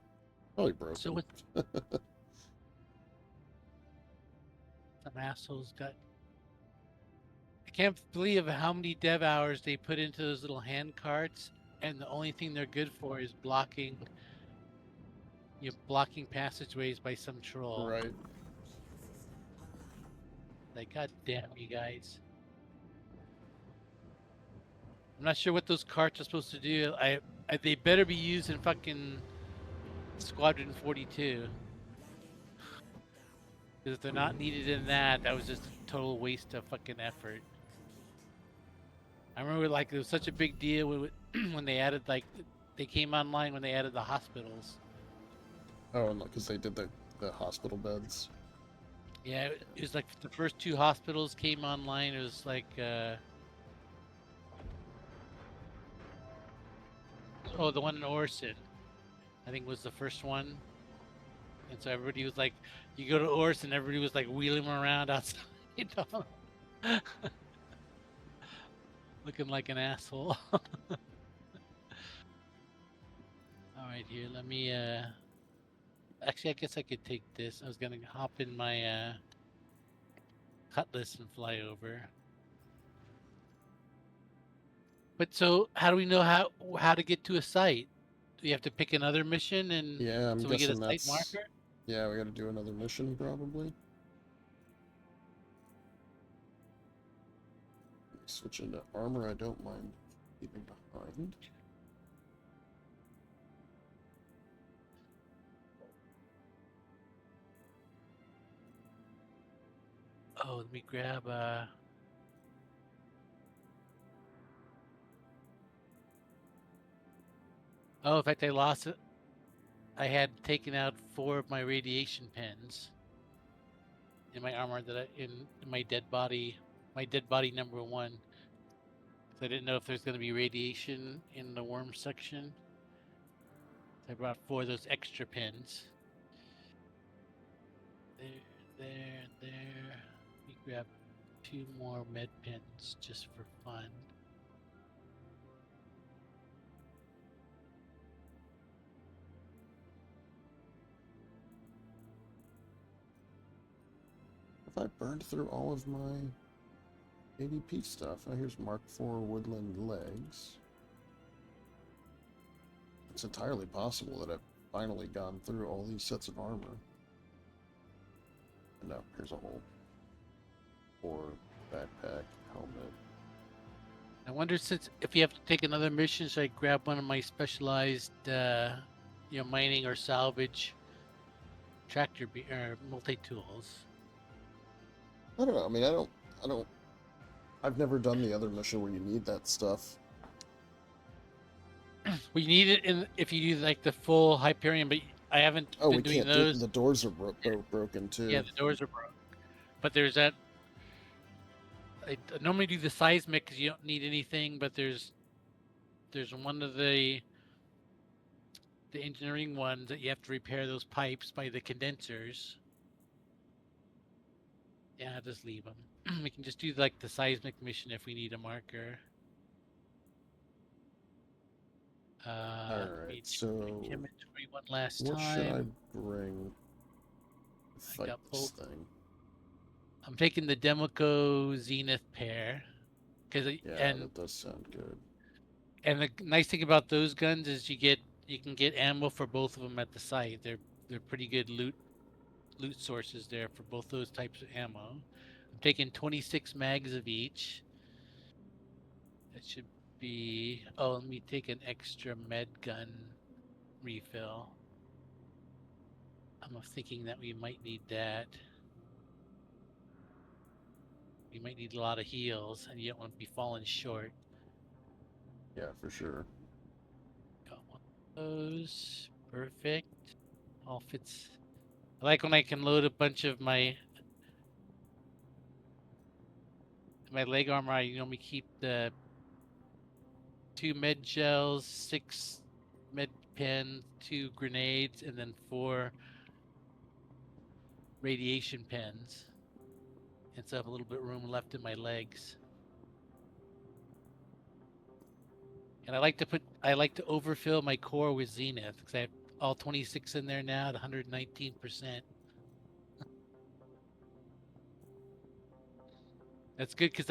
Probably broken. so what? Some assholes got. I can't believe how many dev hours they put into those little hand carts, and the only thing they're good for is blocking passageways by some troll. Right. Like, god damn you guys. I'm not sure what those carts are supposed to do. They better be used in fucking Squadron 42. Because if they're not needed in that was just a total waste of fucking effort. I remember like it was such a big deal when they added they came online when they added the hospitals. Oh, and because they did the hospital beds. Yeah, it was like the first 2 hospitals came online. It was like oh, the one in Orson, I think was the first one. And so everybody was like, you go to Orson, everybody was like wheeling them around outside, looking like an asshole. All right, here, let me. Actually, I guess I could take this. I was gonna hop in my Cutlass and fly over. But so, how do we know how to get to a site? Do you have to pick another mission and Yeah, I'm so we get a guessing site that's marker? Yeah, we gotta do another mission, probably. Switch into armor, I don't mind leaving behind. Oh, let me grab Oh, in fact, I lost it. I had taken out 4 of my radiation pens in my armor in my dead body number 1. So I didn't know if there's going to be radiation in the worm section. So I brought 4 of those extra pens. There. Let me grab 2 more med pens just for fun. Have I burned through all of my ADP stuff? Oh, here's Mark IV Woodland Legs. It's entirely possible that I've finally gone through all these sets of armor. No, here's a whole 4 backpack, helmet. I wonder if you have to take another mission, should I grab one of my specialized, mining or salvage tractor or multi-tools? I don't know. I mean, I've never done the other mission where you need that stuff. Well, you need it if you do like the full Hyperion, but I haven't Oh, been we doing can't those. the doors are broken too. Yeah, the doors are broke. But there's that. I normally do the seismic because you don't need anything, but there's one of the engineering ones that you have to repair those pipes by the condensers. Yeah, I'll just leave them. We can just do like the seismic mission if we need a marker. Alright, so inventory one last what time. should I bring to fight got this both. thing? I'm taking the Democo Zenith pair, That does sound good. And the nice thing about those guns is you can get ammo for both of them at the site. They're pretty good loot sources there for both those types of ammo. I'm taking 26 mags of each. That should be. Oh, let me take an extra med gun refill. I'm thinking that we might need that. We might need a lot of heals, and you don't want to be falling short. Yeah, for sure. Got one of those. Perfect. All fits. I like when I can load a bunch of my leg armor. I normally keep the 2 med gels, 6 med pens, 2 grenades, and then 4 radiation pens. And so I have a little bit of room left in my legs. And I like to overfill my core with Zenith because I have all 26 in there now at 119%. That's good because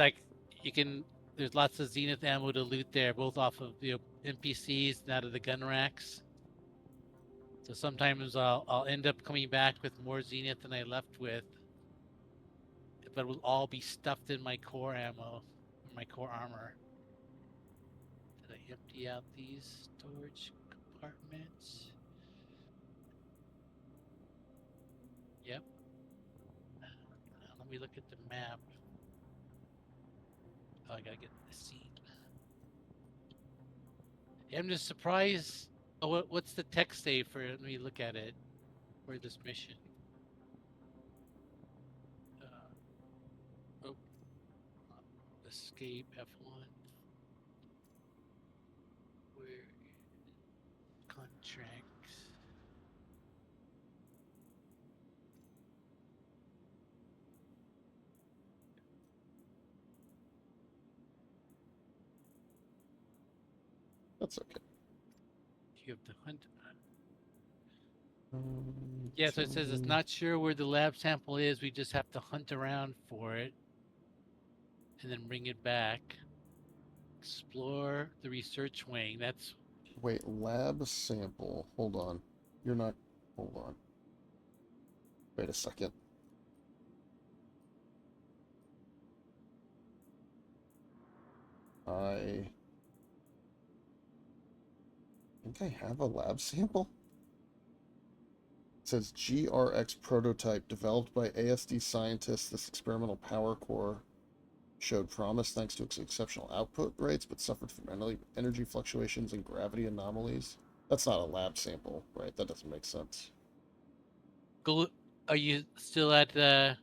there's lots of Zenith ammo to loot there, both off of the NPCs and out of the gun racks. So sometimes I'll end up coming back with more Zenith than I left with, but it will all be stuffed in my core ammo, my core armor. Did I empty out these storage compartments? Yep. Let me look at the map. Oh, I gotta get the seat. Yeah, I'm just surprised. Oh, what's the text say for? Let me look at it. For this mission. Escape F1. Where contracts? That's okay. You have to hunt. Yeah, so it says it's not sure where the lab sample is. We just have to hunt around for it and then bring it back. Explore the research wing. Wait, lab sample. Hold on. You're not. Hold on. Wait a second. I think I have a lab sample. It says GRX prototype developed by ASD scientists. This experimental power core showed promise thanks to its exceptional output rates, but suffered from energy fluctuations and gravity anomalies. That's not a lab sample, right? That doesn't make sense. Go. Are you still at the?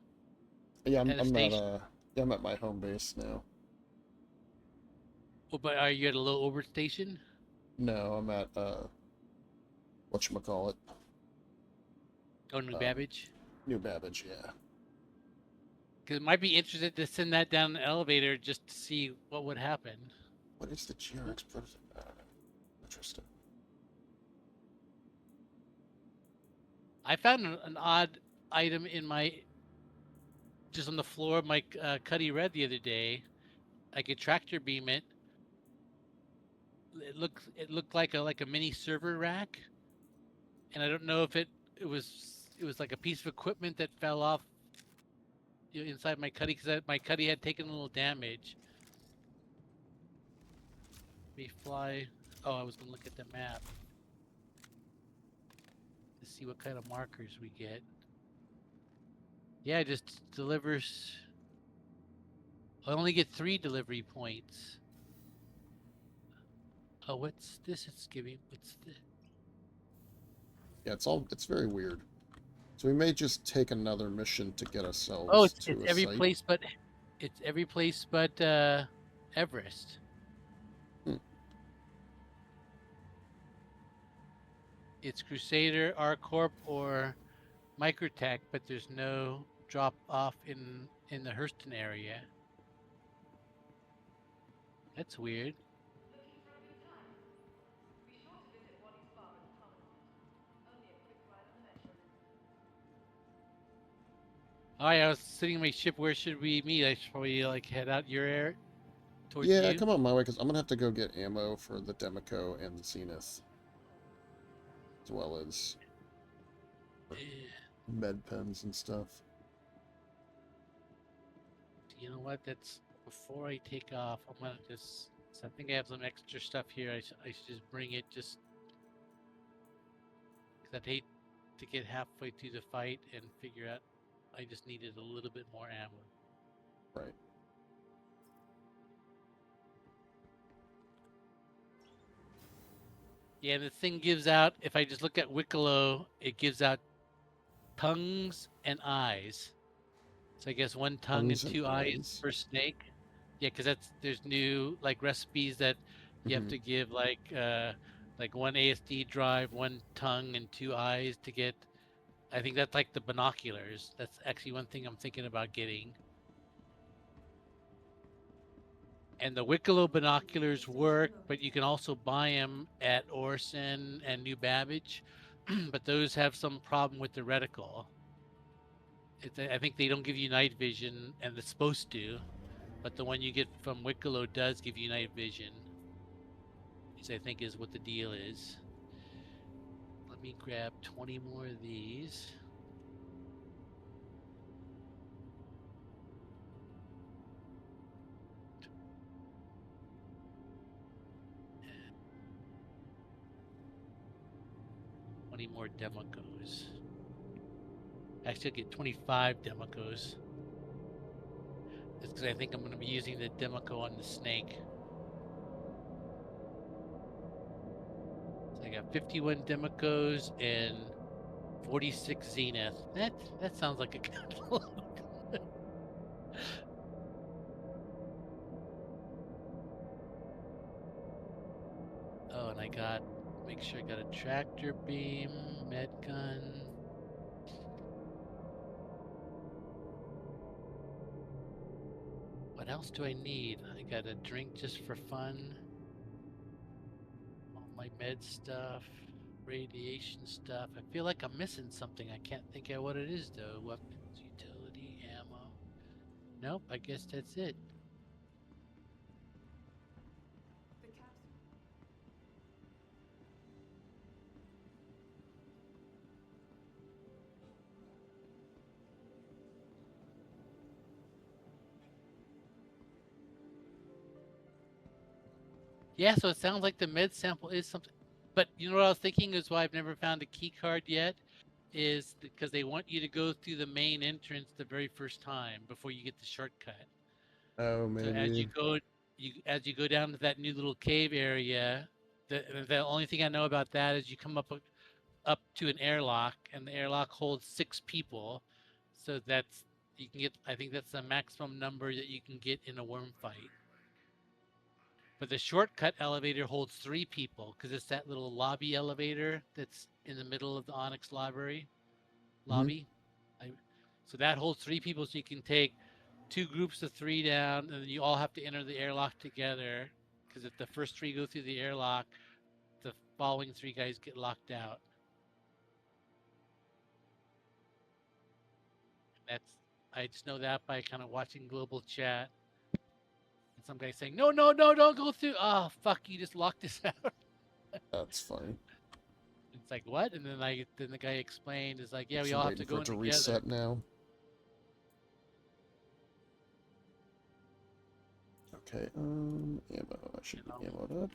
Yeah, At the I'm at station? yeah, I'm at my home base now. Oh, but are you at a low orbit station? No, I'm at whatchamacallit? Oh, New Babbage. New Babbage, yeah. Because it might be interested to send that down the elevator just to see what would happen. What is the GRX prototype? Interesting. I found an odd item in my just on the floor of my Cuddy Red the other day. I could tractor beam it. It looked like a mini server rack, and I don't know if it was like a piece of equipment that fell off inside my Cuddy because my Cuddy had taken a little damage. Let me fly. Oh, I was gonna look at the map to see what kind of markers we get. Yeah, it just delivers. I only get 3 delivery points. Oh, what's this? It's giving. What's this? Yeah, it's very weird. So we may just take another mission to get Oh, ourselves it's to a every site. place but it's every place but Everest. Hmm. It's Crusader, R Corp, or Microtech, but there's no drop off in the Hurston area. That's weird. All right, I was sitting in my ship. Where should we meet? I should probably like head out your air towards Yeah, you. come on my way, because I'm gonna have to go get ammo for the Demico and the Zenith, as well as med pens and stuff. You know what? That's before I take off. I'm gonna just. I think I have some extra stuff here. I should just bring it just because I'd hate to get halfway through the fight and figure out I just needed a little bit more ammo. Right. Yeah, and the thing gives out. If I just look at Wicklow, it gives out tongues and eyes. So I guess 1 tongue and Tongues and 2 eyes eyes. per snake. Yeah, because there's new like recipes that you have to give like 1 ASD drive, 1 tongue, and 2 eyes to get. I think that's like the binoculars. That's actually one thing I'm thinking about getting. And the Wicklow binoculars work, but you can also buy them at Orson and New Babbage. But those have some problem with the reticle. I think they don't give you night vision, and it's supposed to. But the one you get from Wicklow does give you night vision, which I think is what the deal is. Let me grab 20 more of these. And 20 more Demicos. Actually, I'll get 25 Demicos. That's because I think I'm going to be using the Demico on the snake. So I got 51 Demicos and 46 Zenith. That sounds like a good look. Oh, and make sure I got a tractor beam, med gun. What else do I need? I got a drink just for fun. All my med stuff, radiation stuff. I feel like I'm missing something. I can't think of what it is though. Weapons, utility, ammo. Nope, I guess that's it. Yeah, so it sounds like the med sample is something. But you know what I was thinking is why I've never found a key card yet is because they want you to go through the main entrance the very first time before you get the shortcut. Oh, So as you maybe. go down to that new little cave area, the only thing I know about that is you come up to an airlock, and the airlock holds 6 people. So that's you can get. I think that's the maximum number that you can get in a worm fight. But the shortcut elevator holds 3 people because it's that little lobby elevator that's in the middle of the Onyx library Hmm. lobby. I, so that holds 3 people, so you can take 2 groups of 3 down, and then you all have to enter the airlock together. Because if the first 3 go through the airlock, the following 3 guys get locked out. That's I just know that by kind of watching global chat. And some guy saying, "No, no, no, don't go through." Oh, fuck! You just locked us out. That's funny. It's like what? And then the guy explained, "Is like, yeah, we Actually all have to waiting for go it in to together." reset now. Okay, ammo. I should be ammoed up.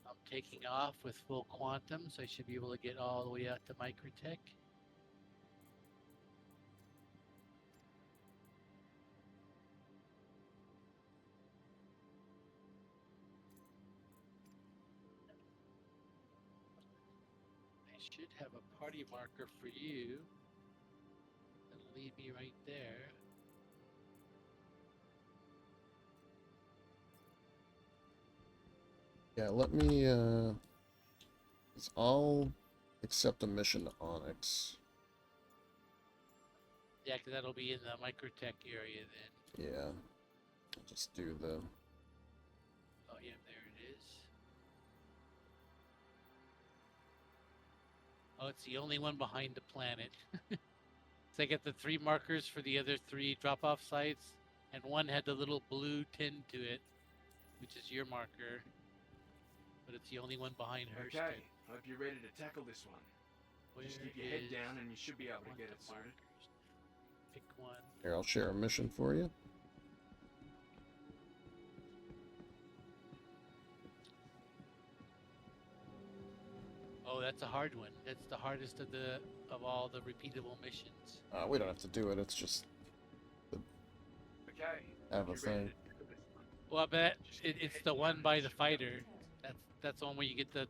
I'm taking off with full quantum, so I should be able to get all the way out to Microtech. I should have a party marker for you. That'll leave me right there. Yeah, let me, I'll accept a mission to Onyx. Yeah, because that'll be in the Microtech area then. Yeah. I'll just do the... Oh, yeah, there it is. Oh, it's the only one behind the planet. So I get the 3 markers for the other 3 drop-off sites, and one had the little blue tin to it, which is your marker, but it's the only one behind her. Okay, hope you're ready to tackle this one. Where Just keep your head is down and you should be able to get it quantum soon. markers? Pick one. Here, I'll share a mission for you. Oh, that's a hard one. That's the hardest of all the repeatable missions. We don't have to do it, it's just Okay, have a you ready thing. to tackle this one? Well, I bet Just keep your it's head the down one and by you the should be able to fighter. That's the one where you get the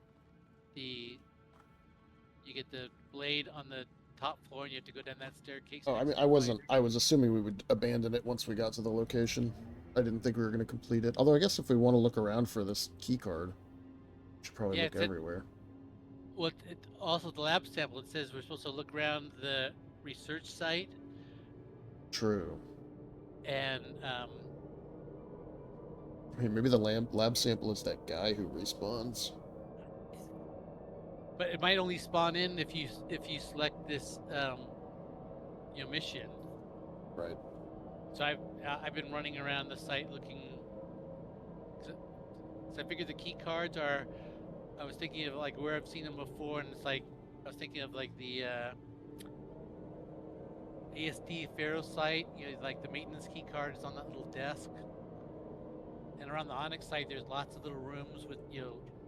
blade on the top floor, and you have to go down that staircase. Oh, I That's mean, the I was assuming we would abandon it once we got to the location. I didn't think we were going to complete it. Although I guess if we want to look around for this key card, we should probably Yeah, look it's everywhere. Well, also the lab sample. It says we're supposed to look around the research site, True. and I mean, maybe the lab sample is that guy who respawns. but it might only spawn in if you select this mission. Right. So I've been running around the site looking. So I figured the key cards are. I was thinking of like where I've seen them before, and it's like I was thinking of like the ASD Pharaoh site. You know, like the maintenance key card is on that little desk. And around the Onyx site, there's lots of little rooms with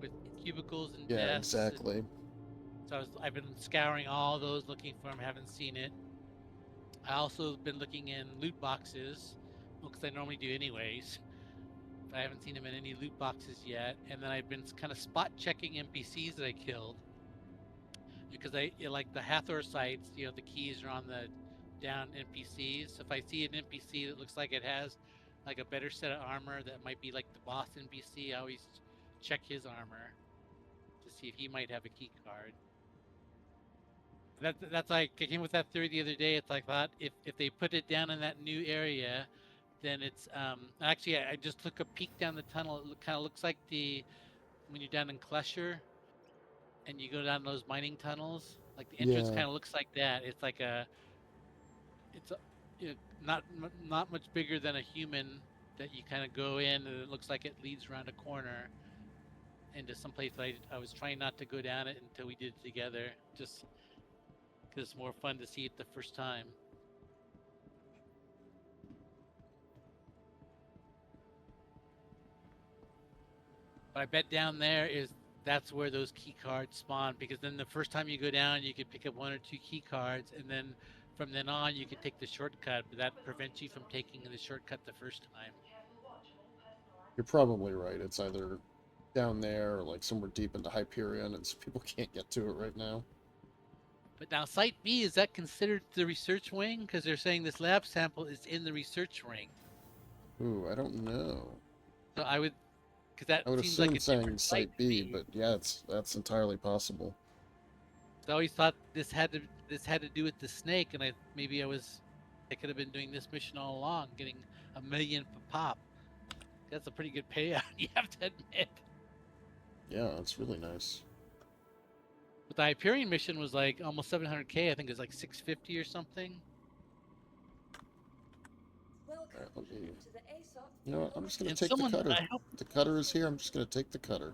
with cubicles and Yeah, desks. exactly. So I've been scouring all those looking for them. Haven't seen it. I also been looking in loot boxes, because I normally do anyways. But I haven't seen them in any loot boxes yet. And then I've been kind of spot checking NPCs that I killed, because like the Hathor sites. The keys are on the down NPCs. So if I see an NPC that looks like it has like a better set of armor that might be like the boss NPC, I always check his armor to see if he might have a key card. That's like I came with that theory the other day. It's like that if they put it down in that new area, then it's actually I just took a peek down the tunnel. It kind of looks like when you're down in Klesher and you go down those mining tunnels. Like the entrance Yeah. kind of looks like that. It's like it's not much bigger than a human that you kind of go in, and it looks like it leads around a corner into some place that I was trying not to go down it until we did it together, just because it's more fun to see it the first time. But I bet down there that's where those key cards spawn, because then the first time you go down, you could pick up 1 or 2 key cards, and then from then on you could take the shortcut, but that prevents you from taking the shortcut the first time. You're probably right. It's either down there or like somewhere deep into Hyperion, and so people can't get to it right now. But now Site B, is that considered the research wing? Because they're saying this lab sample is in the research ring. Ooh, I don't know. So I would, because that I would seems assume like a saying different Site Site B, but yeah, that's entirely possible. I always thought this had to do with the snake, and I could have been doing this mission all along, getting $1 million per pop. That's a pretty good payout, you have to admit. Yeah, it's really nice. But the Hyperion mission was like almost 700K. I think it was like 650 or something. Welcome Alright, let me... to the ASOP You know what? I'm just gonna And take the cutter. I hope, The cutter is here. I'm just gonna take the cutter.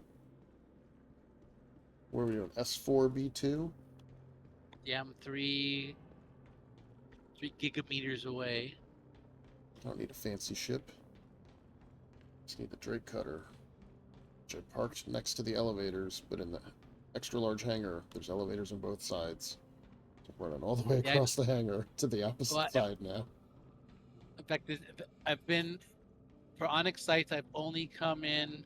What are we doing? S4 B2? yeah, I'm 3 gigameters away. I don't need a fancy ship. Just need the Drake cutter, which I parked next to the elevators, but in the extra large hangar, there's elevators on both sides. So I'm running all the way Yeah, across the hangar to the opposite Well, side now. In fact, I've been for Onyx sites. I've only come in.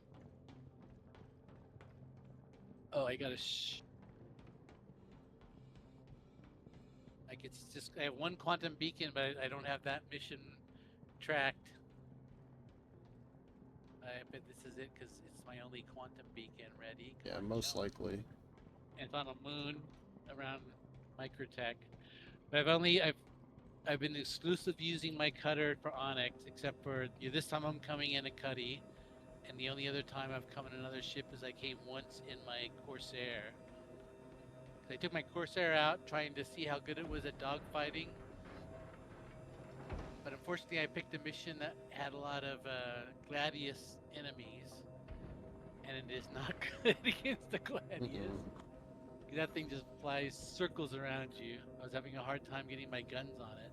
Oh, I gotta. Like it's just I have 1 quantum beacon, but I don't have that mission tracked. I bet this is it because it's my only quantum beacon ready. Yeah, most likely. And it's on a moon around Microtech. But I've been exclusive using my cutter for Onyx, except for this time I'm coming in a Cuddy, and the only other time I've come in another ship is I came once in my Corsair. I took my Corsair out trying to see how good it was at dogfighting, but unfortunately I picked a mission that had a lot of Gladius enemies, and it is not good against the Gladius. That thing just flies circles around you. I was having a hard time getting my guns on it.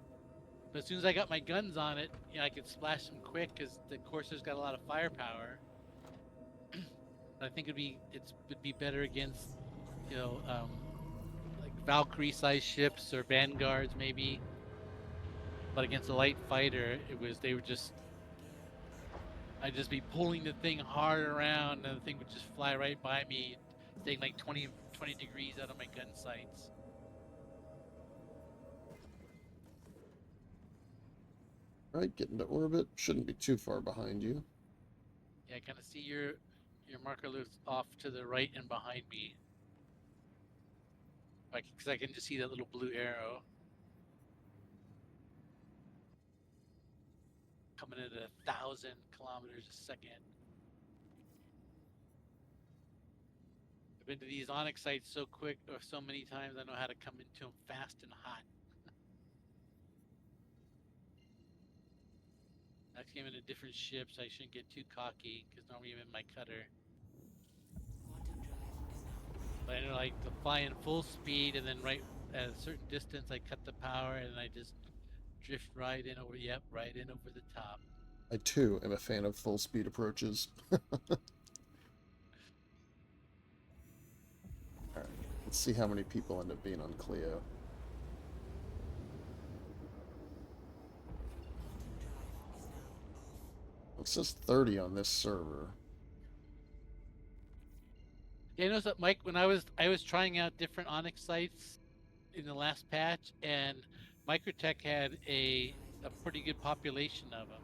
But as soon as I got my guns on it, I could splash them quick because the Corsair's got a lot of firepower. I think it'd be better against, like Valkyrie-sized ships or Vanguards maybe. But against a light fighter, I'd just be pulling the thing hard around, and the thing would just fly right by me, staying like 20 degrees out of my gun sights. Right, get into orbit. Shouldn't be too far behind you. Yeah, I kind of see your marker looks off to the right and behind me. Because I can just see that little blue arrow. Coming at 1,000 kilometers a second. I've been to these Onyx sites so quick or so many times, I know how to come into them fast and hot. I came into different ships. I shouldn't get too cocky because normally I'm in my cutter. But I know, like, to fly in full speed and then right at a certain distance, I cut the power and I just drift right in over the top. I too am a fan of full speed approaches. Alright, let's see how many people end up being on Clio. It says 30 on this server. Yeah, I noticed that, Mike, when I was trying out different Onyx sites in the last patch, and Microtech had a pretty good population of them.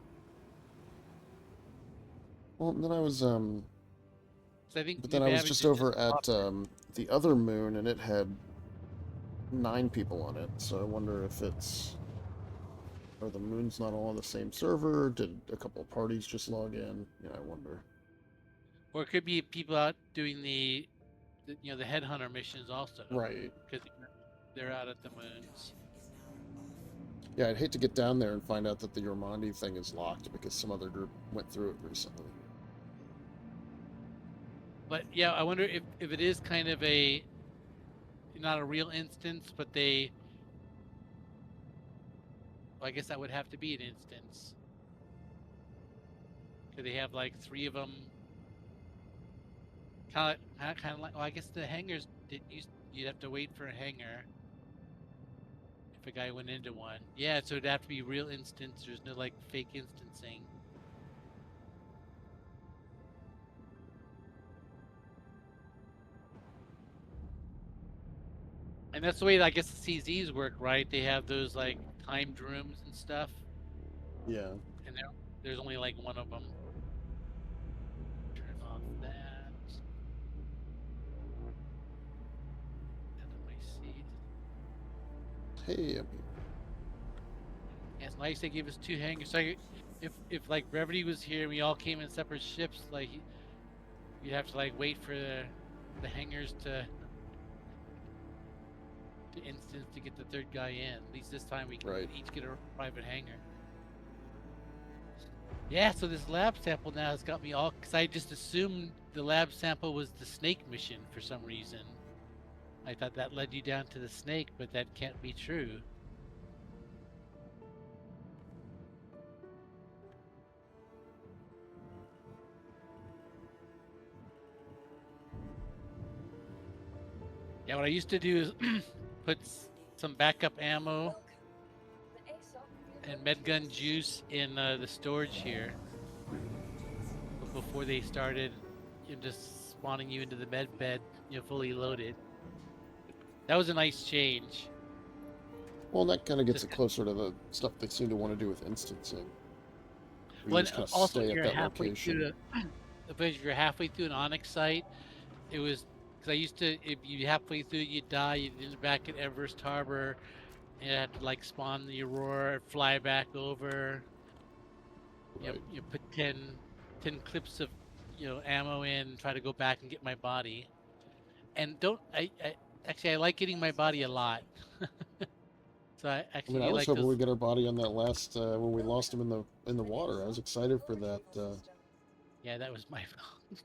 Well, then I was So I think but then I was just over at the other moon, and it had 9 people on it. So I wonder if are the moons not all on the same server? Did a couple of parties just log in? Yeah, I wonder. Or it could be people out doing the Headhunter missions also. Right. Because they're out at the moons. Yeah, I'd hate to get down there and find out that the Yourmandi thing is locked because some other group went through it recently. But yeah, I wonder if it is kind of not a real instance, but I guess that would have to be an instance. Because they have like 3 of them kind of like. Well, I guess the hangars did you'd have to wait for a hangar if a guy went into one. Yeah, so it'd have to be real instance. There's no like fake instancing. And that's the way I guess the CZs work, right? They have those like timed rooms and stuff, Yeah. and there's only like one of them. Turn off that. Out of my seat. Hey, I mean, Yeah, it's nice they gave us 2 hangars. So if like Brevity was here and we all came in separate ships, like you'd have to like wait for the hangars to instance to get the 3rd guy in. At least this time we can Right. each get a private hangar. Yeah, so this lab sample now has got me all, because I just assumed the lab sample was the snake mission for some reason. I thought that led you down to the snake, but that can't be true. Yeah, what I used to do is put some backup ammo Welcome. The ASOP and vehicle medgun retrieves. juice in the storage here before they started just spawning you into the med bed, fully loaded. That was a nice change. well, that kind of gets Just- it closer to the stuff they seem to want to do with instancing. We Well, just kind of also, stay if at you're that halfway location. if you're halfway through an Onyx site, it was because I used to. If you halfway through, you'd die. You'd end back at Everest Harbor, and you had to like spawn the Aurora, fly back over. Right. You put 10 clips of ammo in, try to go back and get my body. And actually I like getting my body a lot. So I I actually mean, I do was like hoping those. we'd get our body on that last when we lost him in the water. I was excited for that. Yeah, that was my fault.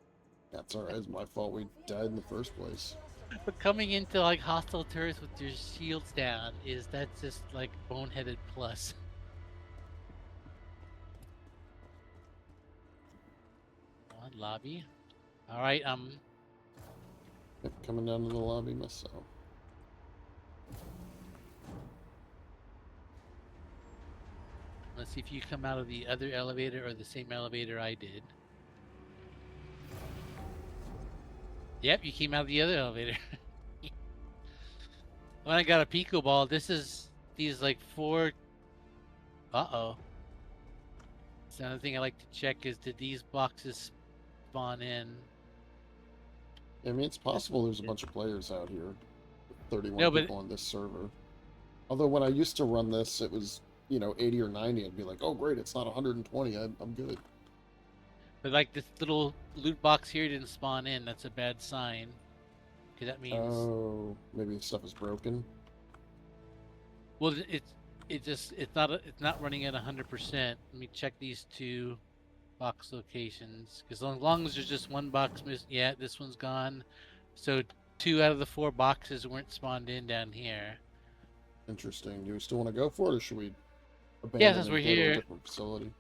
That's all right. It's my fault we died in the first place. But coming into like hostile turrets with your shields down that's just like boneheaded plus. One lobby. All right, Yep, coming down to the lobby myself. let's see if you come out of the other elevator or the same elevator I did. Yep, you came out of the other elevator. When I got a Pico Ball, these like 4. Uh-oh. So another thing I like to check is, did these boxes spawn in? I mean, it's possible there's a bunch of players out here. 31 No, but- people on this server. Although when I used to run this, it was 80 or 90. I'd be like, oh great, it's not 120. I'm good. But like this little loot box here didn't spawn in. That's a bad sign. Because that means, Oh, maybe the stuff is broken. well, it's not running at 100%. Let me check these 2 box locations. Because as long as there's just one box missing, yeah, this one's gone. So 2 out of the 4 boxes weren't spawned in down here. Interesting. Do we still want to go for it, or should we abandon Yeah, since and we're go to a here. different facility?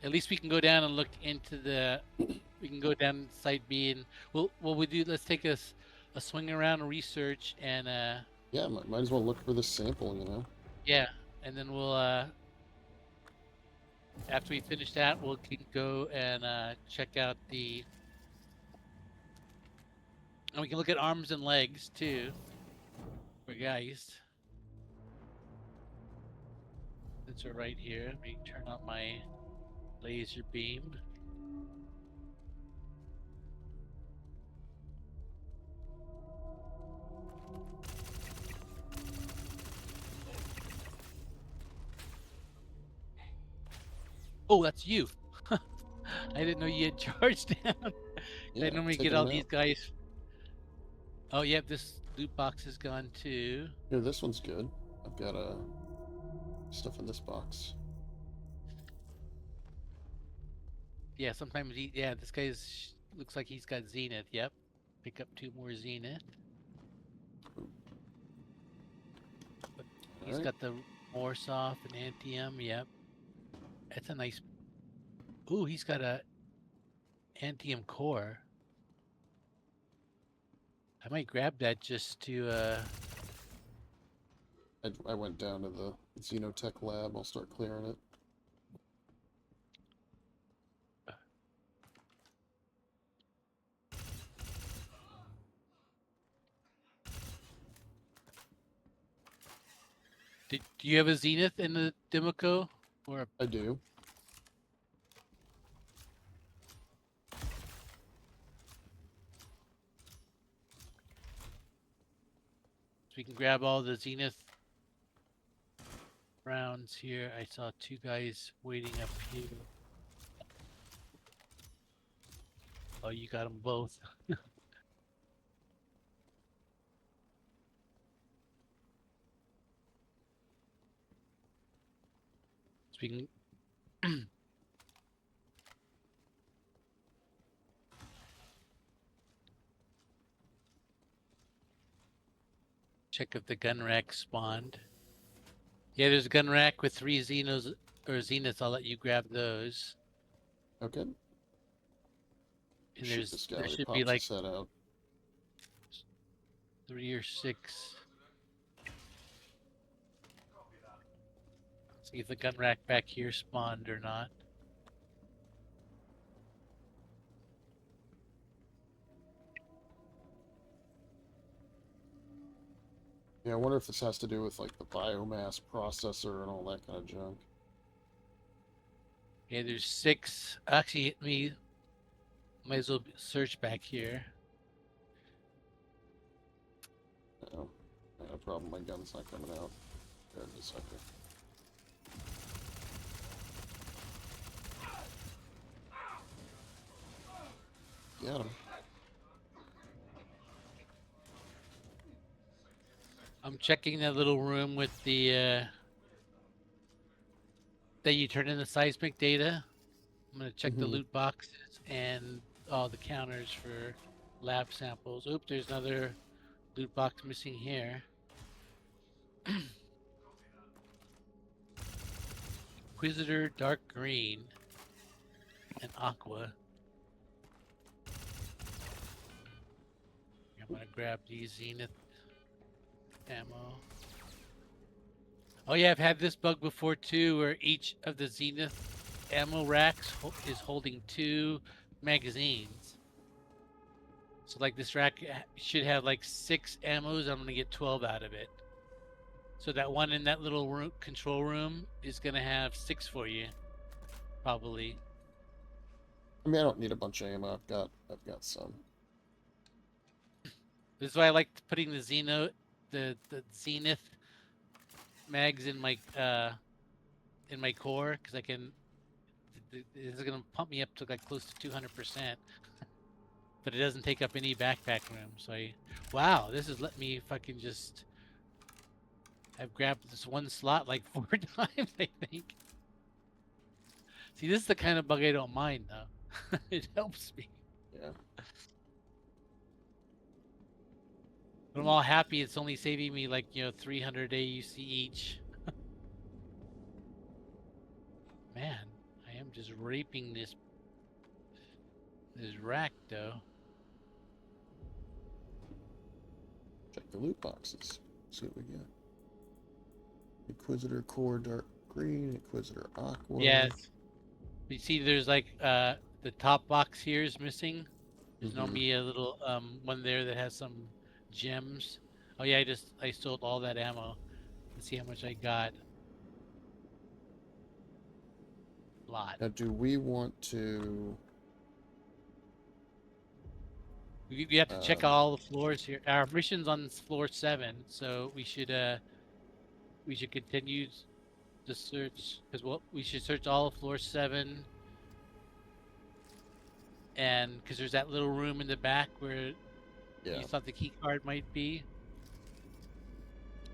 At least we can go down and look into the. We can go down site B and let's take a swing around and research and Yeah, might as well look for this sample. yeah, and then we'll after we finish that we'll go and check out the. And we can look at arms and legs too. For guys. Since we're right here, let me turn on my laser beam. Oh, that's you. I didn't know you had charged down. Yeah, I normally take get them all out. these guys. Oh, yep, this loot box is gone too. Here, this one's good. I've got stuff in this box. Yeah, sometimes this guy's looks like he's got Zenith. Yep, pick up 2 more Zenith. He's Alright. got the Morsoff and Antium. Yep, that's a nice. Ooh, he's got a Antium core. might grab that just to I went down to the Xenotech lab. I'll start clearing it. do you have a Zenith in the Dimico? Or I do. so we can grab all the Zenith rounds here. I saw 2 guys waiting up here. Oh, you got them both. so we can check if the gun rack spawned. Yeah, there's a gun rack with 3 Xenos or Zeniths. I'll let you grab those. Okay. And Shoot this guy there when he should pops be like his head out. 3 or 6. See if the gun rack back here spawned or not. Yeah, I wonder if this has to do with like the biomass processor and all that kind of junk. Yeah, there's 6. Actually, might as well search back here. No, no problem. My gun's not coming out. There it is. Okay. Got him. I'm checking that little room with the that you turn in the seismic data. I'm gonna check the Mhm. loot boxes and all the counters for lab samples. Oop, there's another loot box missing here. Inquisitor dark green and aqua. I'm gonna grab these Zenith ammo. Oh yeah, I've had this bug before too, where each of the Zenith ammo racks is holding 2 magazines. So like this rack should have like 6 ammos. I'm gonna get 12 out of it. So that one in that little room, control room is gonna have 6 for you, probably. I mean, I don't need a bunch of ammo. I've got some. This is why I like putting the Zenith mags in my core, because I can. This is gonna pump me up to like close to 200%, but it doesn't take up any backpack room. So wow, this is letting me fucking just. I've grabbed this one slot like 4 times, I think. See, this is the kind of bug I don't mind though. It helps me. Yeah. But I'm all happy it's only saving me like 300 AUC each. Man, I am just raping this rack though. Check the loot boxes. See what we get. Inquisitor core dark green, Inquisitor aqua. Yes. You see there's like the top box here is missing. There's normally a little one there that has some gems. Oh yeah, I sold all that ammo. Let's see how much I got. A lot. Now, do we want to? We have to check all the floors here. Our mission's on floor 7, so we should continue the search because we should search all of floor 7. And because there's that little room in the back where you thought the key card might be.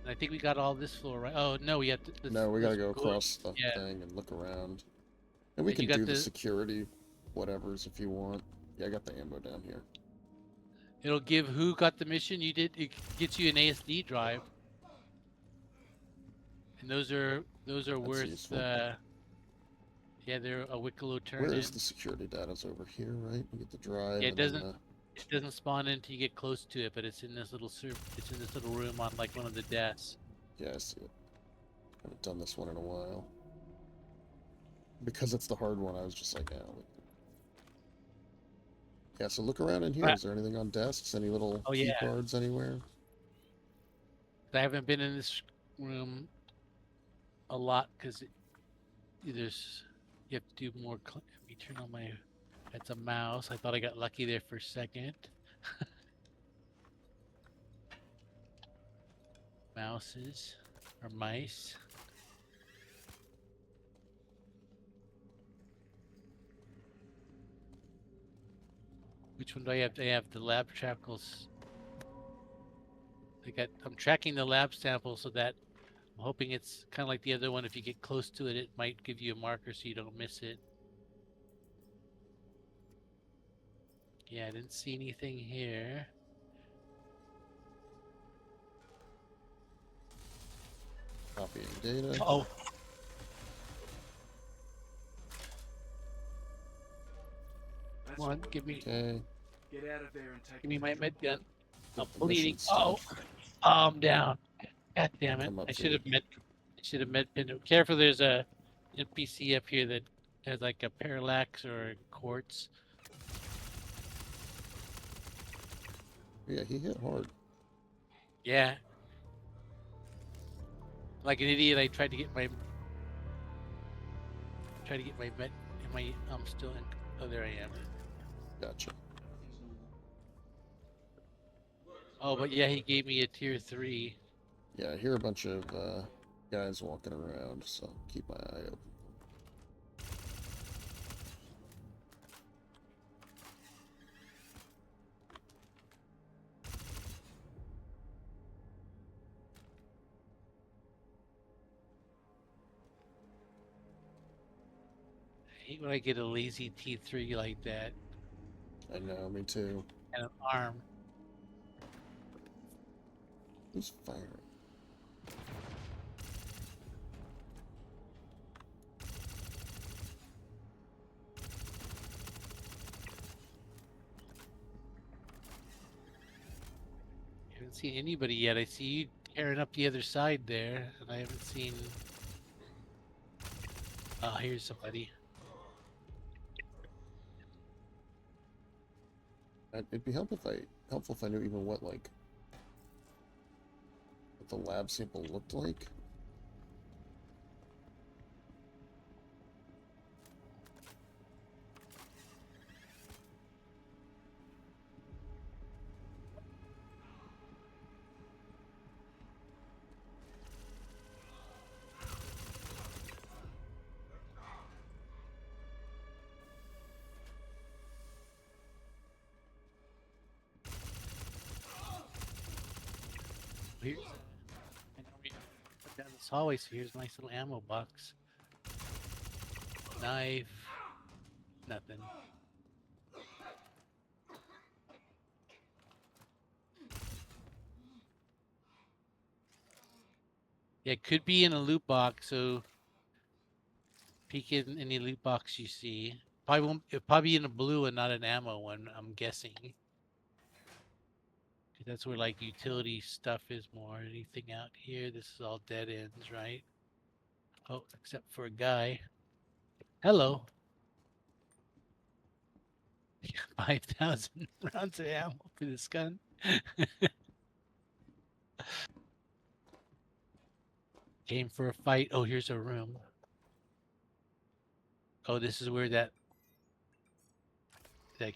And I think we got all this floor right. Oh no, we have to. No, we gotta go across the thing and look around. And we can do the security, whatevers if you want. Yeah, I got the ammo down here. It'll give who got the mission. You did. It gets you an ASD drive. And those are That's worth. useful. Yeah, they're a Wicklow turn. Where is the security data's over here, right? We get the drive. Yeah, and it then It doesn't spawn until you get close to it, but it's in this little it's in this little room on like one of the desks. Yeah, I see it. Haven't done this one in a while. Because it's the hard one, I was just like, oh. Yeah, so look around in here. Is there anything on desks? Any little Oh, key yeah. cards anywhere? I haven't been in this room a lot because there's you have to do more. Let me turn on my. That's a mouse. I thought I got lucky there for a second. Mouses or mice. Which one do I have? I have the lab samples. I'm tracking the lab sample so that I'm hoping it's kind of like the other one. If you get close to it, it might give you a marker so you don't miss it. Yeah, I didn't see anything here. Copying data. Oh. That's Come on, give me Okay. Get out of there and take. my med gun. I'm The bleeding. mission Oh, stuff. I'm down. God damn it! Come up I should here. have med pinned him. Careful, there's a NPC up here that has like a parallax or a quartz. Yeah, he hit hard. Yeah. Like an idiot, I tried to get my med. I'm still in. Oh, there I am. Gotcha. Oh, but yeah, he gave me a tier 3. Yeah, I hear a bunch of guys walking around, so keep my eye open. I hate when I get a lazy T3 like that I know, me too. and an arm. Who's firing? I haven't seen anybody yet. I see you tearing up the other side there, and I haven't seen. Oh, here's somebody. It'd be helpful if I knew even what the lab sample looked like. Here's. I know we put down this hallway, so here's a nice little ammo box. Knife. Nothing. Yeah, it could be in a loot box, so peek in any loot box you see. Probably won't. It'll probably be in a blue and not an ammo one. I'm guessing. 'Cause that's where like utility stuff is more. Anything out here? This is all dead ends, right? Oh, except for a guy. Hello. 5,000 rounds of ammo for this gun. Came for a fight. Oh, here's a room. Oh, this is where that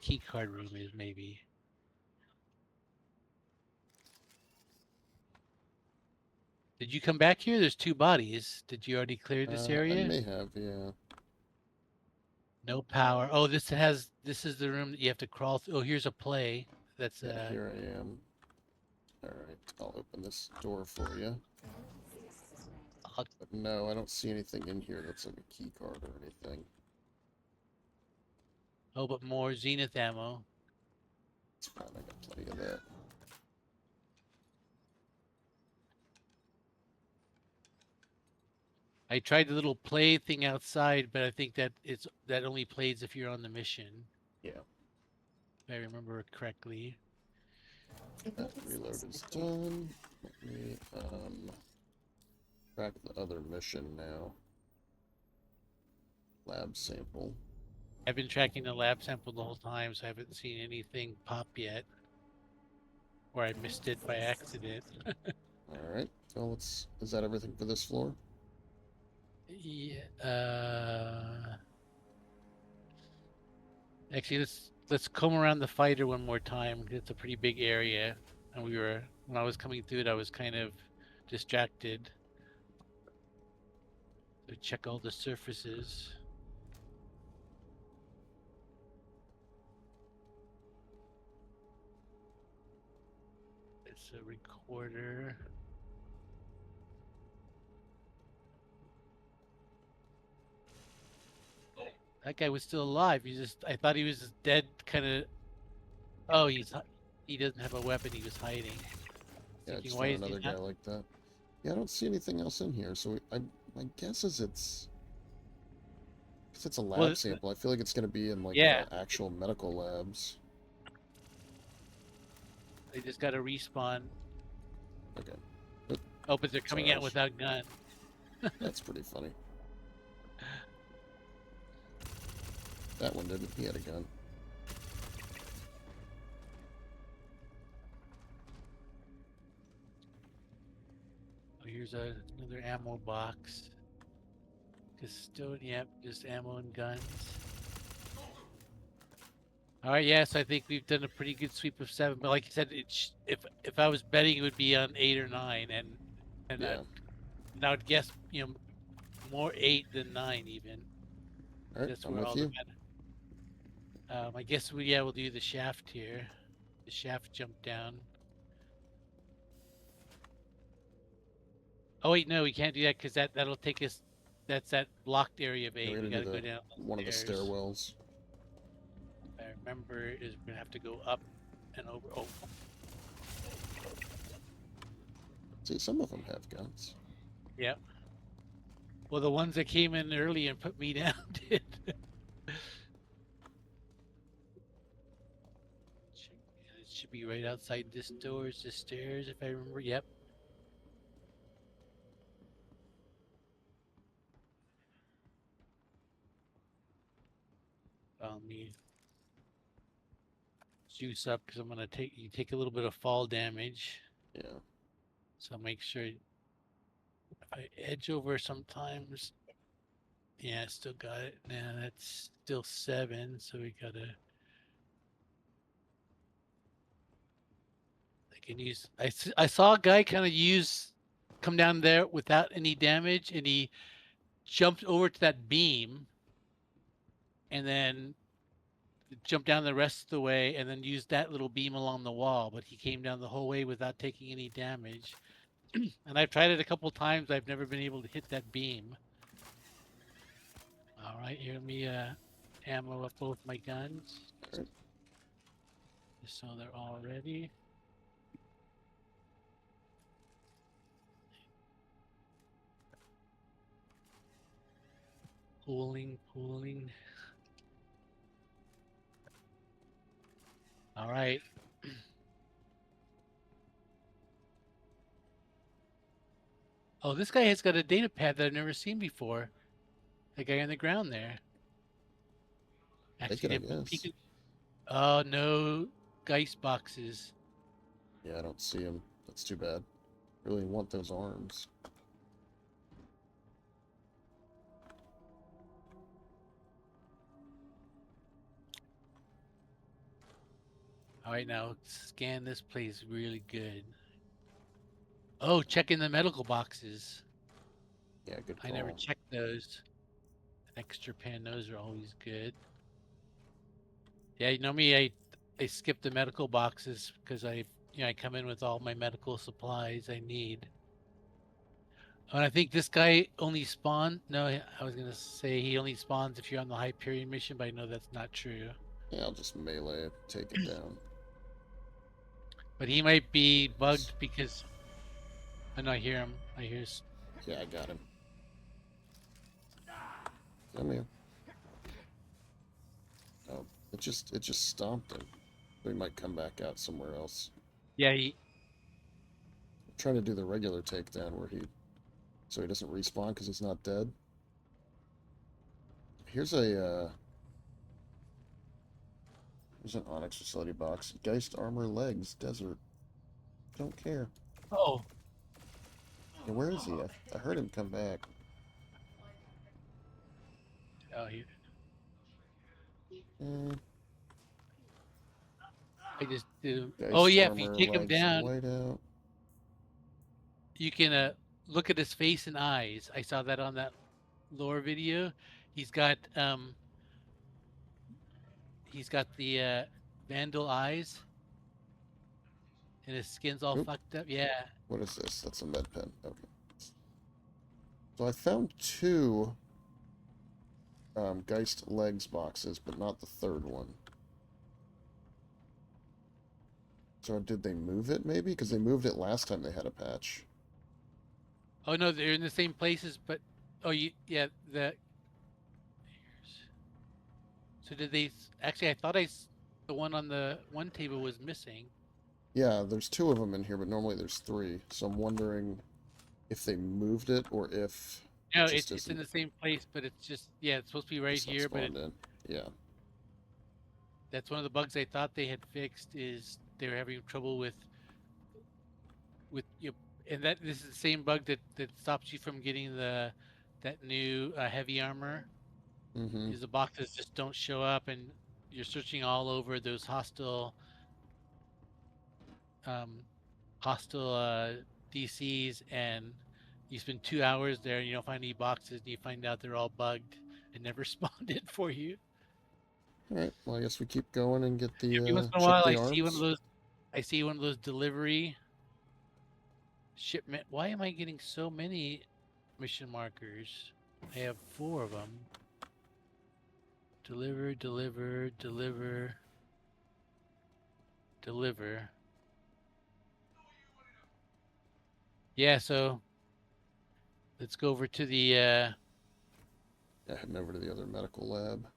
key card room is, maybe. Did you come back here? There's 2 bodies. Did you already clear this area? I may have, yeah. No power. Oh, this is the room that you have to crawl through. Oh, here's a play. That's Yeah, here I am. Alright, I'll open this door for you. But no, I don't see anything in here that's like a key card or anything. oh, but more Zenith ammo. It's fine, I got plenty of that. I tried the little play thing outside, but I think that that only plays if you're on the mission. Yeah. I remember correctly. That reload is done. Let me track the other mission now. Lab sample. I've been tracking the lab sample the whole time, so I haven't seen anything pop yet. Or I missed it by accident. Alright, so let's... Is that everything for this floor? Yeah. Actually, let's comb around the fighter one more time. It's a pretty big area, and when I was coming through it, I was kind of distracted. So check all the surfaces. It's a recorder. That guy was still alive. I thought he was dead, kind of. Oh, he doesn't have a weapon. He was hiding. Yeah, Thinking, just why found is he another guy not- like that. Yeah, I don't see anything else in here, so my guess is it's... Because it's a lab Well, sample, I feel like it's going to be in, like, Yeah. the actual medical labs. They just got to respawn. Okay. Oh, but they're coming out Charge. without gun. That's pretty funny. That one didn't. He had a gun. Oh, here's another ammo box. Custodian, yep, just ammo and guns. All right, yes, I think we've done a pretty good sweep of 7. But like you said, if I was betting, it would be on 8 or 9, and Yeah. I would guess more 8 than 9 even. Alright, That's I'm where with all you. the I guess we'll do the shaft here. The shaft jump down. Oh wait, no, we can't do that because that'll take us. That's that blocked area of 8. Yeah, We we're gotta gonna go do down one of the stairs. stairwells. I remember is we're gonna have to go up and over. Oh, See, some of them have guns. yeah. Well, the ones that came in early and put me down did. It should be right outside this door. Is the stairs, if I remember. Yep. Me juice up because I'm gonna take a little bit of fall damage. Yeah. So make sure if I edge over sometimes. Yeah, still got it. Nah, that's still 7, so we gotta. I can use. I saw a guy kind of come down there without any damage, and he jumped over to that beam, and then jumped down the rest of the way, and then used that little beam along the wall. But he came down the whole way without taking any damage. And I've tried it a couple times. I've never been able to hit that beam. All right, here, let me ammo up both my guns. Alright. Just so they're all ready. Pooling. All right. Oh, this guy has got a data pad that I've never seen before. The guy on the ground there. Take it, I didn't put guess. Pikachu- Oh, no Geist boxes. Yeah, I don't see him. That's too bad. Really want those arms. All right, now scan this place really good. Oh, checking the medical boxes. Yeah, good I call. never checked those. Extra pan, those are always good. Yeah, you know me, I skip the medical boxes because I come in with all my medical supplies I need. And I think this guy only spawned. No, I was gonna say he only spawns if you're on the Hyperion mission, but I know that's not true. Yeah, I'll just melee it, take it down. But he might be bugged because. Oh, no, I hear him. I hear. Yeah, I got him. Come here. Oh, it just stomped him. So he might come back out somewhere else. Yeah, I'm trying to do the regular takedown where so he doesn't respawn because he's not dead. Here's an Onyx facility box. Geist armor legs, desert. Don't care. oh, Yeah, where is he? I heard him come back. he, Eh, I just did. Geist Oh yeah, if you armor take him legs, down, whiteout. you can look at his face and eyes. I saw that on that lore video. He's got the vandal eyes, and his skin's all Oop. fucked up. Yeah. What is this? That's a med pen. Okay. So I found 2 Geist legs boxes, but not the third one. So did they move it, maybe? Because they moved it last time they had a patch. Oh no, they're in the same places, but yeah, so did they actually? I thought the one on the one table was missing. Yeah, there's 2 of them in here, but normally there's 3. So I'm wondering if they moved it or if No, just it's in the same place, but it's just it's supposed to be right it's not here, but spawned in. Yeah. that's one of the bugs I thought they had fixed is they were having trouble with and this is the same bug that stops you from getting that new heavy armor. Mm-hmm. Is the boxes just don't show up, and you're searching all over those hostile DCs, and you spend 2 hours there and you don't find any boxes, and you find out they're all bugged and never spawned it for you. Alright, well I guess we keep going and get the Every once in a check while, the I see one of arms. those. I see one of those delivery shipment. Why am I getting so many mission markers? I have 4 of them. Deliver, deliver, deliver, deliver. Yeah, so let's go over to the Yeah, heading over to the other medical lab. I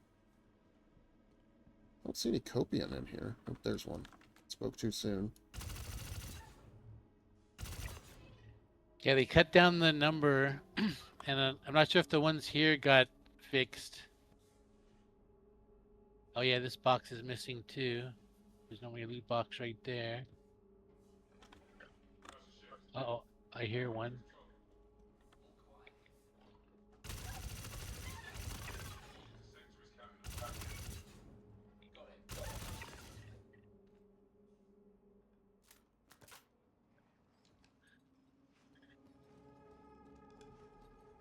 don't see any copium in here. Oh, there's one. Spoke too soon. yeah, they cut down the number, and I'm not sure if the ones here got fixed. Oh yeah, this box is missing too. There's no loot box right there. Uh-oh, I hear one.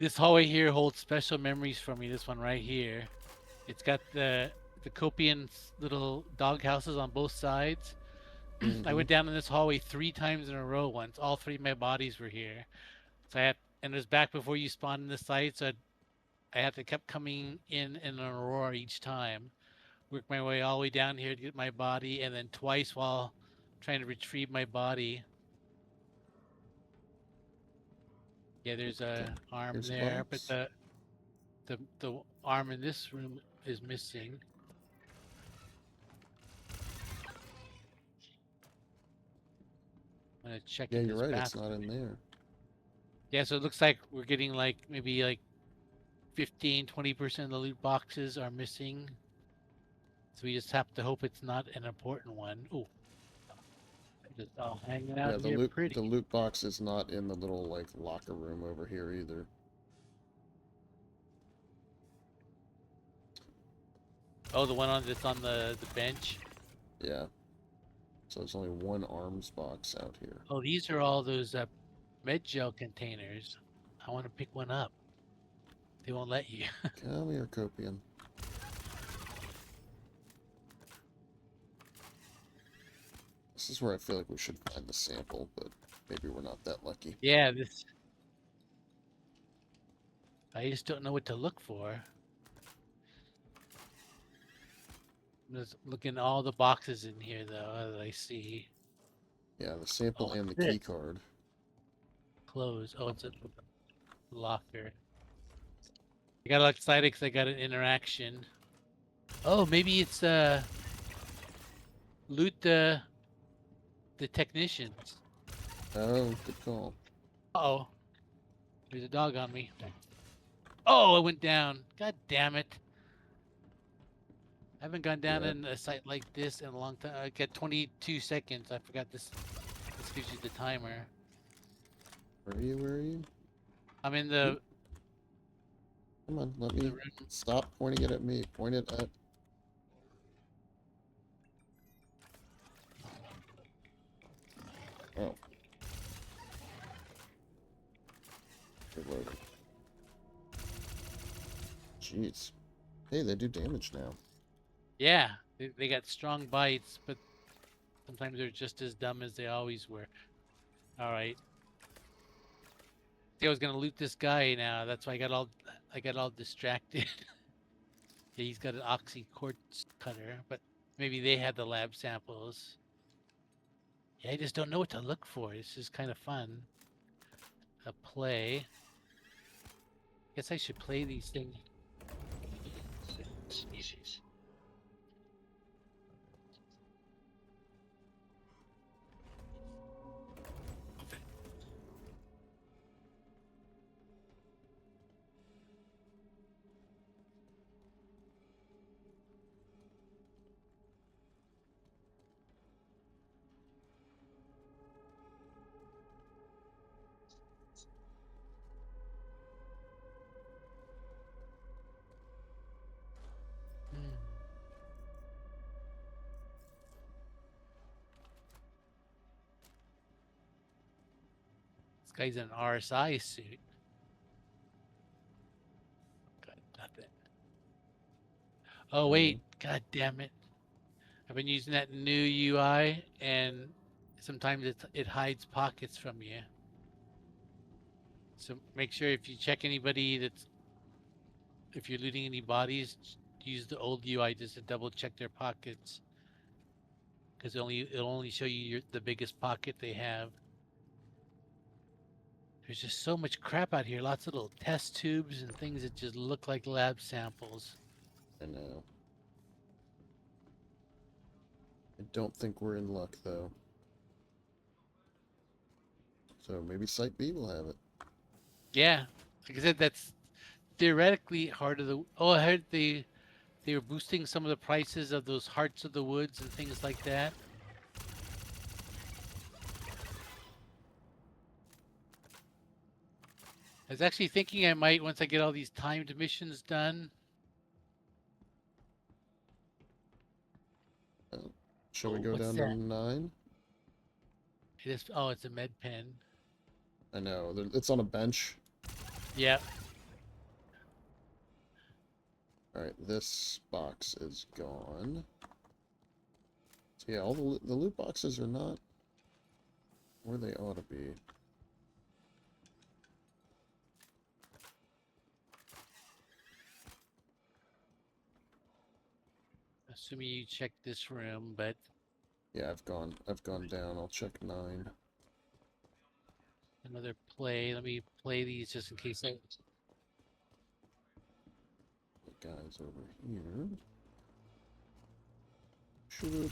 This hallway here holds special memories for me. This one right here. It's got the Copian little dog houses on both sides. Mm-hmm. I went down in this hallway 3 times in a row once. All 3 of my bodies were here. So and it was back before you spawned in the site, so I had to keep coming in an aurora each time. Work my way all the way down here to get my body, and then twice while trying to retrieve my body. Yeah, there's a arm Here's a there, box. but the arm in this room is missing. I'm gonna check. Yeah, in you're this right. It's bathroom. not in there. Yeah, so it looks like we're getting maybe 15-20% of the loot boxes are missing. So we just have to hope it's not an important one. Ooh. Just all hanging out Yeah, here pretty. the loot box is not in the little locker room over here either. Oh, the one that's on the bench. Yeah. So there's only 1 arms box out here. Oh, these are all those med gel containers. I want to pick one up. They won't let you. Come here, copium. This is where I feel like we should find the sample, but maybe we're not that lucky. Yeah, this. I just don't know what to look for. I'm just looking at all the boxes in here, though, that I see. Yeah, the sample Oh, and the this. key card. Close. Oh, it's a locker. I got excited because I got an interaction. Oh, maybe it's loot the technicians. Oh, good call. Uh-oh. There's a dog on me. Oh, it went down. God damn it. I haven't gone down Yeah. in a site like this in a long time. I got 22 seconds. I forgot this. This gives you the timer. Where are you? Where are you? I'm in the Come on, let me room. stop pointing it at me. Point it at. Oh. Reloading. Jeez. Hey, they do damage now. Yeah, they got strong bites, but sometimes they're just as dumb as they always were. All right. See, I was gonna loot this guy now. That's why I got all distracted. Yeah, he's got an oxy quartz cutter, but maybe they had the lab samples. Yeah, I just don't know what to look for. It's just kind of fun. A play. Guess I should play these things. Species. Hmm. This guy's in an RSI suit. Got nothing. Oh wait, god damn it. I've been using that new UI and sometimes it hides pockets from you. So make sure if you check anybody if you're looting any bodies, use the old UI just to double check their pockets. Because it'll only show you the biggest pocket they have. There's just so much crap out here. Lots of little test tubes and things that just look like lab samples. I know. I don't think we're in luck, though. So maybe Site B will have it. Yeah, like I said, that's theoretically heart of the. Oh, I heard they were boosting some of the prices of those hearts of the woods and things like that. I was actually thinking I might, once I get all these timed missions done. Shall we Oh, go what's down that? to 9? It is. Oh, it's a med pen. I know. It's on a bench. Yep. Alright, this box is gone. So yeah, all the loot boxes are not where they ought to be. Assuming you checked this room, but Yeah, I've gone down. I'll check 9. another play. Let me play these just in case I. The guys over here. Should.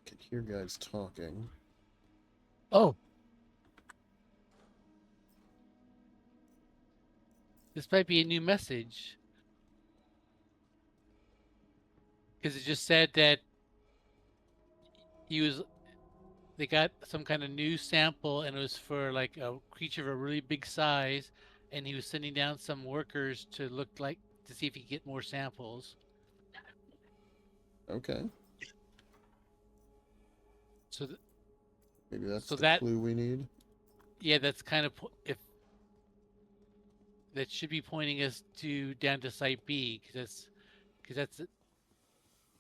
Can hear guys talking. Oh. This might be a new message. Because it just said that they got some kind of new sample and it was for like a creature of a really big size and he was sending down some workers to see if he could get more samples. Okay. So Maybe that's so the that clue we need. yeah, that's kind of if that should be pointing us down to Site B because that's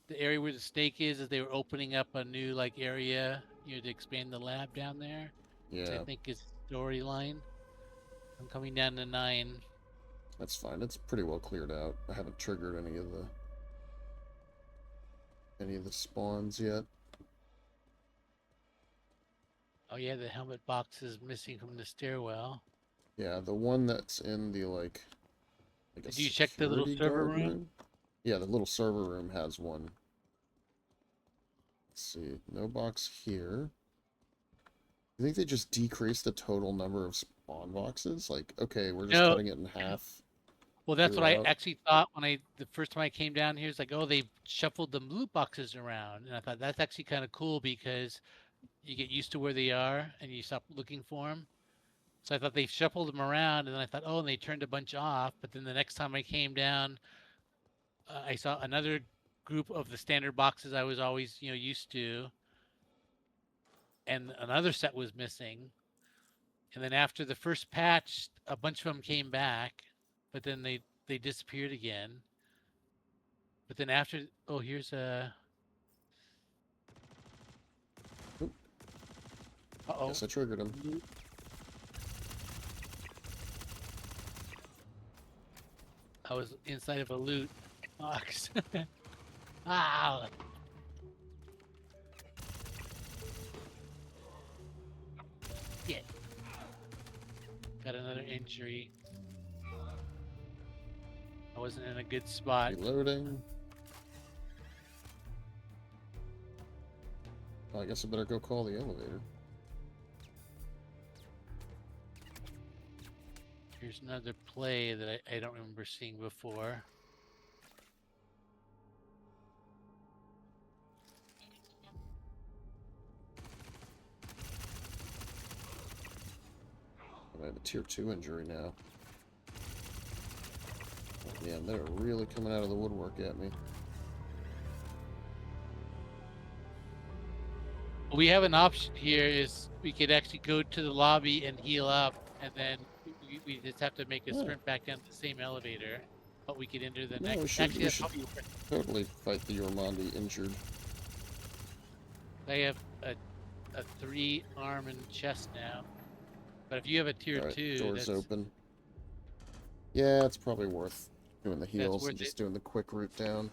the area where the snake is they were opening up a new like area, to expand the lab down there. Which Yeah, I think is storyline. I'm coming down to 9. that's fine. It's pretty well cleared out. I haven't triggered any of the spawns yet. Oh yeah, the helmet box is missing from the stairwell. Yeah, the one that's in the like a Did you check the little security server guard room? Yeah, the little server room has one. Let's see. No box here. You think they just decreased the total number of spawn boxes? Like, okay, we're just No. cutting it in half. Well, that's what I throughout? actually thought when the first time I came down here. It's like, oh, they shuffled the loot boxes around, and I thought that's actually kind of cool because you get used to where they are and you stop looking for them. So I thought they shuffled them around, and then I thought, oh, and they turned a bunch off. But then the next time I came down, I saw another group of the standard boxes I was always, used to, and another set was missing. And then after the first patch, a bunch of them came back, but then they disappeared again. But then after, oh, here's a. Oop. Uh-oh. Yes, I triggered him. I was inside of a loot box. Ah! Shit. Got another injury. I wasn't in a good spot. Reloading. Oh, I guess I better go call the elevator. Here's another play that I don't remember seeing before. I have a tier 2 injury now. Oh, man, they're really coming out of the woodwork at me. We have an option here is we could actually go to the lobby and heal up, and then we just have to make a sprint back down to the same elevator, but we could enter the No, next. we should, Actually, we that's should probably totally fight the Yourmandi injured. I have a 3 arm and chest now, but if you have a tier Alright, 2, doors that's open. Yeah, it's probably worth doing the heals worth and just it. doing the quick route down.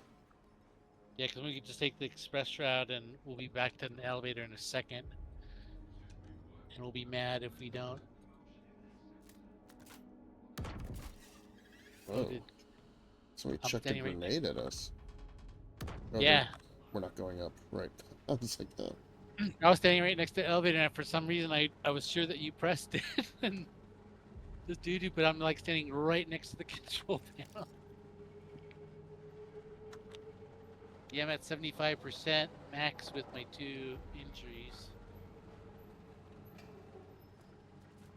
Yeah, because we could just take the express route and we'll be back to the elevator in a second, and we'll be mad if we don't. Oh, did- somebody I'm chucked a standing right next grenade at us. Oh, Yeah, we're not going up. Right. I was like, oh. I was standing right next to the elevator, and for some reason I was sure that you pressed it, and this dude, but I'm like standing right next to the control panel. Yeah, I'm at 75% max with my 2 injuries.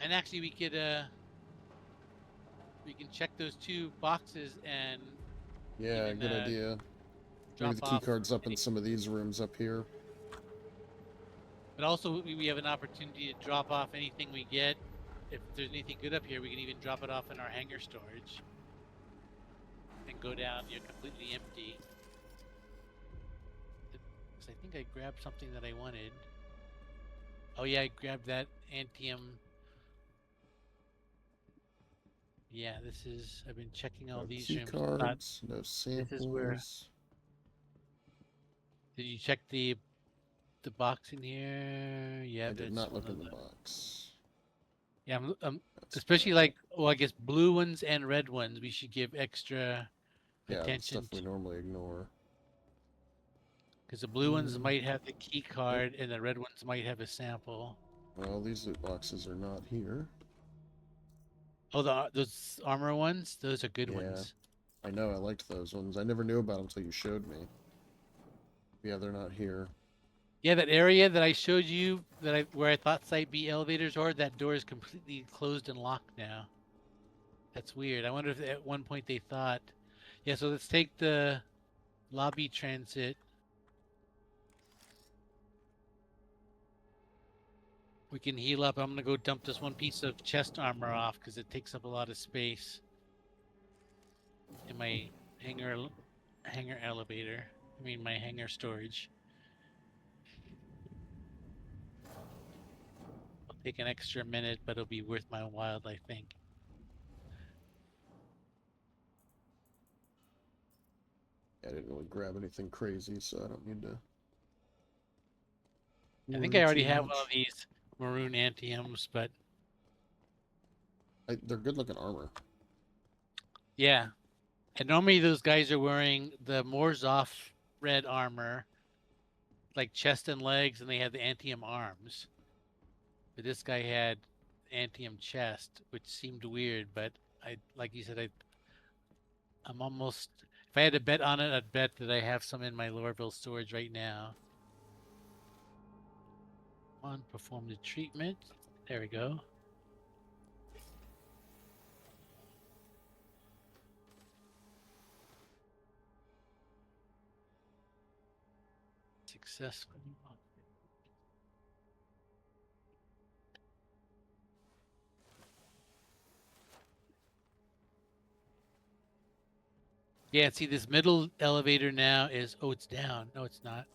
And actually we can check those 2 boxes and Yeah, even, good idea. drop Maybe the off keycard's up in any- some of these rooms up here. But also we have an opportunity to drop off anything we get. If there's anything good up here, we can even drop it off in our hangar storage and go down completely empty. Because I think I grabbed something that I wanted. Oh yeah, I grabbed that Antium. Yeah, this is. I've been checking all No these key rooms. cards, no samples. is where- Did you check the box in here? Yeah, I did there's not look one in of the the- box. Yeah, That's especially bad. like, well, I guess blue ones and red ones. We should give extra Yeah, the attention stuff we normally ignore. because the blue ones Mm. might have the key card and the red ones might have a sample. Well, these loot boxes are not here. Oh, those armor ones, those are good Yeah. ones. I know, I liked those ones. I never knew about them until you showed me. Yeah, they're not here. Yeah, that area that I showed you where I thought Site B elevators are, that door is completely closed and locked now. That's weird. I wonder if at one point they thought. Yeah, so let's take the lobby transit. We can heal up. I'm gonna go dump this one piece of chest armor off because it takes up a lot of space in my hangar elevator. I mean, my hangar storage. It'll take an extra minute, but it'll be worth my while, I think. I didn't really grab anything crazy, so I don't need to. I think worry I already too have one much. of these maroon antiums, but They're good looking armor. yeah. And normally those guys are wearing the Morzov red armor, like chest and legs, and they have the antium arms. But this guy had antium chest, which seemed weird. But like you said, I'm almost. If I had to bet on it, I'd bet that I have some in my Lorville storage right now. Come on, perform the treatment. There we go. Successful. Yeah, see this middle elevator now is, oh, it's down. No, it's not.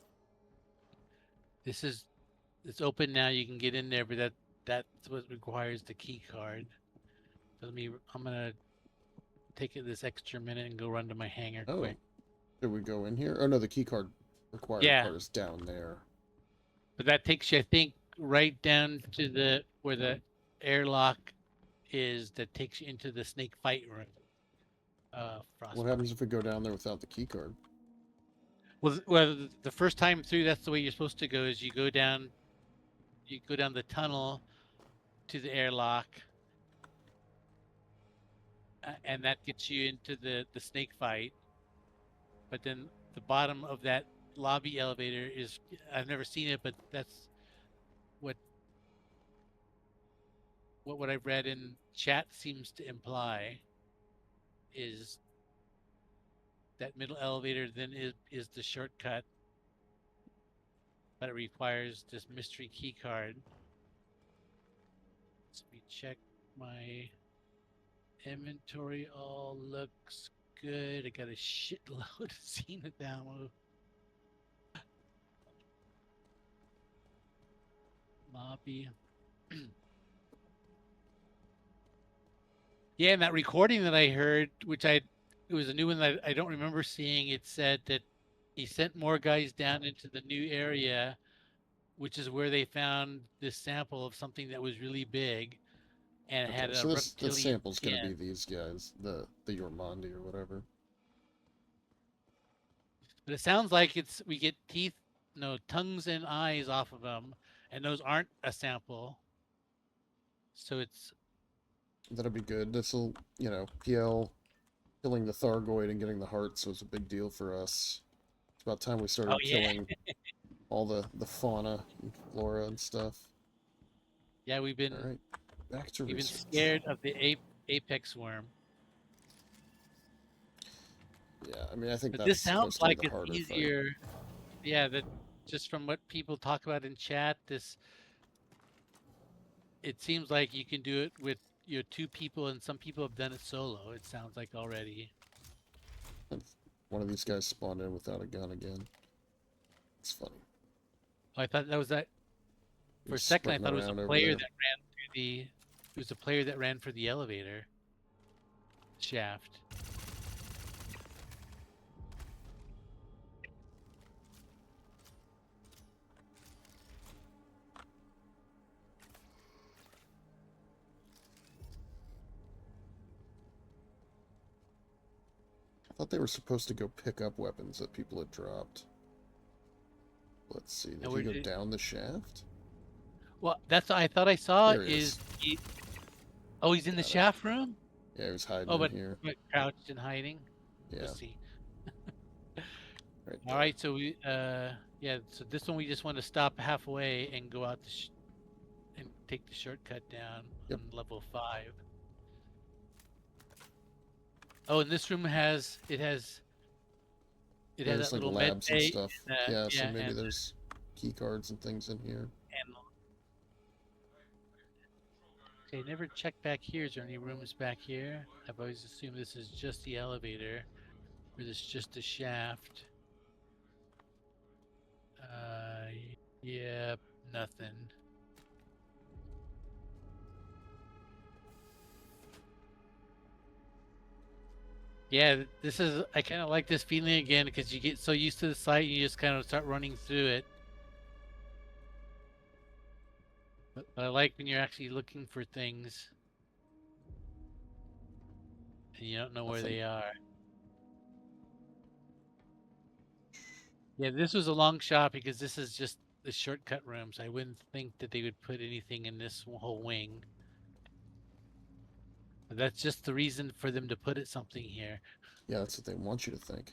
It's open now. You can get in there, but that's what requires the key card. So I'm gonna take this extra minute and go run to my hangar Oh, quick. did we go in here? Oh no, the key card required Yeah. part is down there. But that takes you, I think, right down to where the airlock is. That takes you into the snake fight room. What Frostbite. happens if we go down there without the key card? Well, the first time through, that's the way you're supposed to go. Is you go down the tunnel to the airlock, and that gets you into the snake fight. But then the bottom of that lobby elevator is, I've never seen it, but that's what I've read in chat seems to imply is that middle elevator then is the shortcut, but it requires this mystery key card. So we check my inventory. All looks good. I got a shitload of Xena download. Lobby. Yeah, and that recording that I heard, it was a new one that I don't remember seeing. It said that he sent more guys down into the new area, which is where they found this sample of something that was really big and had Okay, a so this reptilian sample's skin. gonna be these guys, the Yourmandi or whatever. But it sounds like we get tongues and eyes off of them, and those aren't a sample. So it's That'll be good. This'll, PL killing the Thargoid and getting the hearts was a big deal for us. It's about time we started killing all the fauna and flora and stuff. Yeah, we've been All right, back to research. scared of the apex worm. Yeah, I mean, I think But that's this sounds supposed to be like the it's harder easier. Yeah, that just from what people talk about in chat, it seems like you can do it with your two people, and some people have done it solo. It sounds like already. fight. One of these guys spawned in without a gun again. It's funny. Oh, I thought that was that. For a He's second, I sprinting thought it was around a over player there. that ran through the. It was a player that ran for the elevator shaft. I thought they were supposed to go pick up weapons that people had dropped. Let's see. Did he go down the shaft? Well, that's what I thought I saw. There he is. Oh, he's in the shaft room. Yeah, he was hiding but in here. crouched and hiding. Yeah. Let's see. Right All right, so we so this one we just want to stop halfway and go out and take the shortcut down on level 5. Oh, and this room has there's that like little labs and med bay, stuff. Yeah, so maybe there's key cards and things in here. Okay, never checked back here. Is there any rooms back here? I've always assumed this is just the elevator, or this is just the shaft. Yeah, nothing. Yeah, this is. I kind of like this feeling again because you get so used to the site, you just kind of start running through it. But I like when you're actually looking for things and you don't know where Nothing. they are. Yeah, this was a long shot because this is just the shortcut rooms. I wouldn't think that they would put anything in this whole wing. But that's just the reason for them to put it something here. Yeah, that's what they want you to think.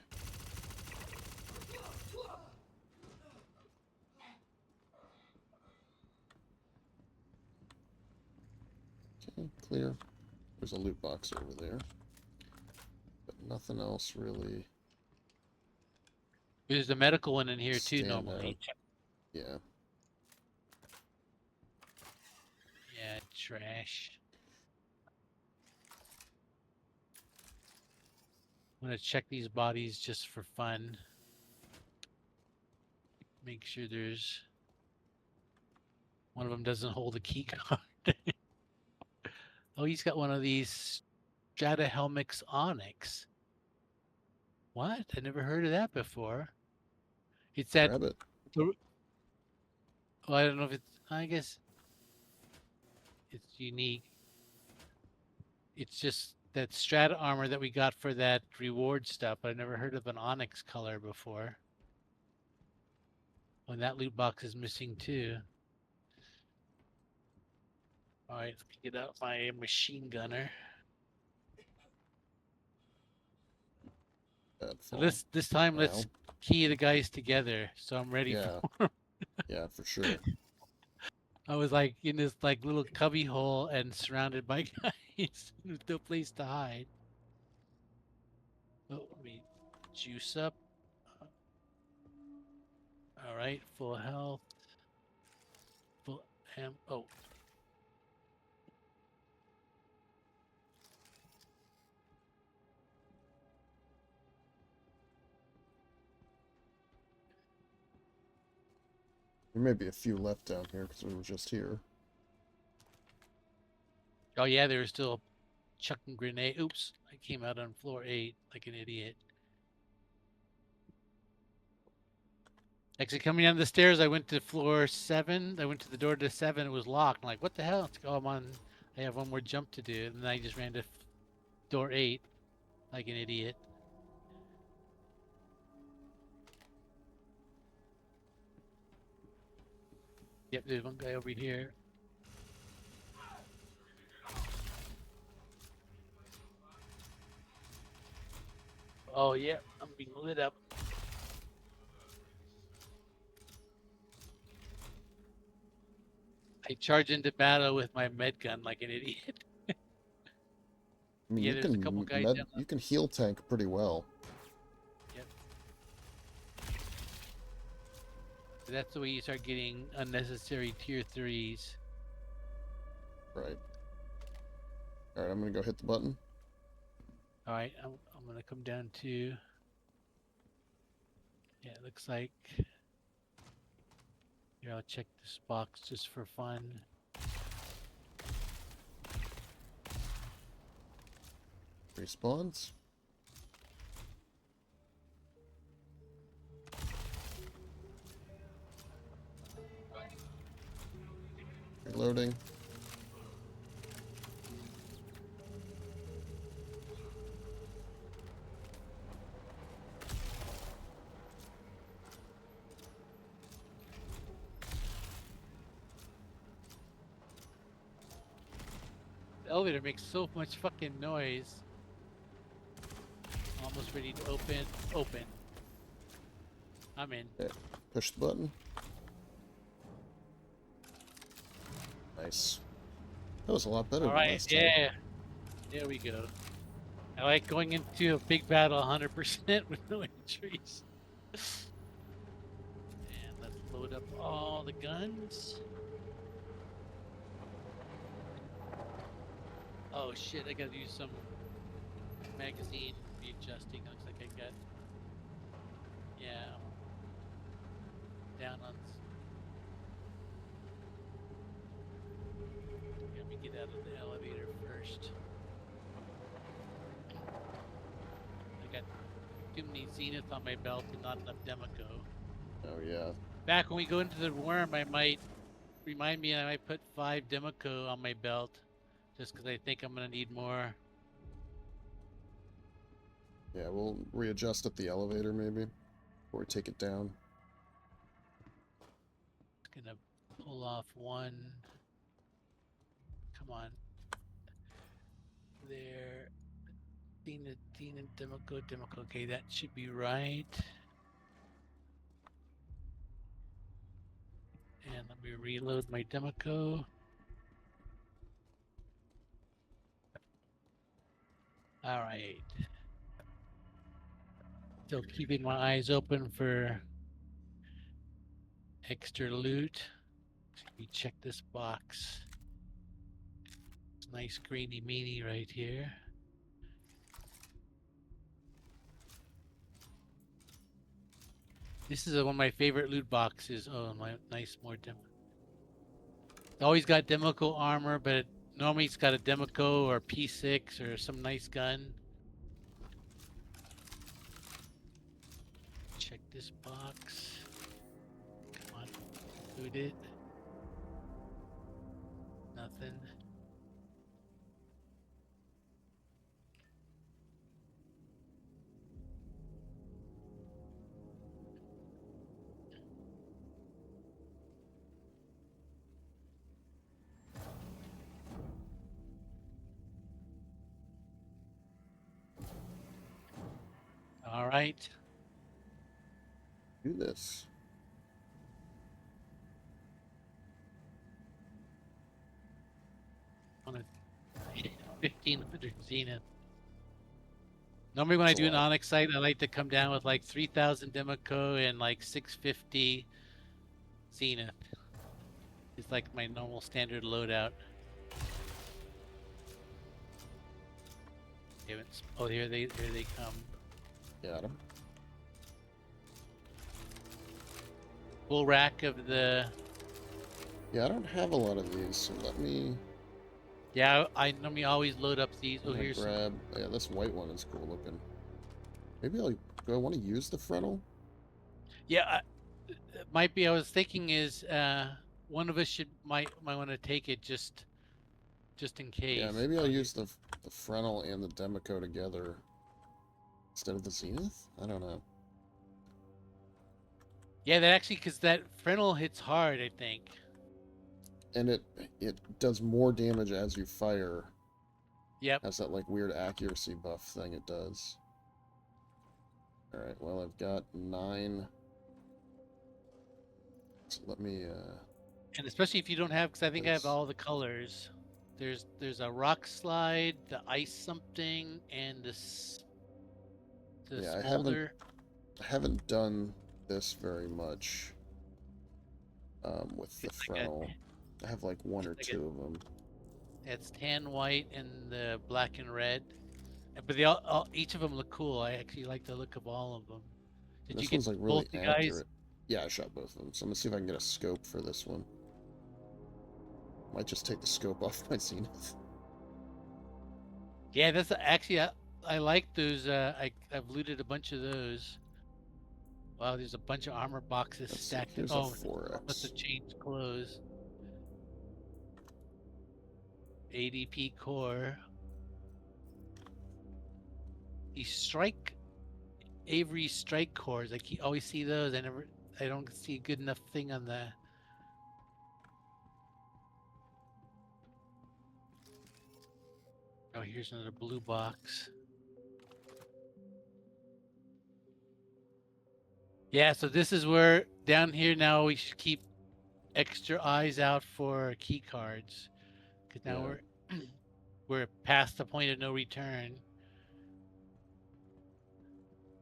Okay, clear. There's a loot box over there. But nothing else really. There's a medical one in here too Stand normally. Yeah. Yeah, trash. I'm gonna check these bodies just for fun. Make sure there's one of them doesn't hold a key card. Oh, he's got one of these Strata Helmix Onyx. What? I never heard of that before. It's that. Grab it. Well, I don't know if it's. I guess it's unique. It's just that Strata armor that we got for that reward stuff. I never heard of an Onyx color before. When that loot box is missing too. All right, let's get out my machine gunner. Bad So fall. this time let's Ow. key the guys together. So I'm ready Yeah. for. Yeah, for sure. I was like in this like little cubby hole and surrounded by guys with no place to hide. Oh, let me juice up. All right, full health. Full oh. There may be a few left down here because we were just here. Oh yeah, they were still chucking grenade. Oops, I came out on floor 8 like an idiot. Actually, coming down the stairs, I went to floor 7. I went to the door to 7. It was locked. I'm like, what the hell? It's like, oh, I'm on. I have one more jump to do, and then I just ran to door 8 like an idiot. Yep, there's one guy over here. Oh yeah, I'm being lit up. I charge into battle with my med gun like an idiot. I mean, Yeah, you there's a couple guys down you can heal tank pretty well. Yep. That's the way you start getting unnecessary tier 3s. Right. Alright, I'm gonna go hit the button. Alright, I'm gonna come down to. Yeah, it looks like. Here, I'll check this box just for fun. Respawns. Reloading. The elevator makes so much fucking noise. Almost ready to open. Open. I'm in. Okay. Push the button. Nice. That was a lot better than Alright, last time. yeah. There we go. I like going into a big battle 100% with no entries. And let's load up all the guns. Oh shit, I gotta use some magazine readjusting. Looks like I got. Yeah. down on. Let me get out of the elevator first. I got too many Zenith on my belt and not enough Demico. Oh yeah. Back when we go into the worm, I might remind me I might put 5 Demico on my belt, just because I think I'm gonna need more. Yeah, we'll readjust at the elevator maybe, or take it down. Gonna pull off 1. Come on. There. Zenith, Demico. Okay, that should be right. And let me reload my Demico. All right. Still keeping my eyes open for extra loot. Let me check this box. It's nice grainy meanie right here. This is one of my favorite loot boxes. Oh, my nice more demo. It's always got Demico armor, but normally it's got a Demico or P6 or some nice gun. Check this box. Come on, loot it. Nothing. All right. Do this. On a 1500 Zenith. Normally when That's I a do an lot. Onyx site, I like to come down with like 3000 Demico and like 650 Zenith. It's like my normal standard loadout. Oh, here they come. Got him. Full rack of the. Yeah, I don't have a lot of these, so let me Yeah, I normally always load up these. Oh, here's some. grab. Yeah, this white one is cool looking. Maybe do I want to use the frontal? Yeah, it might be. I was thinking is one of us might want to take it just in case. Yeah, maybe I'll use the frontal and the Demico together instead of the Zenith. I don't know. Yeah, that actually, because that frontal hits hard, I think. And it does more damage as you fire. Yep. Has that like weird accuracy buff thing it does. All right. Well, I've got 9. So let me. And especially if you don't have, because I think I have There's- all the colors. There's a rock slide, the ice something, and this the Yeah, smolder. I haven't done this very much with the It's like frontal. I have like 1 or like 2 of them. It's tan, white, and the black and red. But each of them look cool. I actually like the look of all of them. Did This you get one's like really both you accurate. guys? Yeah, I shot both of them. So I'm gonna see if I can get a scope for this one. Might just take the scope off my Zenith. Yeah, that's actually I like those. I've looted a bunch of those. Wow, there's a bunch of armor boxes Let's see, stacked. here's a Oh, 4X. must have changed clothes. ADP core. These Avery strike cores. I always see those. I don't see a good enough thing on the. Oh, here's another blue box. Yeah, so this is where down here now we should keep extra eyes out for key cards, because now we're past the point of no return.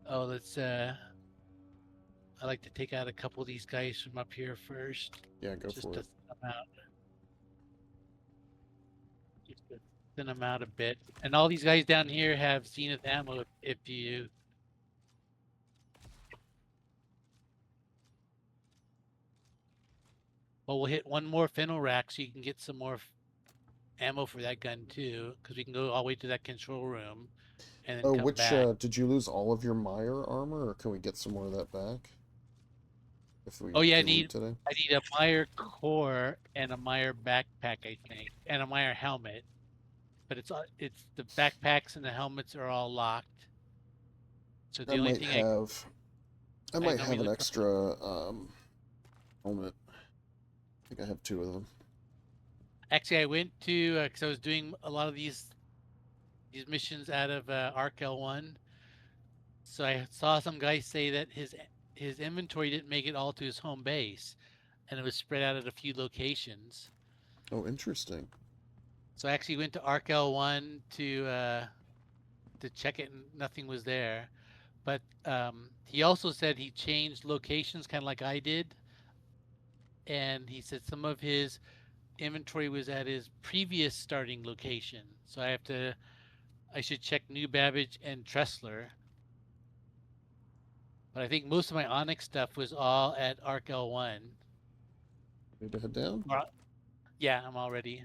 Oh, let's I like to take out a couple of these guys from up here first. Yeah, go Just for to it. thin them out. Just to thin them out a bit. And all these guys down here have Zenith ammo if you. Well, we'll hit one more fennel rack so you can get some more ammo for that gun too, because we can go all the way to that control room and then Oh, come back. did you lose all of your Meyer armor, or can we get some more of that back? If we Oh yeah, I do loot need today? a Meyer core and a Meyer backpack, I think, and a Meyer helmet. But it's the backpacks and the helmets are all locked. So I the only might thing have... I I might normally have an look extra, helmet. I think I have 2 of them. actually I went to because I was doing a lot of these missions out of Arc L1. So I saw some guy say that his inventory didn't make it all to his home base, and it was spread out at a few locations. Oh, interesting. So I actually went to Arc L1 to check it, and nothing was there. But he also said he changed locations, kind of like I did, and he said some of his inventory was at his previous starting location. So I should check New Babbage and Tressler. But I think most of my Onyx stuff was all at Arc L1. Need to head down? Yeah, I'm all ready.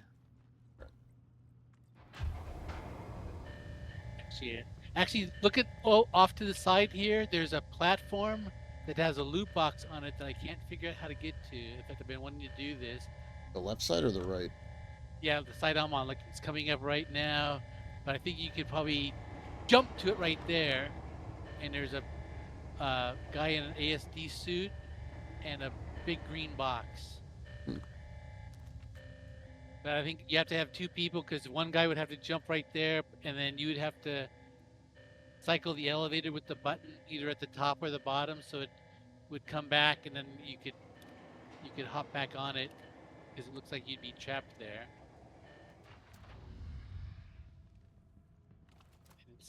Actually, look at off to the side here. There's a platform that has a loot box on it that I can't figure out how to get to. In fact, I've been wanting to do this. The left side or the right? Yeah, the side I'm on, like it's coming up right now. But I think you could probably jump to it right there. And there's a guy in an ASD suit and a big green box. But I think you have to have 2 people because one guy would have to jump right there, and then you would have to cycle the elevator with the button either at the top or the bottom, so it would come back, and then you could hop back on it because it looks like you'd be trapped there.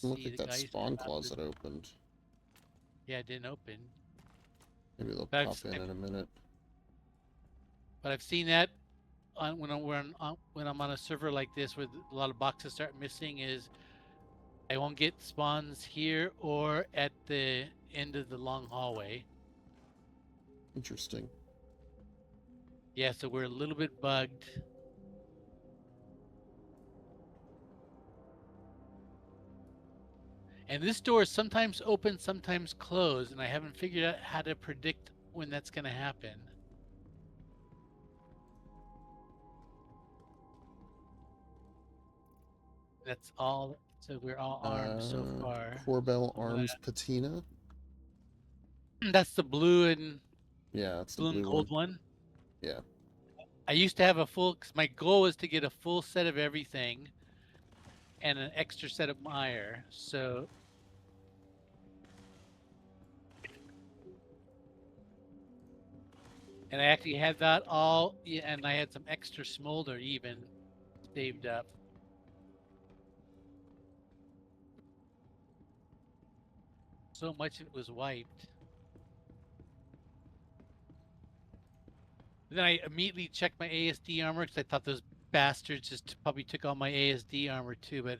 Look like that spawn closet opened. Yeah, it didn't open. Maybe they'll But pop in a minute. But I've seen that when I'm on a server like this where a lot of boxes start missing, is I won't get spawns here or at the end of the long hallway. Interesting. Yeah, so we're a little bit bugged. And this door is sometimes open, sometimes closed, and I haven't figured out how to predict when that's going to happen. That's all. So we're all armed so far. Corbel Arms Patina. That's the blue and yeah, it's the blue and gold one. Yeah. I used to have a full. Cause my goal was to get a full set of everything, and an extra set of Meyer. So. And I actually had that all, and I had some extra smolder even saved up. So much of it was wiped. Then I immediately checked my ASD armor because I thought those bastards just probably took all my ASD armor too, but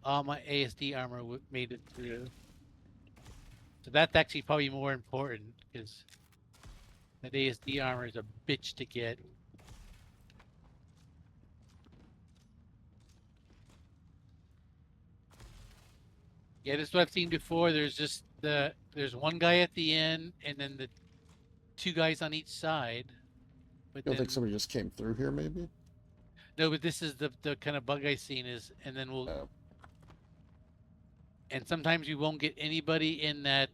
all my ASD armor made it through. So that's actually probably more important because that ASD armor is a bitch to get. Yeah, this is what I've seen before. There's one guy at the end, and then the 2 guys on each side. But you don't think somebody just came through here, maybe? No, but this is the kind of bug I've seen is, and then we'll. Oh. And sometimes you won't get anybody in that.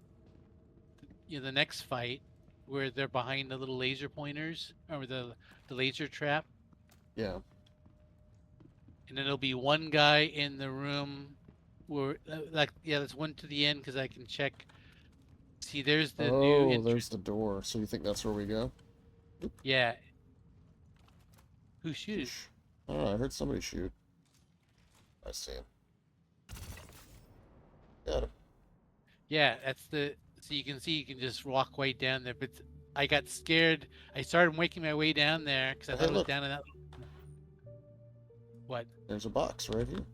The next fight, where they're behind the little laser pointers or the laser trap. Yeah. And then there'll be one guy in the room where, that's one to the end because I can check. See, there's the new. Oh, there's the door. So you think that's where we go? Oop. Yeah. Who shoots? I don't know. I heard somebody shoot. I see him. Got him. Yeah, that's the. So you can see, you can just walk way down there. But I got scared. I started making my way down there because I thought it was down in that. What? There's a box right here.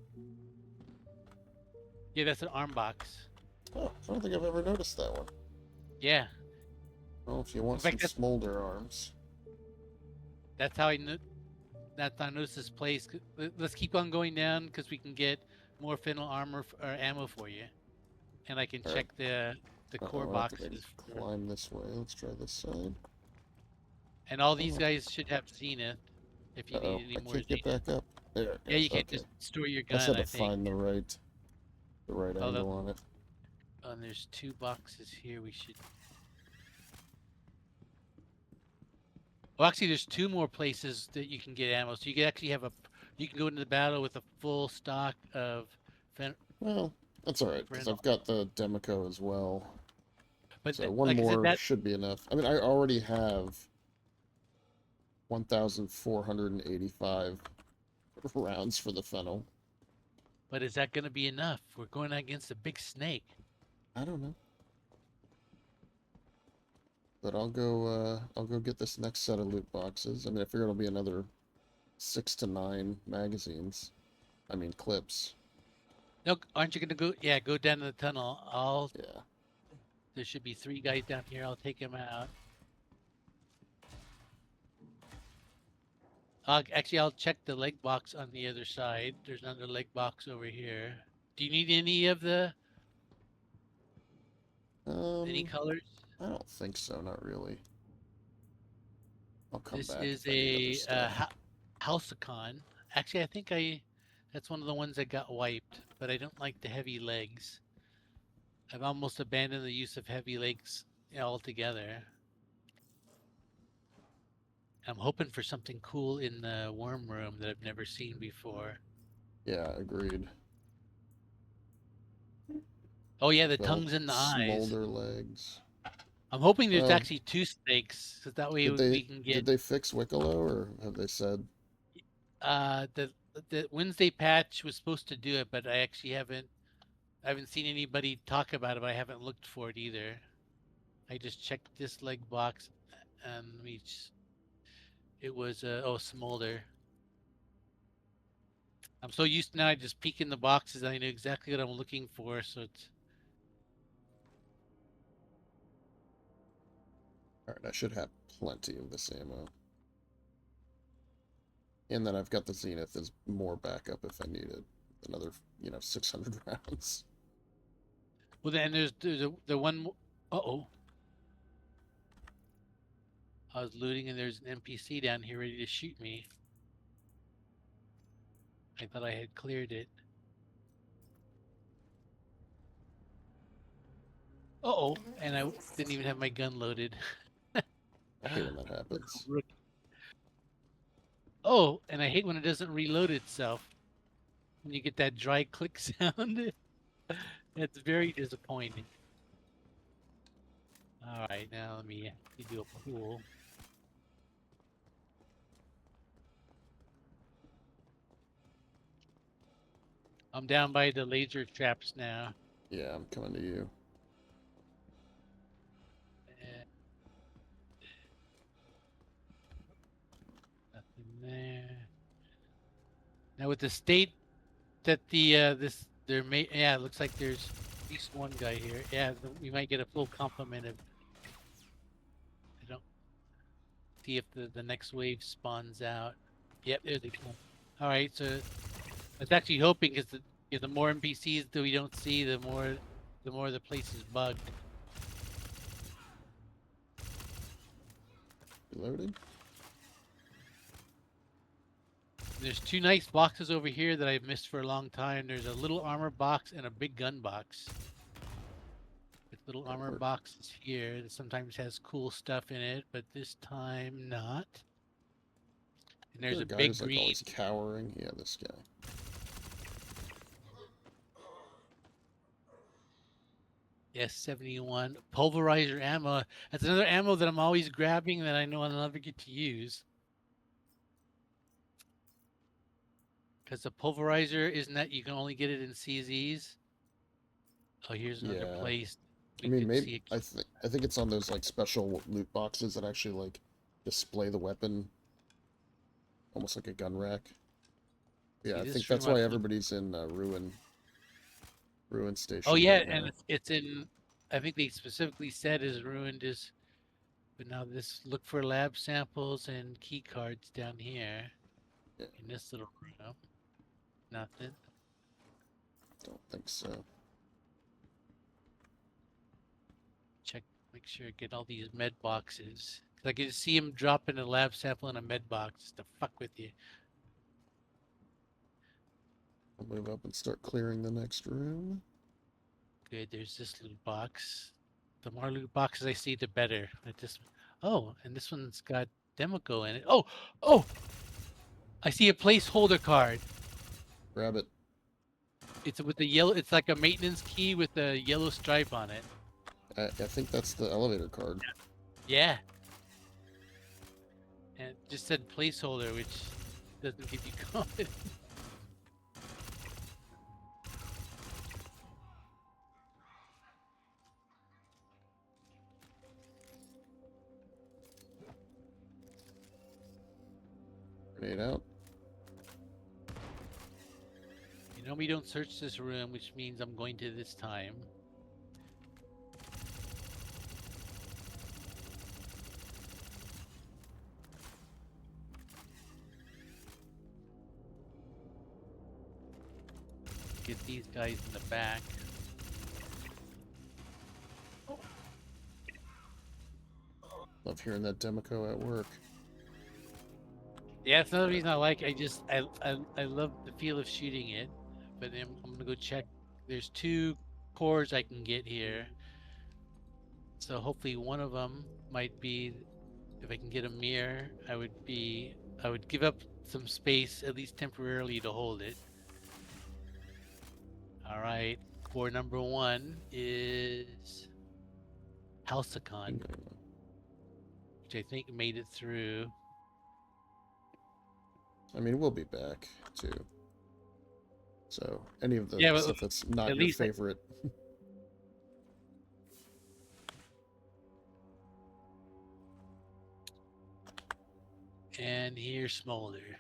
Yeah, that's an arm box. Oh, I don't think I've ever noticed that one. Yeah. Well, if you want some smolder arms. That's how I knew. That's how I noticed this place. Let's keep on going down because we can get more fennel armor or ammo for you, and I can All check the core I'll have to maybe boxes. climb this way. Let's try this side. And all these guys should have zenith. If you Uh-oh, need any I more can't get zenith. back up. There it Yeah, goes. you can Okay. just store your I just gun. had I to think. find the right Oh, angle on it. and there's 2 boxes here. We should. Well, actually, there's 2 more places that you can get ammo. So you can actually have a. You can go into the battle with a full stock of. Well, that's all right because Fennel. I've got the Demico as well. But So one like I said, more that should be enough. I mean, I already have 1,485 rounds for the fennel. But is that going to be enough? We're going against a big snake. I don't know. But I'll go get this next set of loot boxes. I mean, I figure it'll be another 6 to 9 magazines. I mean, clips. No, aren't you going to go? Yeah, go down to the tunnel. Yeah. There should be 3 guys down here. I'll take them out. Actually, I'll check the leg box on the other side. There's another leg box over here. Do you need any of the any colors? I don't think so. Not really. I'll come This back. is if I need other a stuff. Housecon. Actually, I think that's one of the ones that got wiped, but I don't like the heavy legs. I've almost abandoned the use of heavy legs altogether. I'm hoping for something cool in the worm room that I've never seen before. Yeah, agreed. Oh yeah, the Well, tongues and the eyes. smolder legs. I'm hoping there's Well, actually 2 snakes, so that way we can get. Did they fix Wicklow, or have they said? The Wednesday patch was supposed to do it, but I actually haven't seen anybody talk about it, but I haven't looked for it either. I just checked this leg box, and it was smolder. I'm so used to now just peeking the boxes, I know exactly what I'm looking for, so it's. All right, I should have plenty of this ammo. And then I've got the Zenith as more backup if I need it. Another, 600 rounds. Well, then there's the one. Uh-oh. I was looting and there's an NPC down here ready to shoot me. I thought I had cleared it. Uh-oh, and I didn't even have my gun loaded. I hate when that happens. Oh, and I hate when it doesn't reload itself. When you get that dry click sound. It's very disappointing. Alright, now let me do a pool. I'm down by the laser traps now. Yeah, I'm coming to you. Nothing there. Now with the state that it looks like there's at least one guy here. Yeah, we might get a full complement of. I don't see if the next wave spawns out. Yep, there they come. All right, so I was actually hoping because the more NPCs that we don't see, the more the place is bugged. Reloading? There's 2 nice boxes over here that I've missed for a long time. There's a little armor box and a big gun box. This little armor box is here. It sometimes has cool stuff in it, but this time not. And there's a guy big who's, like, green. always cowering. Yeah, this guy. S71 pulverizer ammo. That's another ammo that I'm always grabbing that I know I'll never get to use. Because the pulverizer isn't that you can only get it in CZs. Oh, here's another Yeah. place. I mean, maybe I think it's on those like special loot boxes that actually like display the weapon, almost like a gun rack. Yeah, See, I this think stream that's why I- everybody's in Ruin Station. Oh yeah, right now. and it's in. I think they specifically said is ruined is But now this look for lab samples and key cards down here. Yeah. In this little room. Nothing. Don't think so. Check, make sure I get all these med boxes. 'Cause I can see him dropping a lab sample in a med box just to fuck with you. I'll move up and start clearing the next room. Good, there's this loot box. The more loot boxes I see, the better. Oh, and this one's got Demico in it. Oh! I see a placeholder card. Grab it. It's with the yellow. It's like a maintenance key with a yellow stripe on it. I think that's the elevator card. Yeah. And it just said placeholder, which doesn't give you confidence. Grenade out. You know we don't search this room, which means I'm going to this time. Get these guys in the back. Love hearing that Demico at work. Yeah, that's another reason I like. I love the feel of shooting it, but then I'm gonna go check. There's 2 cores I can get here, so hopefully one of them might be. If I can get a mirror, I would give up some space at least temporarily to hold it. All right, core number 1 is Halcyon, which I think made it through. I mean, we'll be back too. So any of the Yeah, but stuff that's not at your least favorite. And here's Smolder.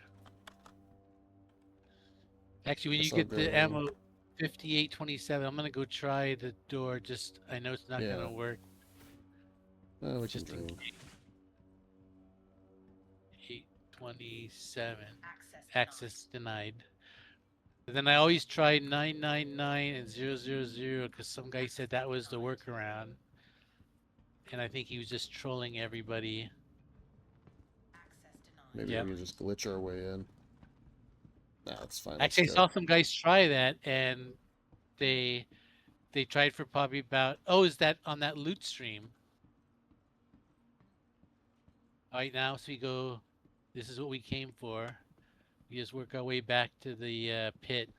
Actually, when Guess you I'll get the go- ammo 5827, I'm gonna go try the door. Just I know it's not Yeah. gonna work. We can Just in dream. case. 827. Access. Access denied. But then I always try 999 and 000 because some guy said that was the workaround. And I think he was just trolling everybody. Access denied. Maybe Yep. we can just glitch our way in. Nah, it's fine. Actually, I let's saw go. some guys try that, and they tried for probably about. Oh, is that on that loot stream? All right, now so we go. This is what we came for. We just work our way back to the pit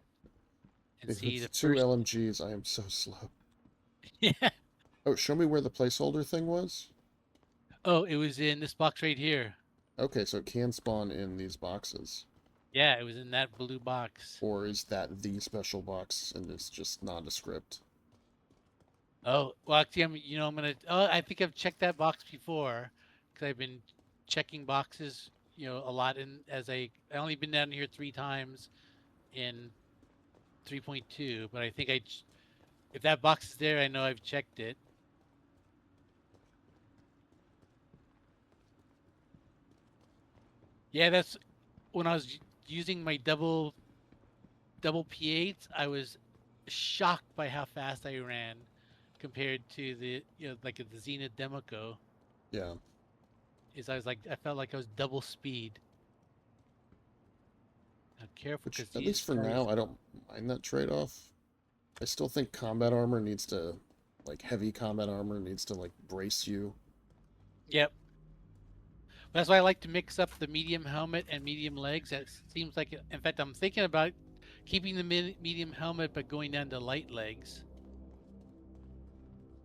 and With see the 2 first. LMGs, I am so slow. Yeah. Oh, show me where the placeholder thing was. Oh, it was in this box right here. Okay, so it can spawn in these boxes. Yeah, it was in that blue box. Or is that the special box and it's just nondescript? Oh, well, actually, I'm gonna. Oh, I think I've checked that box before, because I've been checking boxes, a lot. I only been down here 3 times in 3.2, but I think if that box is there, I know I've checked it. Yeah, that's when I was using my double P8s. I was shocked by how fast I ran compared to the like the Zenith Demico. Yeah. I felt like I was double speed. Now, careful, Which, because at least for now, I don't mind that trade-off. I still think combat armor needs to, like, heavy combat armor needs to, like, brace you. Yep. That's why I like to mix up the medium helmet and medium legs. That seems like, in fact, I'm thinking about keeping the medium helmet but going down to light legs.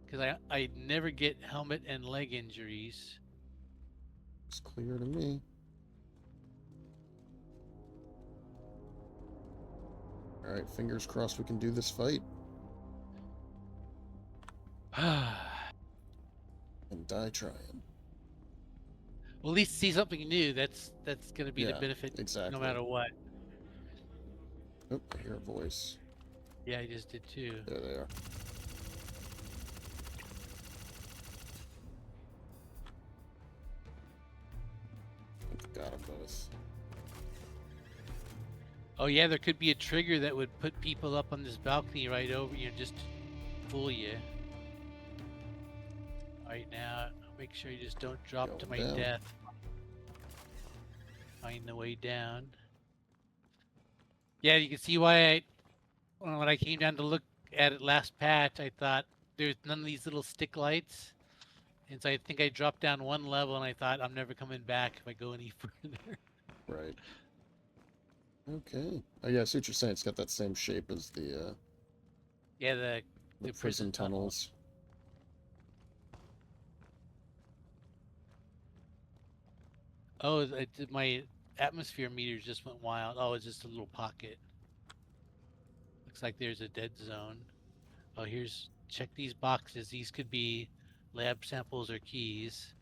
Because I never get helmet and leg injuries. It's clear to me. Alright, fingers crossed we can do this fight. And die trying. Well, at least see something new. That's going to be the Yeah, benefit exactly. no matter what. Oh, I hear a voice. Yeah, I just did too. There they are. Oh yeah, there could be a trigger that would put people up on this balcony right over you, just to fool you. Right now, make sure you just don't drop to my Going down. death. Find the way down. Yeah, you can see why when I came down to look at it last patch, I thought there's none of these little stick lights. And so I think I dropped down one level and I thought I'm never coming back if I go any further. Right. Okay. Oh yeah, I see what you're saying. It's got that same shape as the Yeah, the prison tunnel. tunnels. Oh, my atmosphere meters just went wild. Oh, it's just a little pocket. Looks like there's a dead zone. Oh, check these boxes. These could be lab samples or keys.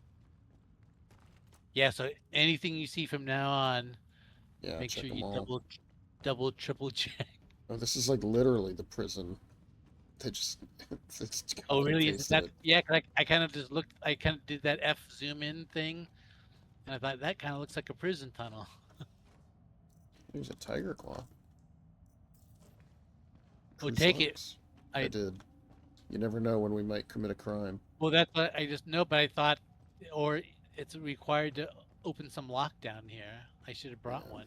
Yeah, so anything you see from now on, Yeah, make check sure them you all. double, triple check. Oh, this is like literally the prison. They just, it's Oh, really? Is copy-pasted that? it. Yeah, 'cause I kind of just looked. I kind of did that F zoom in thing, and I thought that kind of looks like a prison tunnel. There's a tiger claw. Oh, True take it. slugs. I- I did. You never know when we might commit a crime. Well, that's what I just know, but I thought, or it's required to open some lock down here. I should have brought Yeah. one.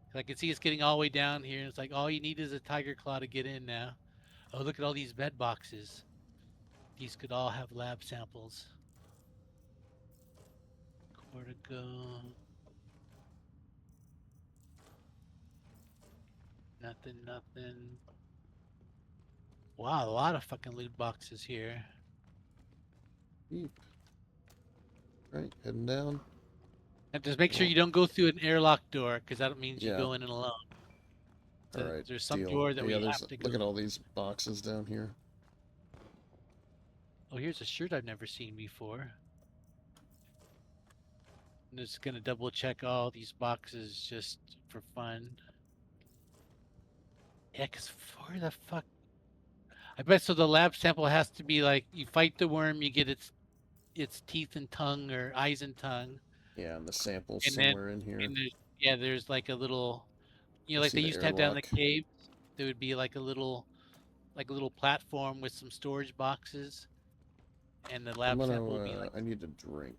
'Cause I can see it's getting all the way down here, and it's like all you need is a tiger claw to get in now. Oh, look at all these bed boxes. These could all have lab samples. Cortico. Nothing. Wow, a lot of fucking loot boxes here. Beep. Right, heading down. And just make sure you don't go through an airlock door, because that means you Yeah. go in alone. So All right. there's some deal. door that we there's have to go. Look at all these boxes down here. Oh, here's a shirt I've never seen before. I'm just gonna double check all these boxes just for fun. Yeah, 'cause where the fuck? I bet so the lab sample has to be like, you fight the worm, you get its teeth and tongue, or eyes and tongue. Yeah, and the sample's And then- somewhere in here. And there's like a little, I like see they the used to have down in the airlock. caves. There would be like a little platform with some storage boxes. And the lab I'm sample would be gonna, like, I need a drink.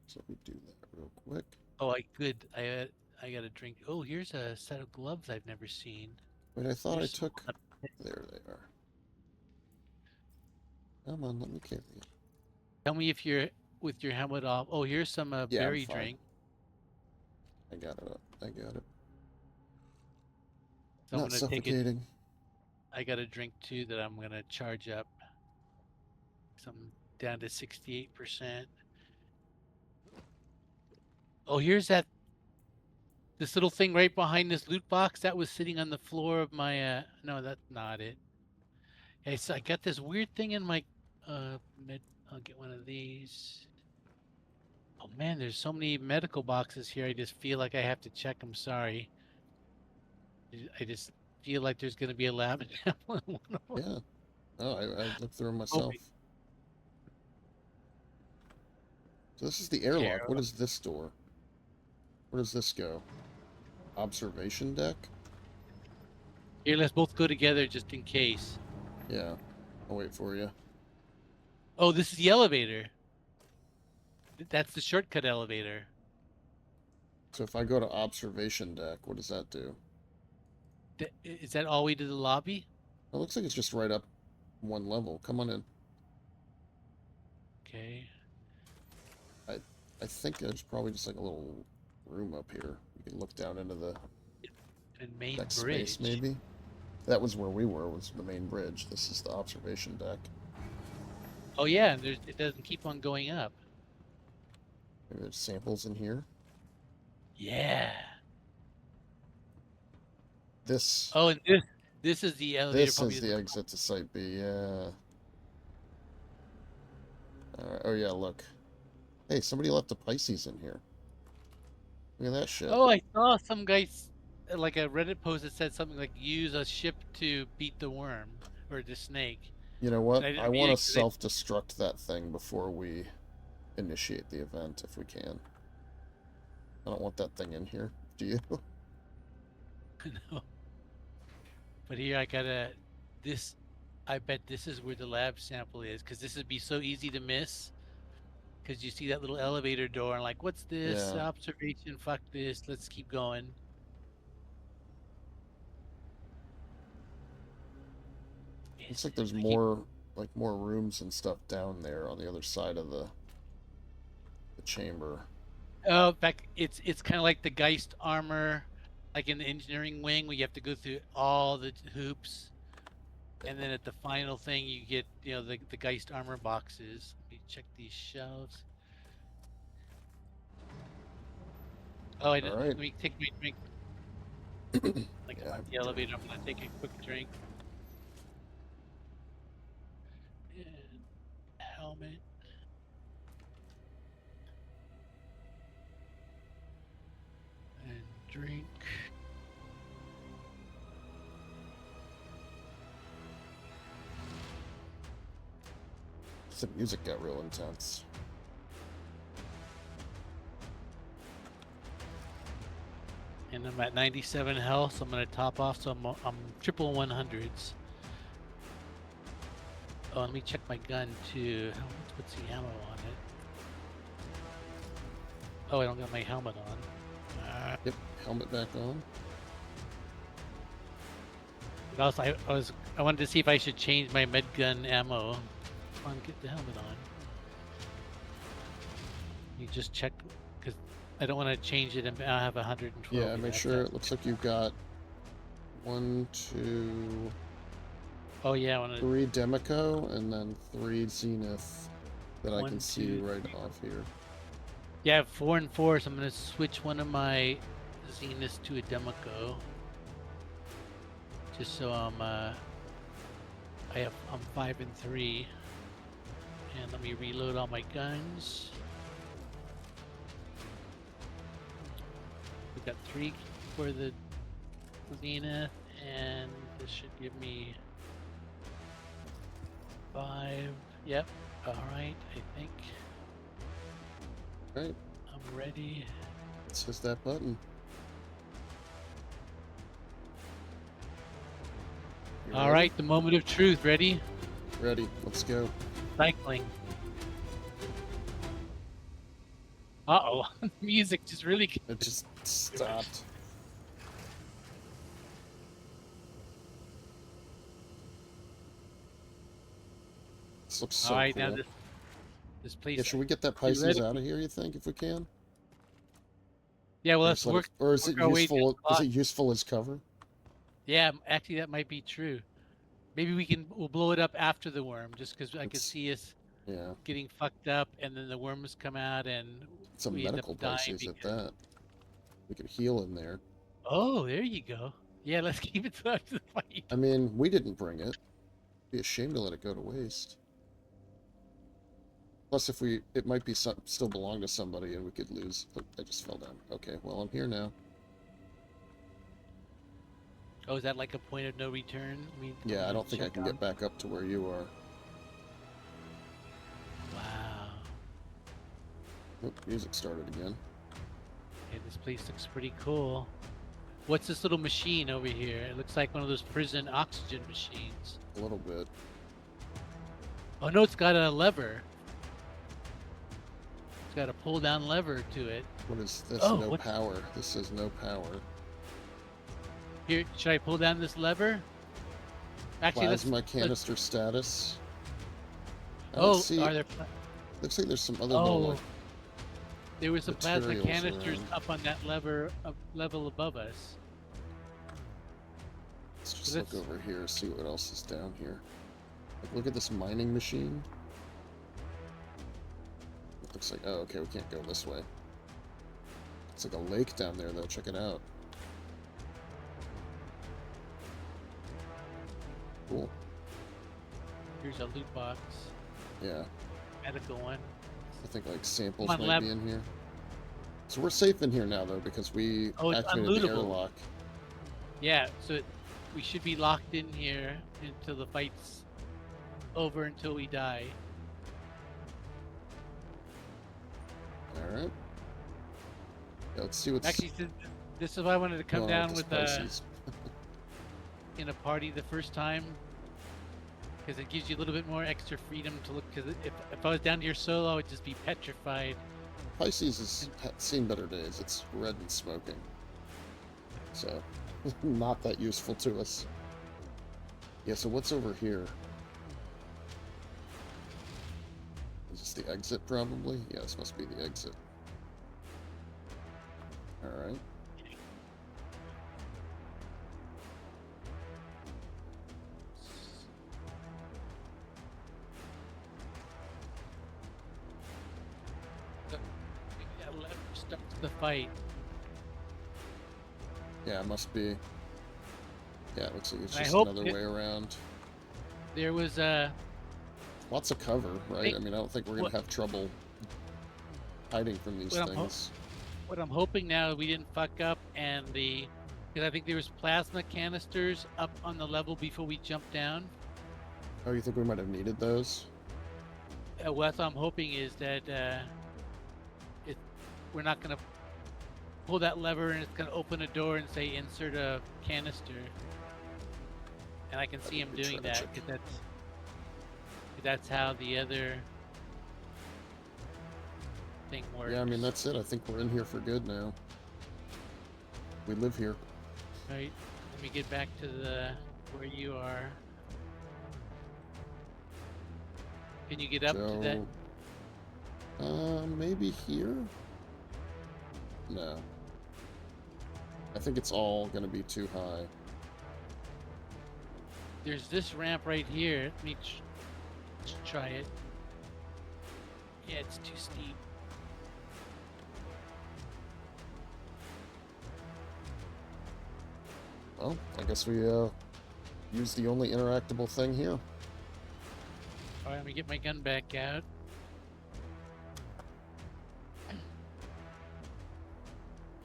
So let me do that real quick. oh, I got a drink. Oh, here's a set of gloves I've never seen. Wait, I thought There's I took... There they are. Come on, let me carry you. Tell me if you're with your helmet off. Oh, here's some Yeah, I'm berry fine. drink. I got it. I got it. So I'm Not gonna take it. suffocating. I got a drink too that I'm gonna charge up. So I'm down to 68%. Oh, here's this little thing right behind this loot box that was sitting on the floor of my. No, that's not it. Okay, so I got this weird thing in my I'll get one of these. Oh man, there's so many medical boxes here. I just feel like I have to check them. Sorry. I just feel like there's going to be a lab sample in one of them. Yeah. Oh, I looked through them myself. So this is the airlock. What is this door? Where does this go? Observation deck? Here, let's both go together just in case. Yeah. I'll wait for you. Oh, this is the elevator. That's the shortcut elevator. So if I go to observation deck, what does that do? Is that all the way to the lobby? It looks like it's just right up one level. Come on in. Okay. I think there's probably just like a little room up here. You can look down into the And main deck bridge. space, maybe. That was where we were, was the main bridge. This is the observation deck. Oh yeah, and it doesn't keep on going up. Maybe there's samples in here. Yeah. This... Oh, and this is the elevator. This probably is the exit to Site B, yeah. Alright, oh yeah, look. Hey, somebody left a Pisces in here. Look at that shit. Oh, I saw some guys, like a Reddit post that said something like, use a ship to beat the worm, or the snake. You know what? I didn't I mean want it to 'cause they- self-destruct that thing before we initiate the event, if we can. I don't want that thing in here. Do you? No. But here I gotta this. I bet this is where the lab sample is, because this would be so easy to miss. Because you see that little elevator door and like, what's this? Yeah. Observation, fuck this, let's keep going. Looks like there's more rooms and stuff down there on the other side of the chamber. Oh, in fact, it's kind of like the Geist armor, like in the engineering wing, where you have to go through all the hoops, and then at the final thing you get, the Geist armor boxes. Let me check these shelves. Oh, I didn't. All right. Let me take my drink. Like Yeah, the elevator, I'm gonna take a quick drink. And helmet. And drink. The music got real intense. And I'm at 97 health, so I'm gonna top off. So I'm triple 100s. Oh, let me check my gun too. What's the ammo on it? Oh, I don't got my helmet on. Yep, helmet back on. But also, I wanted to see if I should change my med gun ammo. Come on, get the helmet on. You just check, because I don't want to change it and I have 112. Yeah, make sure it looks like you've got 1, 2, Oh yeah, I want to. 3 Demico and then 3 Zenith that I 1, can see 2, right 3. off here. Yeah, I have 4 and 4, so I'm gonna switch one of my Zeniths to a Demico. Just so I'm 5 and 3. And let me reload all my guns. We've got 3 for the Zenith, and this should give me 5. Yep. Alright, I think Right, I'm ready. it's just that button. You ready? Alright, the moment of truth. Ready? Ready, let's go. Cycling. Uh-oh. Music just really... It just stopped. This looks so Alright, cool. now this place... Yeah, should we get that You Pisces ready? out of here, you think, if we can? Yeah, well, Or let's is it- work... Or is it work our way useful? down the Is clock. it useful as cover? Yeah, actually, that might be true. Maybe we'll blow it up after the worm, just because I could It's- see us Yeah, getting fucked up, and then the worms come out, and it's a we end medical up dying. Pisces at that. We could heal in there. Oh, there you go. Yeah, let's keep it to the fight. I mean, we didn't bring it. Be ashamed to let it go to waste. Plus, if it might be still belong to somebody, and we could lose. Oh, I just fell down. Okay, well, I'm here now. Oh, is that like a point of no return? Yeah, I don't think I can get back up to where you are. Wow. Oh, music started again. Okay, this place looks pretty cool. What's this little machine over here? It looks like one of those prison oxygen machines. A little bit. Oh no, it's got a lever. It's got a pull down lever to it. What is this? Oh, No what- power. This says no power. Here, should I pull down this lever? Actually, Plasma canister status. I don't Oh, see. are there? Looks like there's some other Oh, little, like, there was some plasma materials canisters around. up on that level above us. Let's just Let's- look over here, see what else is down here. Like, look at this mining machine. It looks like, oh, okay, we can't go this way. It's like a lake down there, though. Check it out. Cool. Here's a loot box, Yeah, medical one. I think like samples Come on, might lab. be in here. So we're safe in here now, though, because we Oh, it's activated the unlootable. airlock. Yeah, so we should be locked in here until the fight's over, until we die. All right. Yeah, let's see what's. Actually, This is why I wanted to come Oh, down the with spices. in a party the first time, because it gives you a little bit more extra freedom to look. Because if I was down here solo, I would just be petrified. Pisces has seen better days. It's red and smoking. So, not that useful to us. Yeah, so what's over here? Is this the exit, probably? Yeah, this must be the exit. Alright. That lever starts the fight. Yeah, it must be. Yeah, it looks like it's I just hope another way around. There was Lots of cover, right? I mean, I don't think we're going what- to have trouble hiding from these What I'm things. what I'm hoping now we didn't fuck up, and because I think there was plasma canisters up on the level before we jumped down. Oh, you think we might have needed those? What I'm hoping is that we're not gonna pull that lever and it's gonna open a door and say insert a canister. And I can see him That'd be doing that tragic. because that's how the other thing works. Yeah, I mean, that's it. I think we're in here for good now. We live here. Right. Let me get back to the where you are. Can you get up to that? Maybe here? No. I think it's all gonna be too high. There's this ramp right here. Let me try it. Yeah, it's too steep. Well, I guess we, use the only interactable thing here. Alright, let me get my gun back out.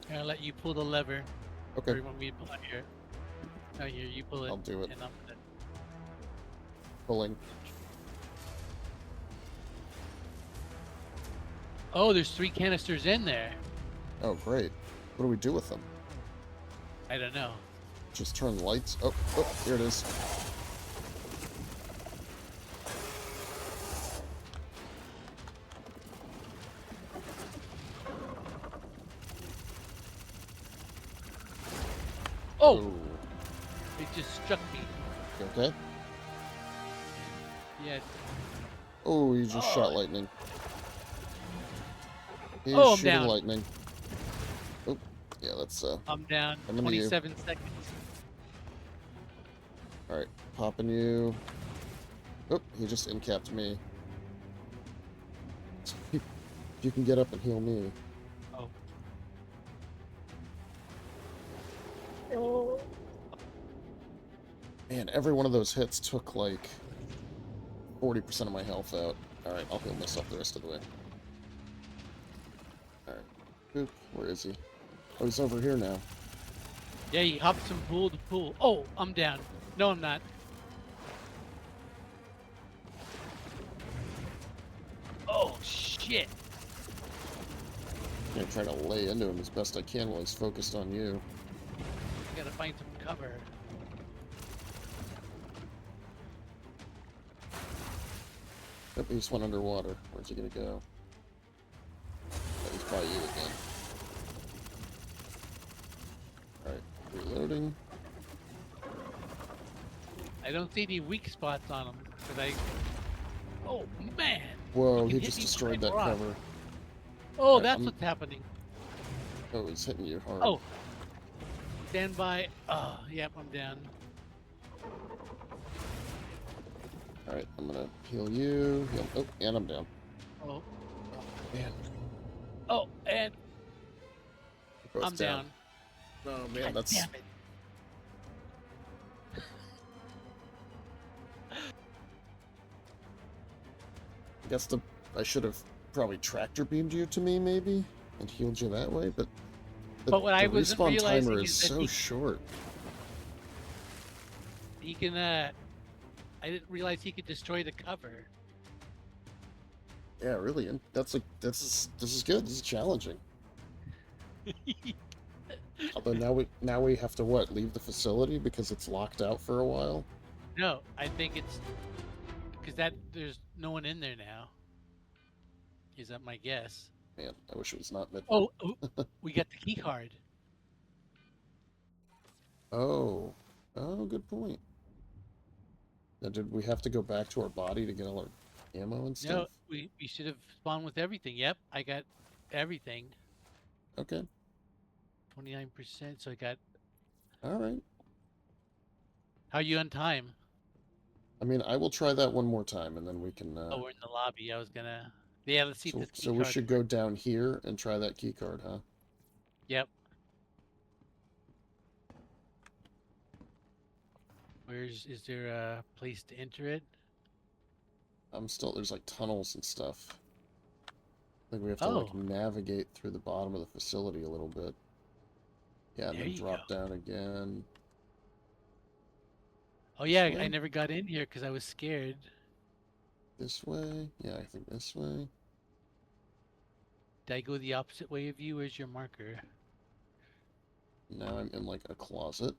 And I'll let you pull the lever. Or Okay, you want me to pull it here? No, here, you pull it. I'll do it. And I'm gonna... Pulling. Oh, there's 3 canisters in there. Oh, great. What do we do with them? I don't know. Just turn the lights. Oh, here it is. Oh! Oh. It just struck me. You okay? Yeah. Oh, you just shot Oh. lightning. He's Oh, I'm shooting down. lightning. Oh, yeah, that's, I'm down. I'm into you. 27 seconds. alright. Popping you. Oh, he just incapped me. If you can get up and heal me. Oh. Oh. Man, every one of those hits took like 40% of my health out. Alright, I'll heal myself the rest of the way. Alright. Oop, where is he? Oh, he's over here now. Yeah, he hops from pool to pool. Oh, I'm down. No, I'm not. Oh, shit. I'm gonna try to lay into him as best I can while he's focused on you. I gotta find some cover. Yep, he just went underwater. Where's he gonna go? Oh, he's by you again. Alright, reloading. I don't see any weak spots on him. Cause oh, man. Whoa, Fucking he hit just me destroyed by that rock. cover. Oh, Alright, that's I'm- what's happening. Oh, he's hitting you hard. Oh. Stand by. Oh, yep, I'm down. Alright, I'm gonna heal you. Heal. Oh, and I'm down. Oh. Man, Oh, and we're both I'm down. Oh man, God that's. damn it. I guess I should have probably tractor beamed you to me, maybe, and healed you that way. But But what the I wasn't respawn realizing timer is is that so he- short. He can, I didn't realize he could destroy the cover. Yeah, really. And this is good. This is challenging. Although now we have to what? Leave the facility because it's locked out for a while. No, I think it's because there's no one in there now. Is that my guess? Man, I wish it was not midnight. Oh, we got the key card. Oh, good point. Now, did we have to go back to our body to get all our ammo and No, stuff? we should have spawned with everything. Yep, I got everything. Okay, 29%. So I got. all right. How are you on time? I mean, I will try that one more time, and then we can. Oh, we're in the lobby. I was gonna. Yeah, let's see if So, this key so we card. should go down here and try that key card, huh? Yep. Is there a place to enter it? There's like tunnels and stuff. I think we have to like Oh. navigate through the bottom of the facility a little bit. Yeah, and There then you drop down again. Oh yeah, This I way? never got in here because I was scared. This way? Yeah, I think this way. Did I go the opposite way of you? Where's your marker? Now I'm in like a closet.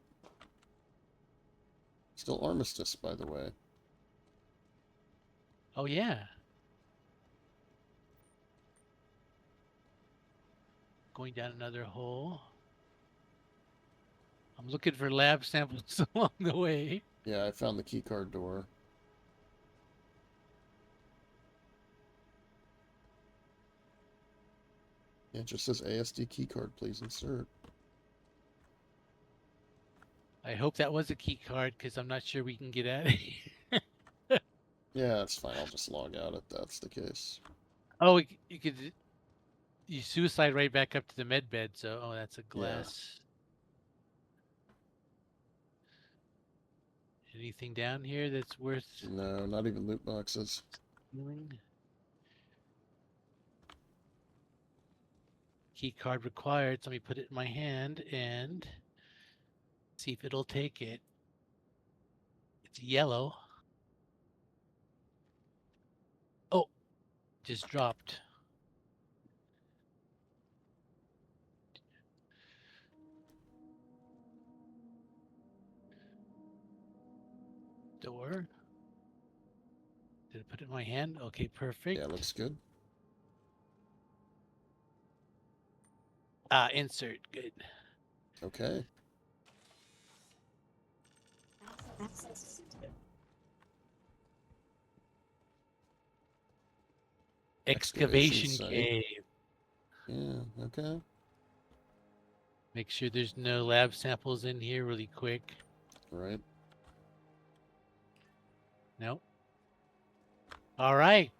Still Armistice, by the way. Oh yeah. Going down another hole. I'm looking for lab samples along the way. Yeah, I found the keycard door. Yeah, it just says ASD keycard, please insert. I hope that was a key card because I'm not sure we can get out of here. Yeah, that's fine. I'll just log out if that's the case. Oh, you suicide right back up to the med bed. So, oh, that's a glass. Anything down here that's worth No, not even loot boxes. stealing? Key card required. So let me put it in my hand and see if it'll take it. It's yellow. Oh, just dropped. Door. Did I put it in my hand? Okay, perfect. Yeah, looks good. Insert. Good. Okay. Excavation site. cave. Yeah, okay. Make sure there's no lab samples in here really quick. Right. Nope. All right.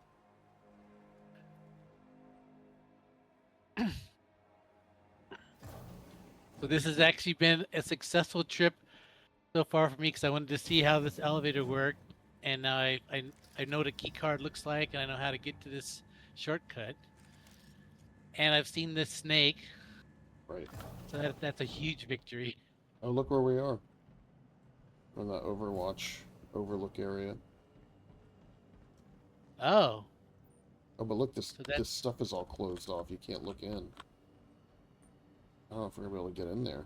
So this has actually been a successful trip so far for me because I wanted to see how this elevator worked, and now I know what a key card looks like, and I know how to get to this shortcut. And I've seen this snake, Right. so that's a huge victory. Oh, look where we are. We're in the Overwatch overlook area. Oh, Oh, but look, this So that- this stuff is all closed off. You can't look in. I don't know if we're gonna be able to get in there.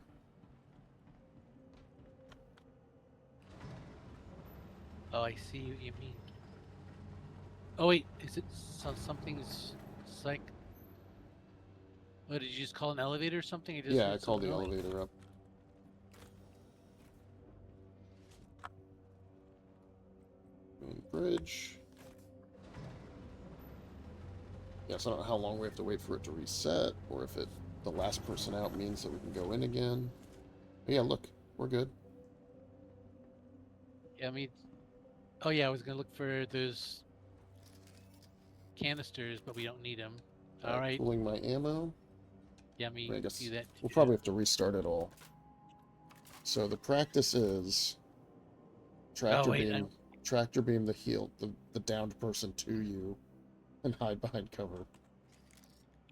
oh, I see what you mean. Oh wait, is it something's like? What did you just call an elevator or something? Yeah, I heard called the something like- elevator up. Main bridge. Yeah, so I don't know how long we have to wait for it to reset, or if the last person out means that we can go in again. But yeah, look, we're good. Yeah, I mean, oh yeah, I was gonna look for those canisters, but we don't need them. All right, Pulling my ammo. yeah, I mean, I guess do that. we'll too. probably have to restart it all. So the practice is tractor wait, beam, tractor beam the downed person to you, and hide behind cover.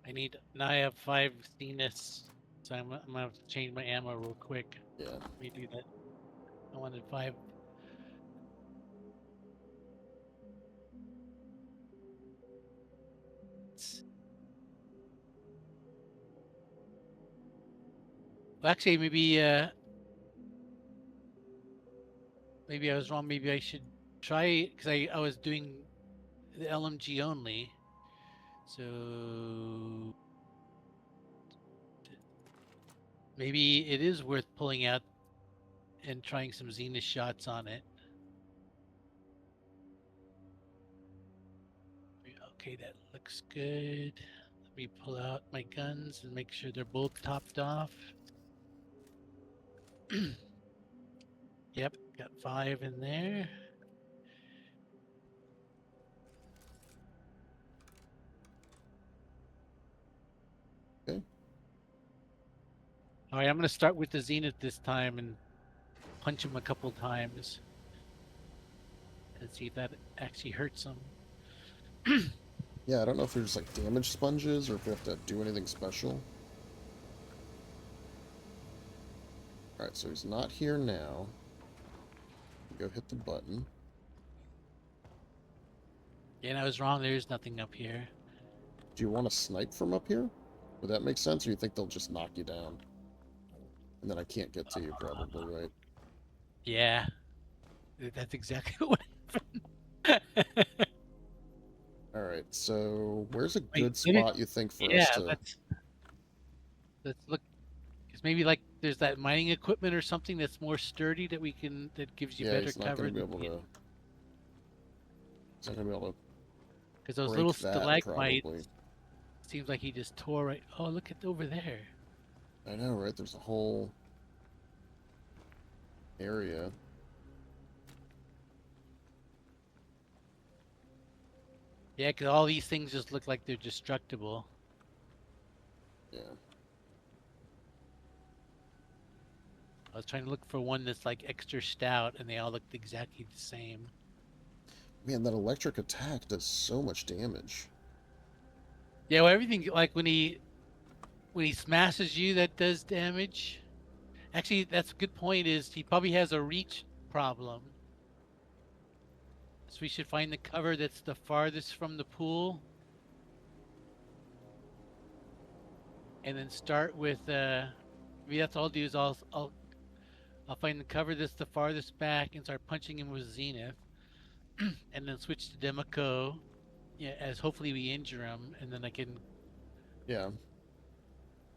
I need now. I have 5 CNS, so I'm gonna have to change my ammo real quick. Yeah. Let me do that. I wanted 5. Well, actually, maybe I was wrong. Maybe I should try because I was doing the LMG only. So maybe it is worth pulling out and trying some Zenith shots on it. Okay, that looks good. Let me pull out my guns and make sure they're both topped off. Yep, got 5 in there. Okay. All right, I'm going to start with the Zenith this time and punch him a couple times and see if that actually hurts him. Yeah, I don't know if there's like damage sponges or if we have to do anything special. Alright, so he's not here now. Go hit the button. Yeah, and I was wrong. There's nothing up here. Do you want to snipe from up here? Would that make sense, or you think they'll just knock you down? And then I can't get to you, probably, right? Yeah, that's exactly what happened. Alright, so where's a Wait, good maybe- spot you think for yeah, us to... let's look. Because maybe like there's that mining equipment or something that's more sturdy that that gives you Yeah, better he's not cover. going to be able to... He's not going to be able to Because those break little that, stalagmites probably. seems like he just tore right. Oh, look at over there. I know, right? There's a whole area. Yeah, because all these things just look like they're destructible. Yeah. I was trying to look for one that's like extra stout, and they all looked exactly the same. Man, that electric attack does so much damage. Yeah, well, everything like when he smashes you, that does damage. Actually, that's a good point. Is he probably has a reach problem? So we should find the cover that's the farthest from the pool, and then start with. Maybe that's all I'll do is I'll find the cover that's the farthest back and start punching him with Zenith, and then switch to Demico. Yeah, as hopefully we injure him, and then I can. Yeah.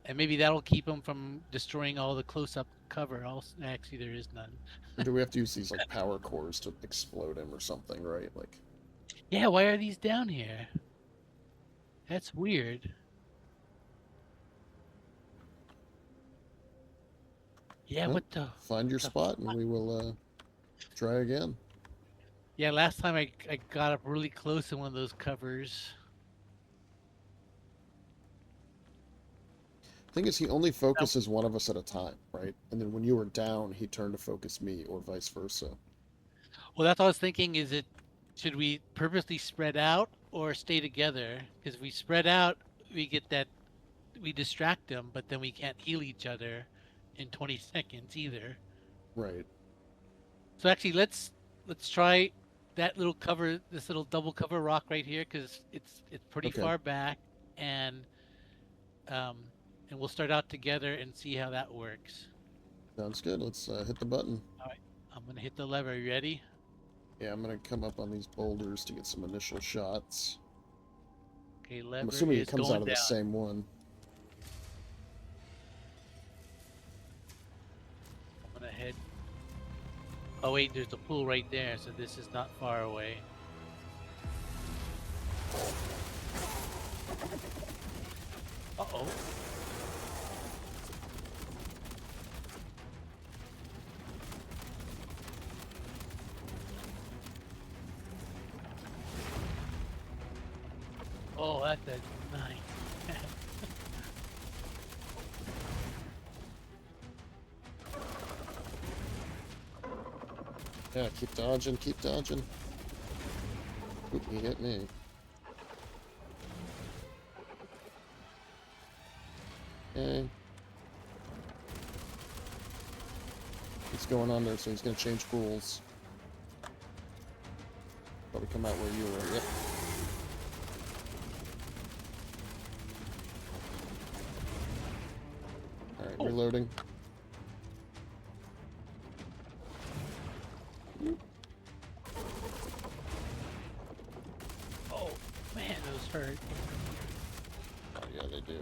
And maybe that'll keep him from destroying all the close-up cover. Actually, there is none. Or do we have to use these, like, power cores to explode him or something, right? Like... Yeah, why are these down here? That's weird. Yeah, Well, what the... Find your spot and we will try again. Yeah, last time I got up really close in one of those covers. Thing is, he only focuses one of us at a time, right? And then when you were down, he turned to focus me, or vice versa. Well, that's what I was thinking. Should we purposely spread out or stay together? Because if we spread out, we distract them, but then we can't heal each other in 20 seconds either. Right. So actually, let's try that little cover, this little double cover rock right here, because it's pretty Okay. far back, and we'll start out together and see how that works. Sounds good. Let's hit the button. I'm gonna hit the lever. You ready? Yeah, I'm gonna come up on these boulders to get some initial shots. Okay, lever I'm assuming is it comes going out of down. the same one. I'm gonna head. Oh wait, there's a pool right there, so this is not far away. Uh-oh. Oh, that's nice. Yeah, keep dodging, keep dodging. Oop, he hit me. Okay. What's going on there? So he's gonna change pools. Probably come out where you were. Yep. Alright, reloading. hurt. Oh yeah, they do.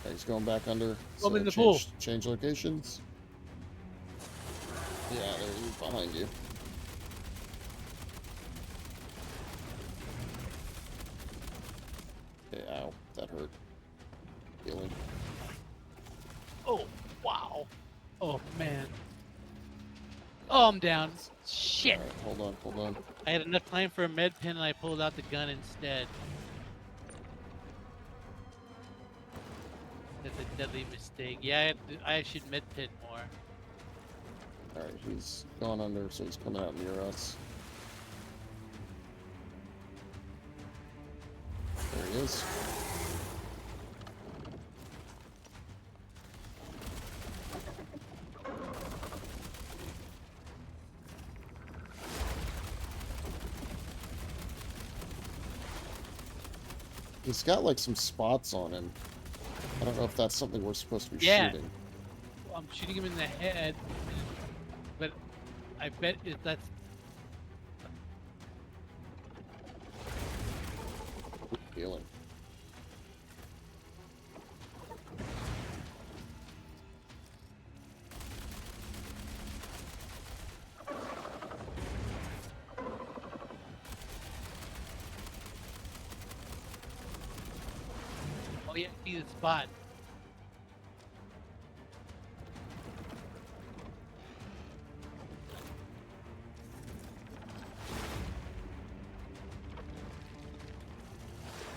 Okay, he's going back under. I'm in the pool. Change locations. Yeah, there he's behind you. Okay, ow, that hurt. Healing. Oh, wow. Oh, man. Oh, I'm down. Shit. Alright, hold on. I had enough time for a med pin and I pulled out the gun instead. That's a deadly mistake. Yeah, I should med pin more. Alright, he's gone under, so he's coming out near us. There he is. He's got like some spots on him. I don't know if that's something we're supposed to be shooting. I'm shooting him in the head, but I bet if that's... Healing. Oh yeah, see the spot.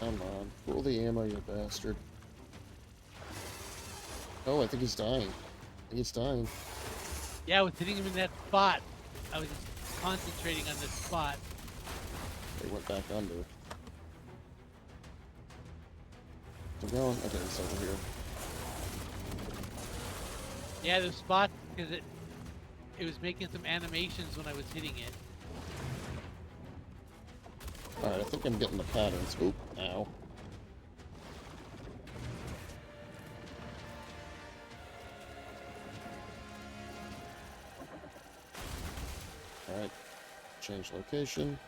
Come on, pull the ammo, you bastard. Oh, I think he's dying. Yeah, I was hitting him in that spot. I was just concentrating on this spot. He went back under. Keep going. Okay, he's over here. Yeah, the spot, because it was making some animations when I was hitting it. Alright, I think I'm getting the patterns. Oop, ow. Alright, change location.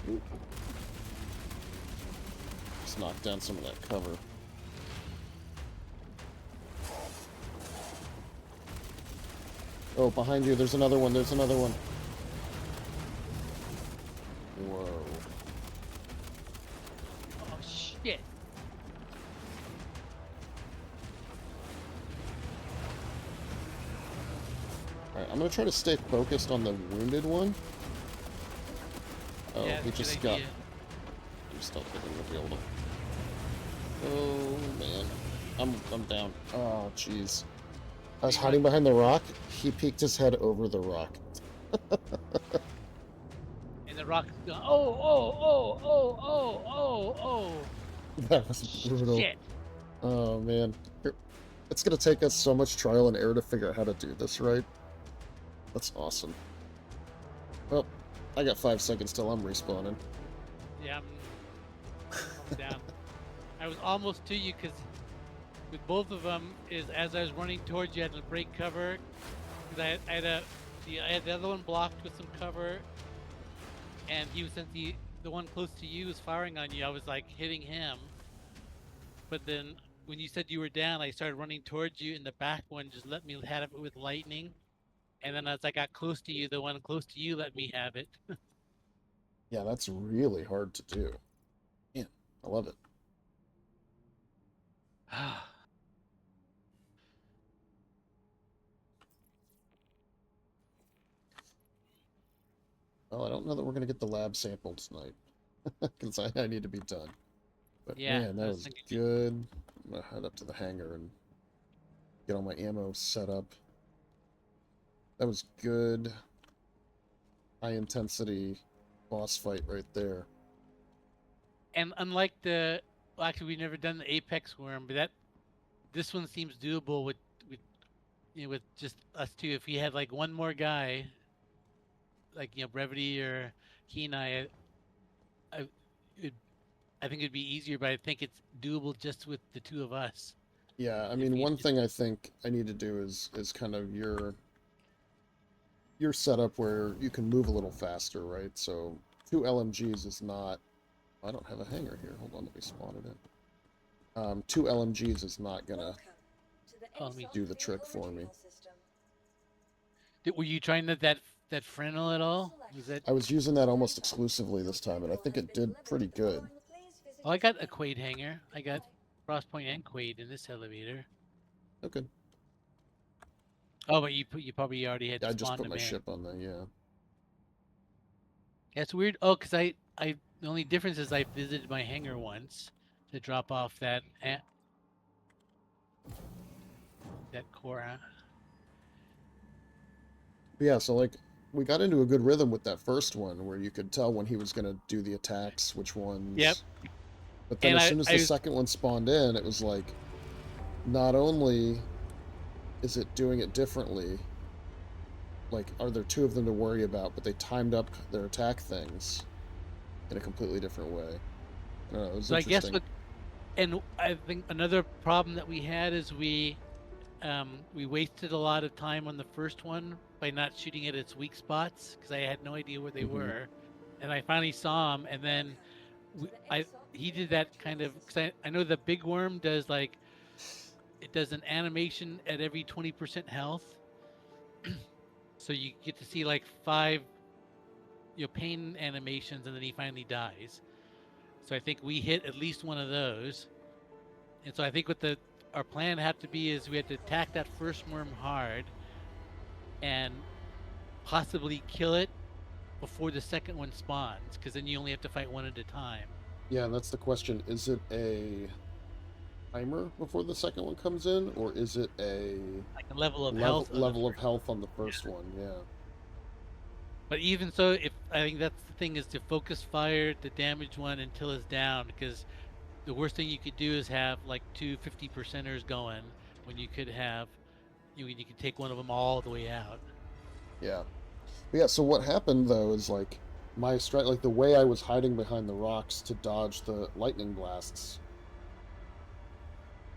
Oop. Just knock down some of that cover. Oh, behind you, there's another one, Whoa. Oh shit. Alright, I'm gonna try to stay focused on the wounded one. Oh, Yeah, he that's a just good got... idea. I'm still thinking we'll be able to... Oh, man. I'm down. Oh, jeez. I was hiding behind the rock. He peeked his head over the rock. And the rock's gone. Oh. That was brutal. Shit. Oh, man. It's gonna take us so much trial and error to figure out how to do this right. That's awesome. Well, I got 5 seconds till I'm respawning. Yeah, I'm down. I was almost to you because with both of them is as I was running towards you, I had to break cover because I had the other one blocked with some cover, and he was since the one close to you was firing on you. I was like hitting him, but then when you said you were down, I started running towards you, and the back one just let me have it with lightning, and then as I got close to you, the one close to you let me have it. Yeah, that's really hard to do. Man, I love it. Well, I don't know that we're gonna get the lab sample tonight, because I need to be done. But Yeah, man, that I was was thinking- good. I'm gonna head up to the hangar and get all my ammo set up. That was good. High intensity boss fight right there. And unlike well, actually, we've never done the Apex Worm, but this one seems doable with with just us two. If we had like one more guy, like Brevity or Kenai, I think it'd be easier, but I think it's doable just with the two of us. Yeah, I If mean, we one just- thing I think I need to do is kind of your setup where you can move a little faster, right? So 2 LMGs is not. I don't have a hanger here. Hold on, let me spawn it in. 2 LMGs is not gonna Welcome to the Oh, let me ASOP do the trick vehicle for me. retrieval system. Were you trying that Fresnel at all? Was that? I was using that almost exclusively this time, and I think it did pretty good. Oh, I got a Quade hanger. I got Crosspoint and Quade in this elevator. Okay, Oh, but you probably already had I just spawned put them my in. ship on there. Yeah. That's weird. Oh, because I the only difference is I visited my hangar once to drop off that core. But yeah, so like we got into a good rhythm with that first one where you could tell when he was gonna do the attacks, which ones. Yep. But then And as soon as I the was- second one spawned in, it was like, not only is it doing it differently, like are there two of them to worry about, but they timed up their attack things in a completely different way. I don't know, it was So I guess interesting. and I think another problem that we had is we wasted a lot of time on the first one by not shooting at its weak spots because I had no idea where they Mhm. were, and I finally saw them, and then he did that kind of because I know the big worm does like it does an animation at every 20% health, so you get to see like 5 pain animations, and then he finally dies. So I think we hit at least one of those. And so I think what our plan had to be is we had to attack that first worm hard and possibly kill it before the second one spawns, because then you only have to fight one at a time. Yeah, and that's the question. Is it a timer before the second one comes in, or is it a Like a level of health. level of health on the first one? Yeah. But even so, if I think that's the thing is to focus fire the damaged one until it's down, because the worst thing you could do is have like 2 50%ers going when you could have you could take one of them all the way out. Yeah. But yeah, so what happened though is like my strike, like the way I was hiding behind the rocks to dodge the lightning blasts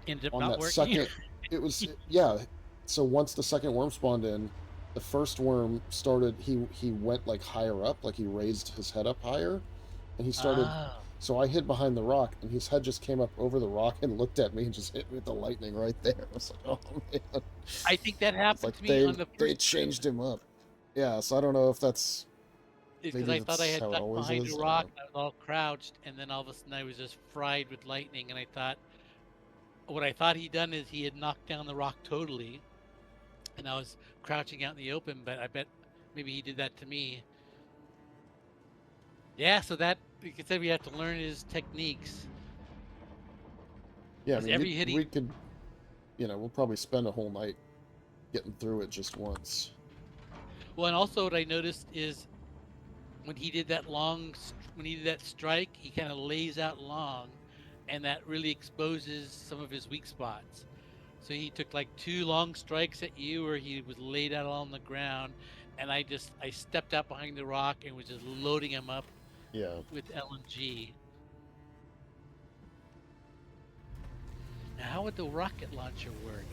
Ended up on not that working. second, it was, yeah. So once the second worm spawned in, the first worm started, he went like higher up, like he raised his head up higher, and he started, Oh. so I hid behind the rock, and his head just came up over the rock and looked at me and just hit me with the lightning right there. I was like, oh man. I think that It's happened like to me on the they first changed him up. Yeah, so I don't know if that's because maybe I thought I that's had how it ducked always behind is. a I don't rock know. and I was all crouched, and then all of a sudden I was just fried with lightning, and I thought what I thought he'd done is he had knocked down the rock totally, and I was crouching out in the open, but I bet maybe he did that to me. Yeah, so that like I said, we have to learn his techniques. Yeah, I 'Cause mean, every hit he- we could, we'll probably spend a whole night getting through it just once. Well, and also what I noticed is when he did that when he did that strike, he kind of lays out long, and that really exposes some of his weak spots. So he took like 2 long strikes at you where he was laid out on the ground, and I stepped out behind the rock and was just loading him up Yeah. with LMG. Now, how would the rocket launcher work?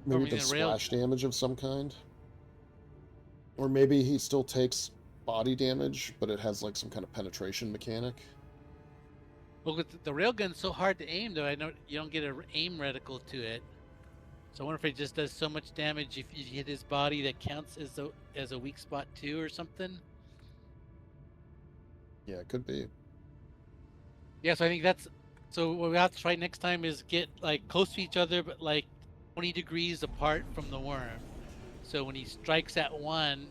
Maybe mean, it does the rail- splash damage of some kind. Or maybe he still takes body damage, but it has like some kind of penetration mechanic. Well, with the railgun's so hard to aim, though. I know you don't get an aim reticle to it. So I wonder if it just does so much damage if you hit his body that counts as a weak spot too, or something. Yeah, it could be. Yeah, so I think so. What we have to try next time is get like close to each other, but like 20 degrees apart from the worm. So when he strikes at one,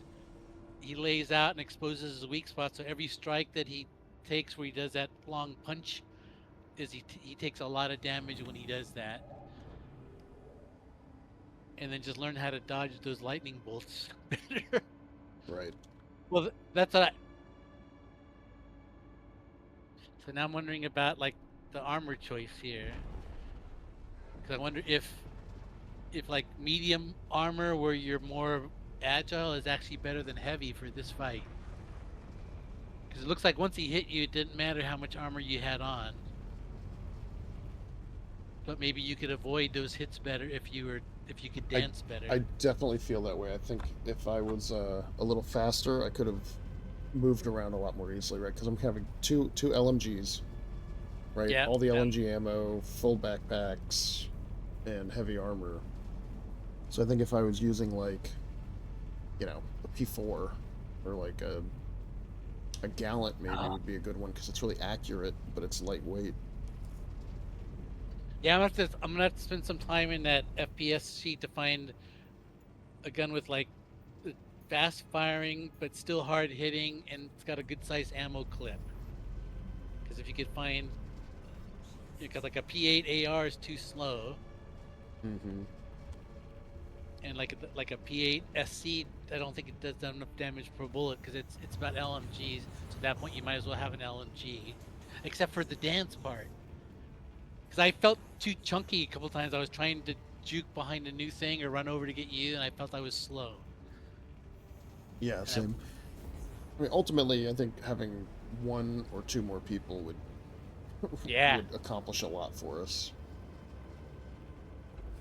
he lays out and exposes his weak spot. So every strike that he takes, where he does that long punch, he takes a lot of damage when he does that. And then just learn how to dodge those lightning bolts better. Right. Well, that's what So now I'm wondering about like the armor choice here, because I wonder if like medium armor where you're more agile is actually better than heavy for this fight. Because it looks like once he hit you, it didn't matter how much armor you had on. But maybe you could avoid those hits better if you could dance better. I definitely feel that way. I think if I was a little faster, I could have moved around a lot more easily, right? Because I'm having two LMGs, right? Yeah, All the yeah. LMG ammo, full backpacks, and heavy armor. So I think if I was using like, you know, a P4 or like a Gallant, maybe would be a good one because it's really accurate, but it's lightweight. Yeah, I'm gonna have to spend some time in that FPS sheet to find a gun with like fast firing but still hard hitting, and it's got a good size ammo clip. Because if you could find, because like a P8 AR is too slow, Mm-hmm. and like a P8 SC, I don't think it does enough damage per bullet because it's about LMGs. So at that point, you might as well have an LMG, except for the dance part. Because I felt too chunky a couple times. I was trying to juke behind a new thing or run over to get you, and I felt I was slow. Yeah, same. I mean, ultimately, I think having one or two more people would Yeah. would accomplish a lot for us.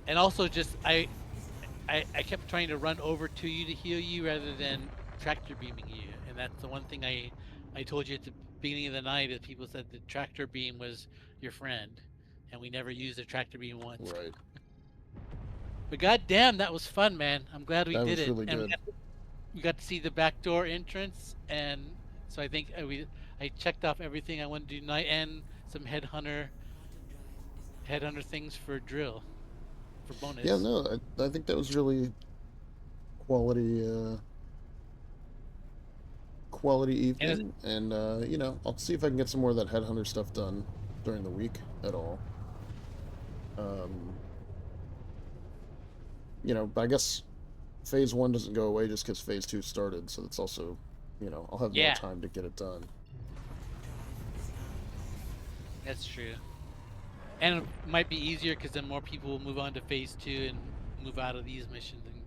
And also, just I kept trying to run over to you to heal you rather than tractor beaming you, and that's the one thing I told you at the beginning of the night. Is people said the tractor beam was your friend, and we never used the tractor beam once. Right. But goddamn, that was fun, man. I'm glad we That did was it. really And good. we got to see the backdoor entrance, and so I think I checked off everything I wanted to do tonight, and some headhunter things for drill, for bonus. Yeah, no, I think that was really quality quality evening, and you know, I'll see if I can get some more of that headhunter stuff done during the week at all. You know, but I guess phase 1 doesn't go away just because phase 2 started, so it's also, you know, I'll have more Yeah. time to get it done. That's true. And it might be easier because then more people will move on to phase 2 and move out of these missions. And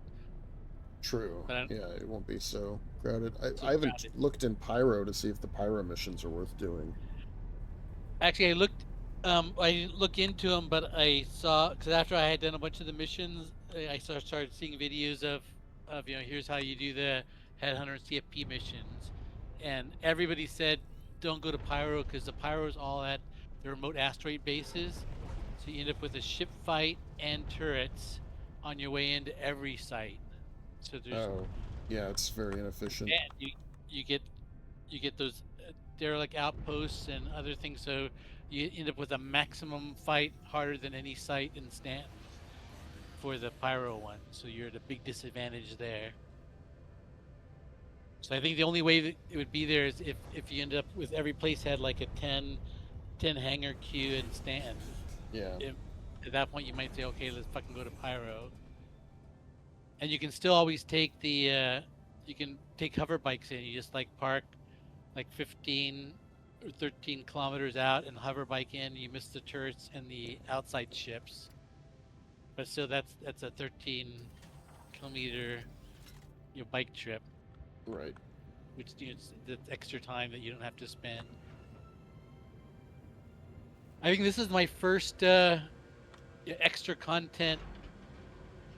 True. But Yeah, it won't be so crowded. So I haven't crowded. looked in Pyro to see if the Pyro missions are worth doing. actually, I looked. I didn't look into them, but I saw, because after I had done a bunch of the missions, I started seeing videos of you know, here's how you do the Headhunter CFP missions, and everybody said don't go to Pyro because the Pyro is all at the remote asteroid bases, so you end up with a ship fight and turrets on your way into every site. So there's Oh, yeah, it's very inefficient. and you get those derelict outposts and other things, so you end up with a maximum fight harder than any site in Stan for the Pyro one, so you're at a big disadvantage there. So I think the only way that it would be there is if you end up with every place had like a 10 hanger queue and stand. Yeah. At that point you might say, okay, let's fucking go to Pyro. And you can still always take the you can take hover bikes in. You just like park like 15 or 13 kilometers out and hover bike in. You miss the turrets and the outside ships, but still that's a 13 kilometer, you know, bike trip, Right. which, you know, that's extra time that you don't have to spend. I think this is my first extra content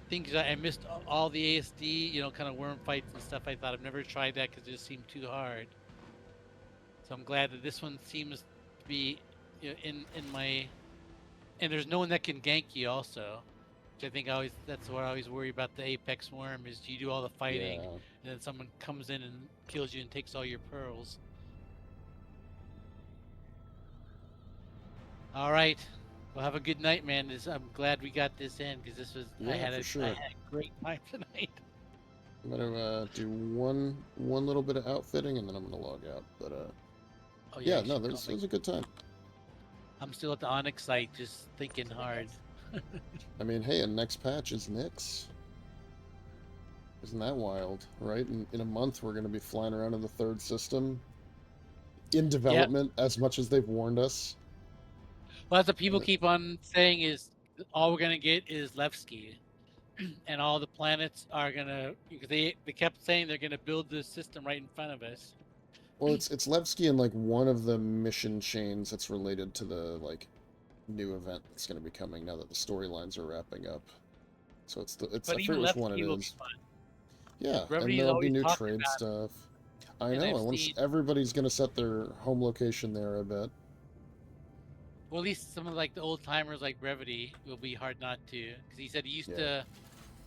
thing, because I missed all the ASD, you know, kind of worm fights and stuff. I thought I've never tried that because it just seemed too hard. So I'm glad that this one seems to be, you know, in my, and there's no one that can gank you also, which I think that's what I always worry about the Apex worm, is you do all the fighting Yeah. and then someone comes in and kills you and takes all your pearls. All right. Well, have a good night, man. I'm glad we got this in, because this was, Yeah, I had for a sure. great time tonight. I'm gonna do one little bit of outfitting and then I'm gonna log out. But Oh yeah, you no, should this call me. was a good time. I'm still at the Onyx site, just thinking hard. I mean, hey, and next patch is Nyx. Isn't that wild, right? In a month, we're gonna be flying around in the 3rd system in development, as much as they've warned us. Well, that's what people keep on saying, is all we're gonna get is Levski, and and all the planets are gonna, because they kept saying they're gonna build this system right in front of us. Well, it's Levski in like one of the mission chains that's related to the like new event that's going to be coming now that the storylines are wrapping up. So it's But I even forget which one it Lefty will be is. fun. Yeah, and Brevity's there'll be always new talking trade about stuff. I and know. I've And once seen, everybody's going to set their home location there, I bet. well, at least some of like the old timers like Brevity will be hard not to, because he said he used to,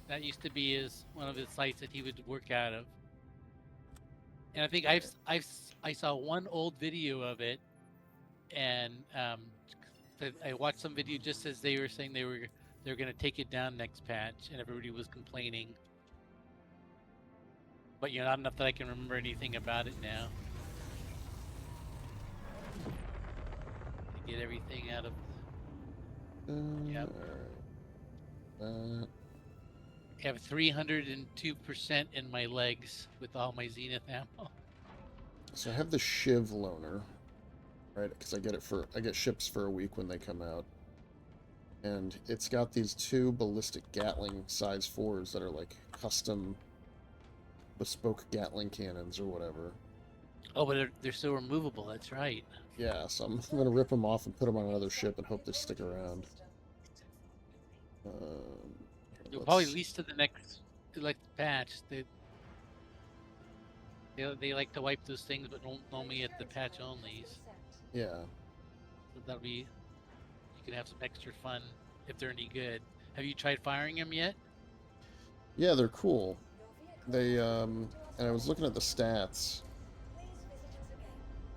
that used to be one of his sites that he would work out of. And I think I saw one old video of it, and I watched some video just as they were saying they were going to take it down next patch, and everybody was complaining. But not enough that I can remember anything about it now. To get everything out of. Yep. Alright. I have 302% in my legs with all my Zenith ammo. So I have the Shiv loaner, right? Because I get ships for a week when they come out, and it's got these 2 ballistic Gatling size 4s that are like custom, bespoke Gatling cannons or whatever. Oh, but they're still removable. That's right. Yeah, so I'm gonna rip them off and put them on another ship and hope they stick around. You'll probably at least to the next patch. They like to wipe those things, but only at the patch onlys. Yeah. So that'll be, you can have some extra fun if they're any good. Have you tried firing them yet? Yeah, they're cool. They and I was looking at the stats.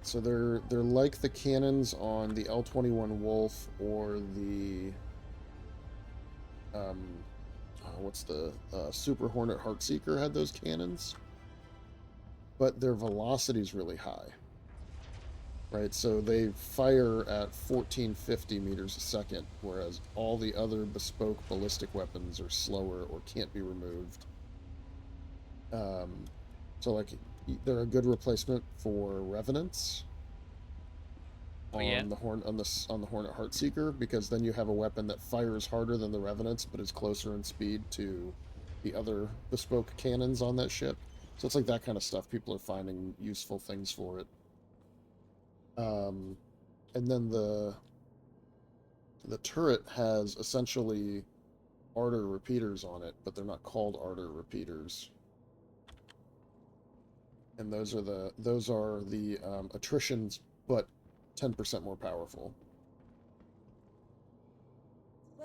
So they're like the cannons on the L-21 Wolf or the what's the Super Hornet Heartseeker had those cannons, but their velocity's really high. Right, so they fire at 1450 meters a second, whereas all the other bespoke ballistic weapons are slower or can't be removed. So like they're a good replacement for Revenants on the Hornet Heartseeker, because then you have a weapon that fires harder than the Revenants but is closer in speed to the other bespoke cannons on that ship. So it's like that kind of stuff. People are finding useful things for it. And then the turret has essentially Ardor repeaters on it, but they're not called Ardor repeaters. And those are the attritions, but 10% more powerful.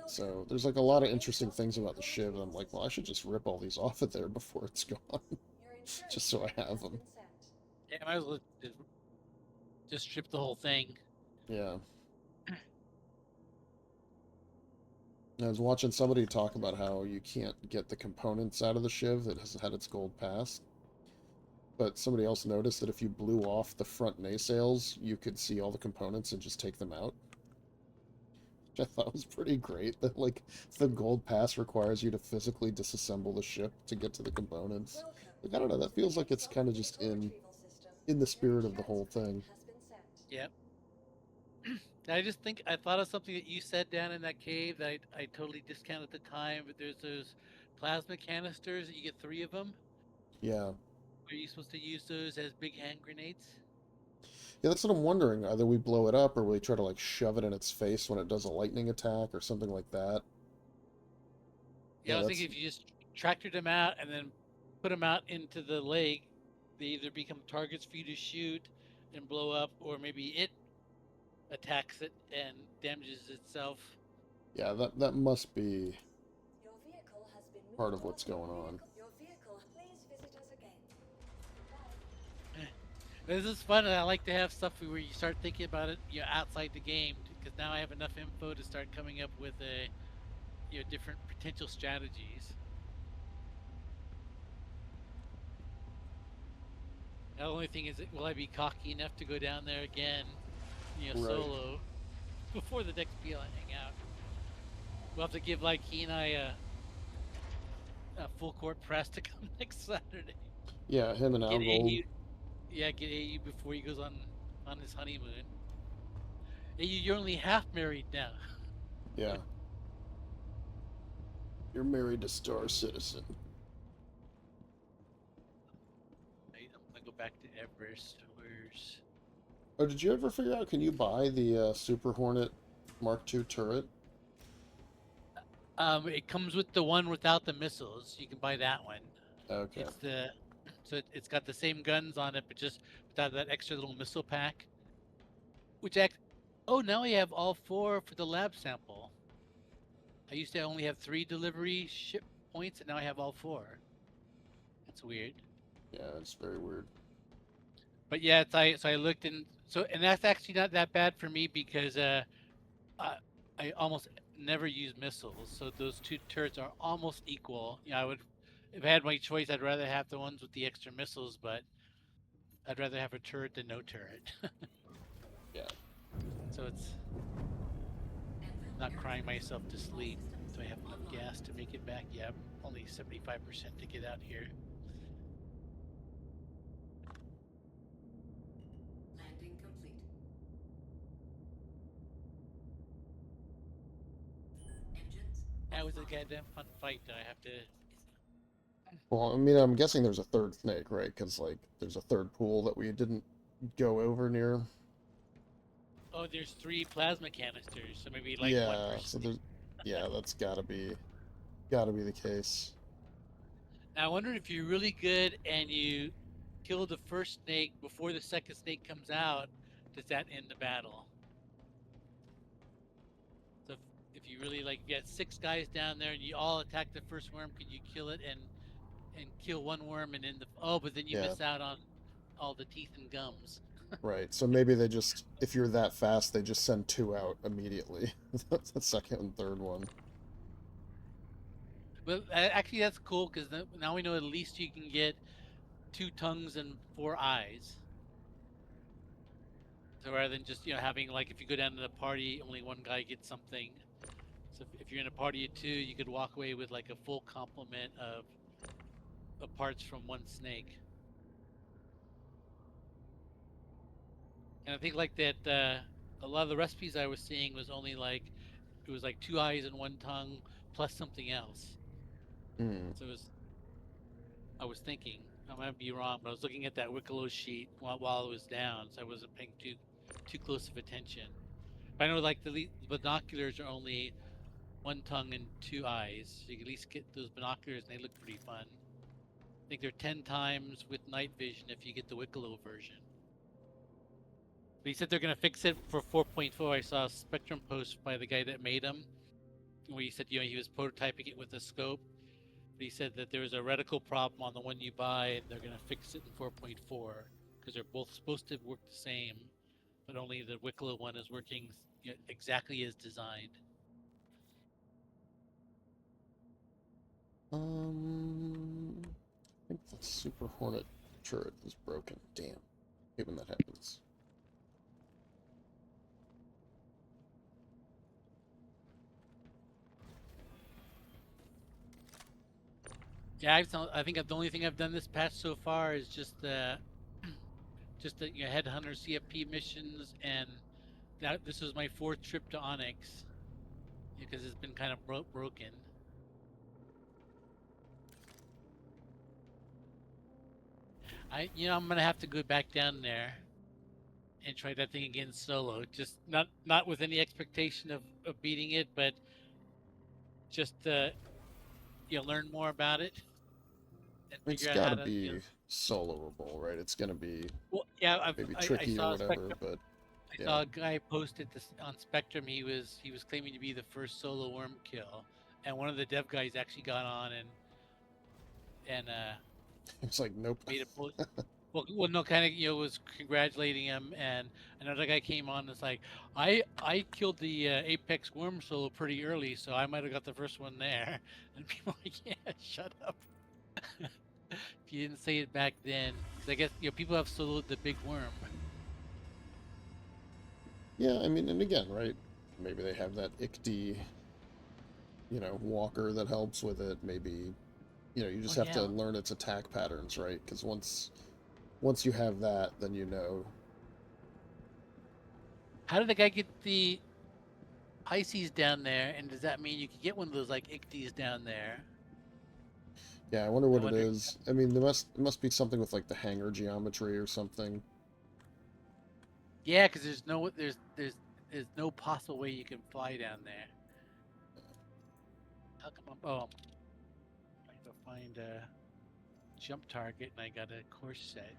So there's like a lot of interesting things about the Shiv, and I'm like, well, I should just rip all these off of there before it's gone, just so I have them. Yeah, I might as well just strip the whole thing. Yeah. I was watching somebody talk about how you can't get the components out of the Shiv that has had its gold pass. But somebody else noticed that if you blew off the front nacelles, you could see all the components and just take them out. Which I thought was pretty great, that like the gold pass requires you to physically disassemble the ship to get to the components. Like, I don't know, that feels like it's kind of just in the spirit of the whole thing. Yep. I thought of something that you said down in that cave that I totally discounted at the time, but there's those plasma canisters that you get 3 of them. Yeah. Are you supposed to use those as big hand grenades? Yeah, that's what I'm wondering. Either we blow it up or we try to like shove it in its face when it does a lightning attack or something like that. Yeah, I was thinking if you just tractored them out and then put them out into the lake, they either become targets for you to shoot and blow up, or maybe it attacks it and damages itself. Yeah, that must be part of what's going on. This is fun, and I like to have stuff where you start thinking about it, outside the game, because now I have enough info to start coming up with different potential strategies. The only thing is, will I be cocky enough to go down there again, solo, before the next PL hangout? We'll have to give he and I a full court press to come next Saturday. Yeah, him and Algold. Yeah, get AU before he goes on his honeymoon. AU, you're only half married now. Yeah. You're married to Star Citizen. I'm gonna go back to Everest. Where's... Oh, did you ever figure out, can you buy the Super Hornet Mark II turret? It comes with the one without the missiles. You can buy that one. Okay. It's the it's got the same guns on it, but just without that extra little missile pack. Which oh, now I have all 4 for the lab sample. I used to only have 3 delivery ship points, and now I have all 4. That's weird. Yeah, it's very weird. But yeah, so I looked and that's actually not that bad for me because I almost never use missiles, so those 2 turrets are almost equal. I would, if I had my choice, I'd rather have the ones with the extra missiles, but I'd rather have a turret than no turret. Yeah. So it's not crying myself to sleep. Do I have enough gas to make it back? Yeah, only 75% to get out here. Landing complete. Engines. That was a goddamn fun fight. Do I have to? Well, I mean, I'm guessing there's a third snake, right? Because, like, there's a third pool that we didn't go over near. Oh, there's 3 plasma canisters, so maybe like Yeah, one per so snake. there's... Yeah, that's gotta be the case. Now, I wonder if you're really good and you kill the first snake before the second snake comes out, does that end the battle? So if you really like get 6 guys down there and you all attack the first worm, can you kill it and kill one worm and end the... Oh, but then you Yeah. miss out on all the teeth and gums. Right, so maybe they just, if you're that fast, they just send 2 out immediately. That's the second and third one. But actually, that's cool because now we know at least you can get 2 tongues and 4 eyes. So rather than just having, like, if you go down to the party, only one guy gets something. So if you're in a party of 2, you could walk away with like a full complement of parts from one snake. And I think like that, a lot of the recipes I was seeing was only like, it was like 2 eyes and 1 tongue plus something else. Hmm. So I was thinking, I might be wrong, but I was looking at that Wicklow sheet while it was down, so I wasn't paying too close of attention. But I know like the binoculars are only 1 tongue and 2 eyes, so you can at least get those binoculars, and they look pretty fun. I think they're 10 times with night vision if you get the Wicklow version. But he said they're going to fix it for 4.4. I saw a Spectrum post by the guy that made them, where he said he was prototyping it with a scope. But he said that there was a reticle problem on the one you buy, and they're going to fix it in 4.4 because they're both supposed to work the same, but only the Wicklow one is working exactly as designed. I think the Super Hornet turret is broken. Damn. Hate when that happens. Yeah, I think the only thing I've done this patch so far is just the Headhunters CFP missions, and this was my 4th trip to Onyx because it's been kind of broken. I'm gonna have to go back down there and try that thing again solo. Just not with any expectation of beating it, but just learn more about it and It's figure out how gotta to. be soloable, right? It's gonna be Well, yeah, maybe I tricky saw or whatever, Spectrum. but I saw a guy posted this on Spectrum. He was claiming to be the first solo worm kill, and one of the dev guys actually got on and it's like, nope. made a post. Well, no, kind of, was congratulating him, and another guy came on and was like, I killed the Apex worm solo pretty early, so I might have got the first one there. And people were like, yeah, shut up. If you didn't say it back then, because I guess people have soloed the big worm. Yeah, I mean, and again, right? Maybe they have that ICD, walker that helps with it. Maybe, you just have to learn its attack patterns, right? Because once you have that, then How did the guy get the Pisces down there, and does that mean you can get one of those like Ichthys down there? Yeah, I wonder what it wonder- is. I mean, it must be something with like the hanger geometry or something. Yeah, because there's no possible way you can fly down there. How come I'm trying to find a jump target and I got a course set.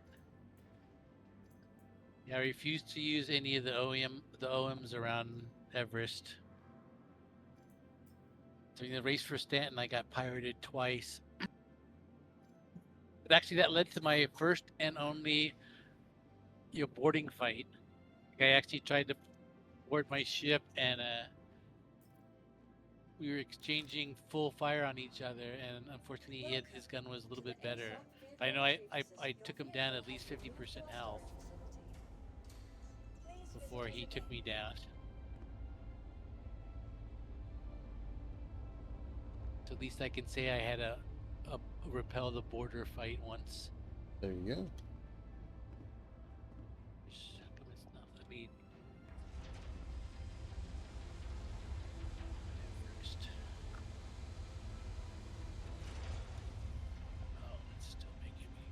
Yeah, I refuse to use any of the OMs around Everest. During the race for Stanton, I got pirated twice. But actually, that led to my first and only boarding fight. I actually tried to board my ship, and we were exchanging full fire on each other. And unfortunately, his gun was a little bit better. But I know I took him down at least 50% health before he took me down. So at least I can say I had a repel the border fight once. There you go. How come it's not let me first? Oh, it's still making me.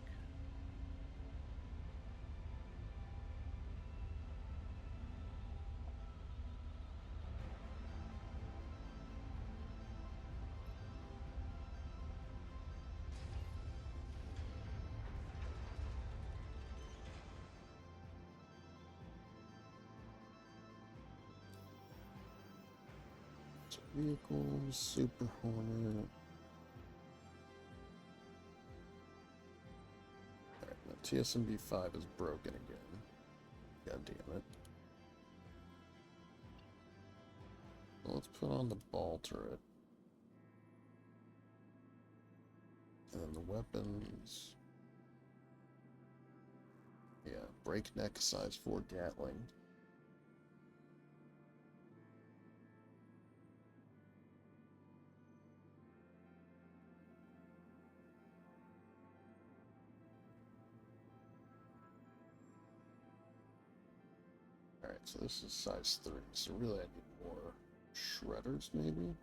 Vehicles, Super Hornet. Alright, now TSMB 5 is broken again. God damn it. Well, let's put on the ball turret. And then the weapons. Yeah, breakneck size 4 Gatling. Alright, so this is size 3, so really I need more shredders, maybe?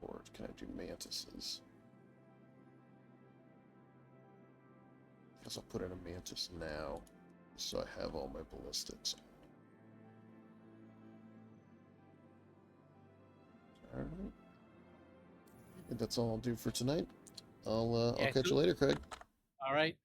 Or can I do mantises? Guess I'll put in a mantis now, so I have all my ballistics. Alright. I think that's all I'll do for tonight. I'll catch you later, Craig. All right.